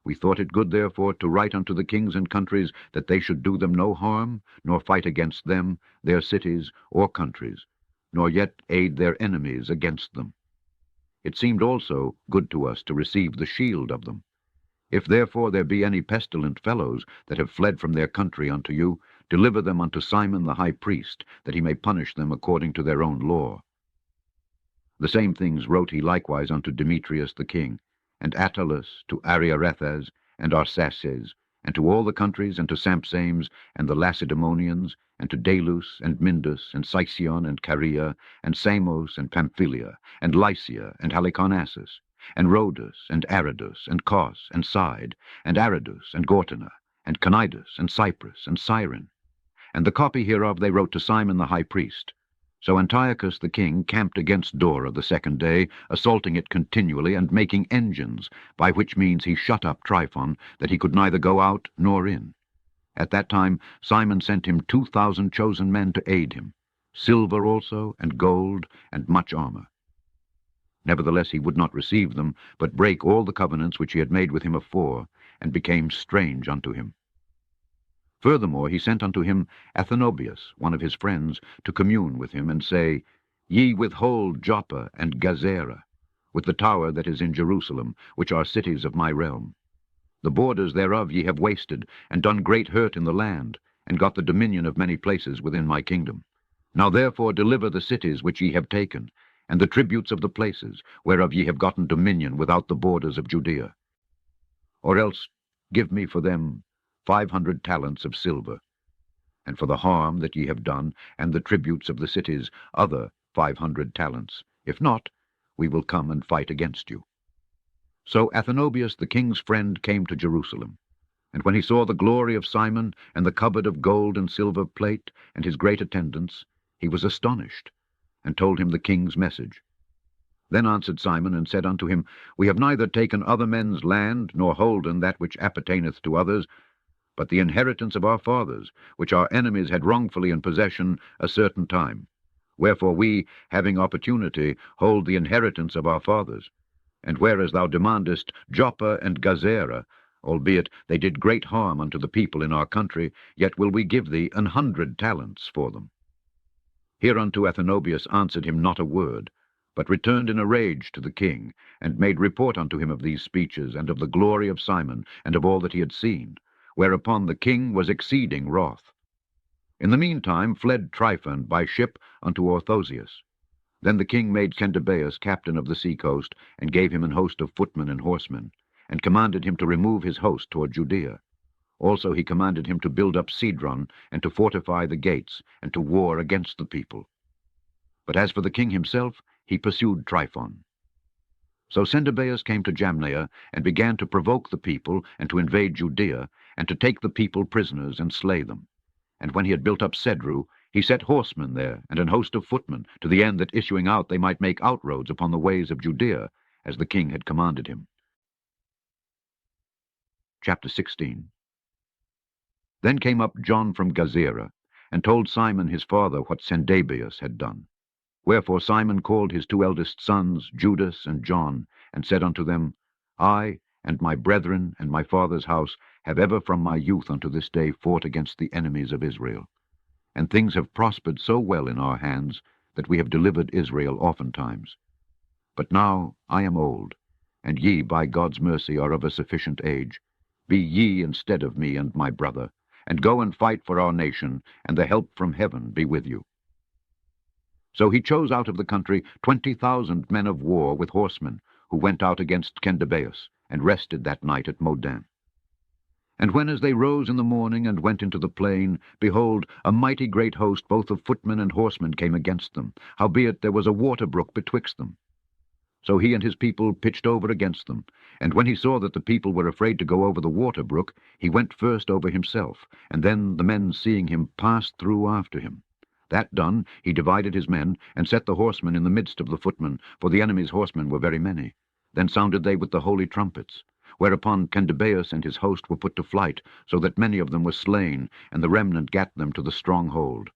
We thought it good, therefore, to write unto the kings and countries, that they should do them no harm, nor fight against them, their cities, or countries, nor yet aid their enemies against them. It seemed also good to us to receive the shield of them. If therefore there be any pestilent fellows that have fled from their country unto you, deliver them unto Simon the high priest, that he may punish them according to their own law. The same things wrote he likewise unto Demetrius the king, and Attalus, to Ariarathes, and Arsaces, and to all the countries, and to Sampsames, and the Lacedaemonians, and to Dalus, and Mindus, and Sicyon, and Caria, and Samos, and Pamphylia, and Lycia, and Halicarnassus, and Rhodus, and Aridus, and Cos, and Side, and Aridus, and Gortana, and Cnidus, and Cyprus, and Cyrene. And the copy hereof they wrote to Simon the high priest. So Antiochus the king camped against Dora the second day, assaulting it continually, and making engines, by which means he shut up Tryphon, that he could neither go out nor in. At that time Simon sent him 2,000 chosen men to aid him, silver also, and gold, and much armor. Nevertheless he would not receive them, but brake all the covenants which he had made with him afore, and became strange unto him. Furthermore he sent unto him Athenobius, one of his friends, to commune with him, and say, Ye withhold Joppa and Gazera, with the tower that is in Jerusalem, which are cities of my realm. The borders thereof ye have wasted, and done great hurt in the land, and got the dominion of many places within my kingdom. Now therefore deliver the cities which ye have taken, and the tributes of the places, whereof ye have gotten dominion without the borders of Judea. Or else give me for them 500 talents of silver, and for the harm that ye have done, and the tributes of the cities, other 500 talents. If not, we will come and fight against you. So Athenobius the king's friend came to Jerusalem, and when he saw the glory of Simon, and the cupboard of gold and silver plate, and his great attendants, he was astonished, and told him the king's message. Then answered Simon, and said unto him, We have neither taken other men's land, nor holden that which appertaineth to others, but the inheritance of our fathers, which our enemies had wrongfully in possession a certain time. Wherefore we, having opportunity, hold the inheritance of our fathers. And whereas thou demandest Joppa and Gazera, albeit they did great harm unto the people in our country, yet will we give thee 100 talents for them. Hereunto Athenobius answered him not a word, but returned in a rage to the king, and made report unto him of these speeches, and of the glory of Simon, and of all that he had seen. Whereupon the king was exceeding wroth. In the meantime fled Tryphon by ship unto Orthosius. Then the king made Candabeus captain of the sea-coast, and gave him an host of footmen and horsemen, and commanded him to remove his host toward Judea. Also he commanded him to build up Cedron, and to fortify the gates, and to war against the people. But as for the king himself, he pursued Tryphon. So Candabeus came to Jamnia, and began to provoke the people, and to invade Judea, and to take the people prisoners, and slay them. And when he had built up Cedru, he set horsemen there, and an host of footmen, to the end that issuing out they might make outroads upon the ways of Judea, as the king had commanded him. Chapter 16. Then came up John from Gazera, and told Simon his father what Candabeus had done. Wherefore Simon called his 2 eldest sons, Judas and John, and said unto them, I and my brethren and my father's house have ever from my youth unto this day fought against the enemies of Israel. And things have prospered so well in our hands, that we have delivered Israel oftentimes. But now I am old, and ye by God's mercy are of a sufficient age. Be ye instead of me and my brother, and go and fight for our nation, and the help from heaven be with you. So he chose out of the country 20,000 men of war with horsemen, who went out against Candabeus, and rested that night at Modin. And when as they rose in the morning and went into the plain, behold, a mighty great host both of footmen and horsemen came against them, howbeit there was a water brook betwixt them. So he and his people pitched over against them, and when he saw that the people were afraid to go over the water brook, he went first over himself, and then the men seeing him passed through after him. That done, he divided his men, and set the horsemen in the midst of the footmen, for the enemy's horsemen were very many. Then sounded they with the holy trumpets. Whereupon Candabeus and his host were put to flight, so that many of them were slain, and the remnant gat them to the stronghold.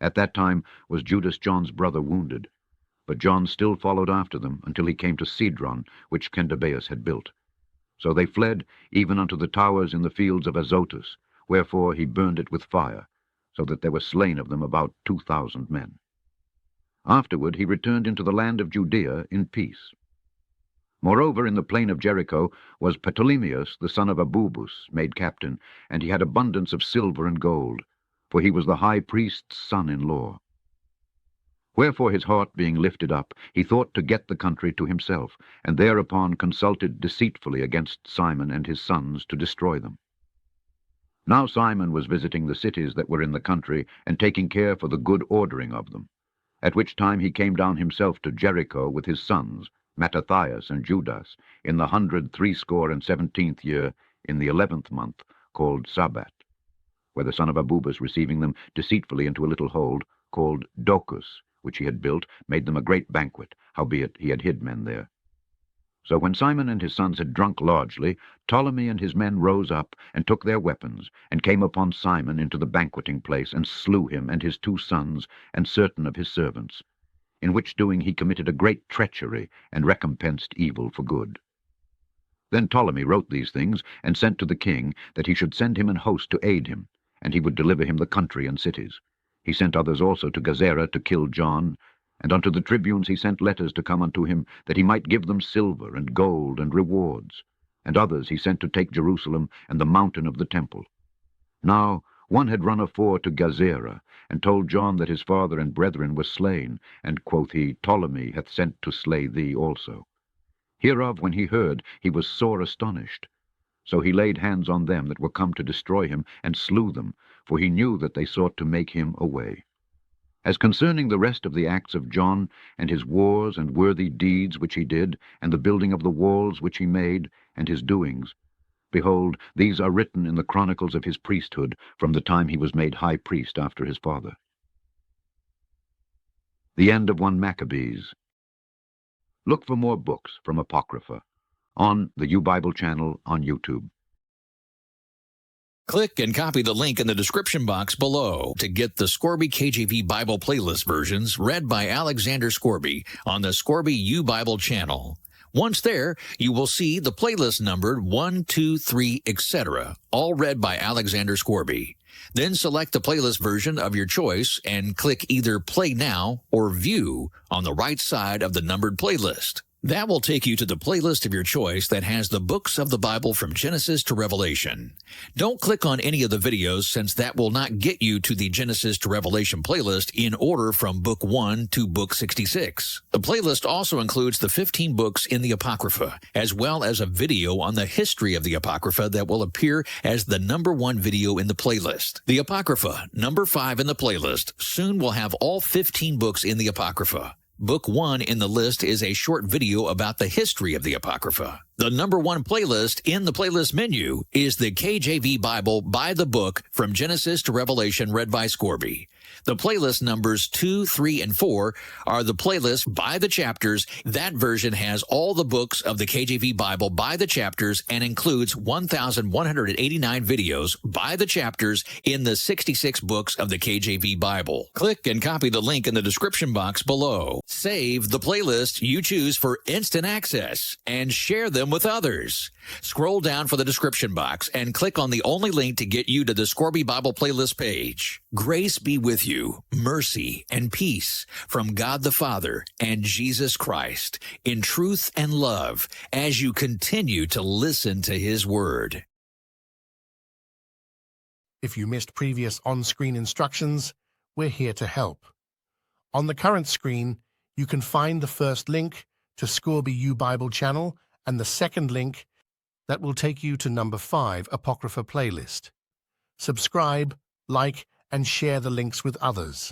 At that time was Judas John's brother wounded, but John still followed after them, until he came to Cedron, which Candabeus had built. So they fled, even unto the towers in the fields of Azotus, wherefore he burned it with fire, so that there were slain of them about 2,000 men. Afterward he returned into the land of Judea in peace. Moreover, in the plain of Jericho was Ptolemaeus the son of Abubus made captain, and he had abundance of silver and gold, for he was the high priest's son-in-law. Wherefore his heart being lifted up, he thought to get the country to himself, and thereupon consulted deceitfully against Simon and his sons to destroy them. Now Simon was visiting the cities that were in the country, and taking care for the good ordering of them. At which time he came down himself to Jericho with his sons, Mattathias and Judas, in the 117th year, in the 11th month, called Sabbat, where the son of Abubus receiving them deceitfully into a little hold, called Docus, which he had built, made them a great banquet, howbeit he had hid men there. So when Simon and his sons had drunk largely, Ptolemy and his men rose up, and took their weapons, and came upon Simon into the banqueting place, and slew him and his 2 sons, and certain of his servants, in which doing he committed a great treachery, and recompensed evil for good. Then Ptolemy wrote these things, and sent to the king that he should send him an host to aid him, and he would deliver him the country and cities. He sent others also to Gazera to kill John, and unto the tribunes he sent letters to come unto him, that he might give them silver and gold and rewards. And others he sent to take Jerusalem and the mountain of the temple. Now one had run afore to Gazera, and told John that his father and brethren were slain, and quoth he, Ptolemy hath sent to slay thee also. Hereof when he heard, he was sore astonished. So he laid hands on them that were come to destroy him, and slew them, for he knew that they sought to make him away. As concerning the rest of the acts of John, and his wars and worthy deeds which he did, and the building of the walls which he made, and his doings, behold, these are written in the chronicles of his priesthood, from the time he was made high priest after his father. The end of 1 Maccabees. Look for more books from Apocrypha on the U-Bible channel on YouTube. Click and copy the link in the description box below to get the Scourby KJV Bible playlist versions read by Alexander Scourby on the Scourby U-Bible channel. Once there, you will see the playlist numbered 1, 2, 3, etc., all read by Alexander Scourby. Then select the playlist version of your choice and click either Play Now or View on the right side of the numbered playlist. That will take you to the playlist of your choice that has the books of the Bible from Genesis to Revelation. Don't click on any of the videos, since that will not get you to the Genesis to Revelation playlist in order from Book 1 to Book 66. The playlist also includes the 15 books in the Apocrypha, as well as a video on the history of the Apocrypha that will appear as the number 1 video in the playlist. The Apocrypha, number 5 in the playlist, soon will have all 15 books in the Apocrypha. Book 1 in the list is a short video about the history of the Apocrypha. The number 1 playlist in the playlist menu is the KJV Bible by the book from Genesis to Revelation read by Scourby. The playlist numbers 2, 3, and 4 are the playlist by the chapters. That version has all the books of the KJV Bible by the chapters and includes 1,189 videos by the chapters in the 66 books of the KJV Bible. Click and copy the link in the description box below. Save the playlist you choose for instant access and share them with others. Scroll down for the description box and click on the only link to get you to the Scourby Bible playlist page. Grace be with you, mercy and peace from God the Father and Jesus Christ, in truth and love, as you continue to listen to His Word. If you missed previous on-screen instructions, we're here to help. On the current screen, you can find the first link to Scourby U-Bible channel and the second link that will take you to number 5 Apocrypha playlist. Subscribe, like, and share the links with others.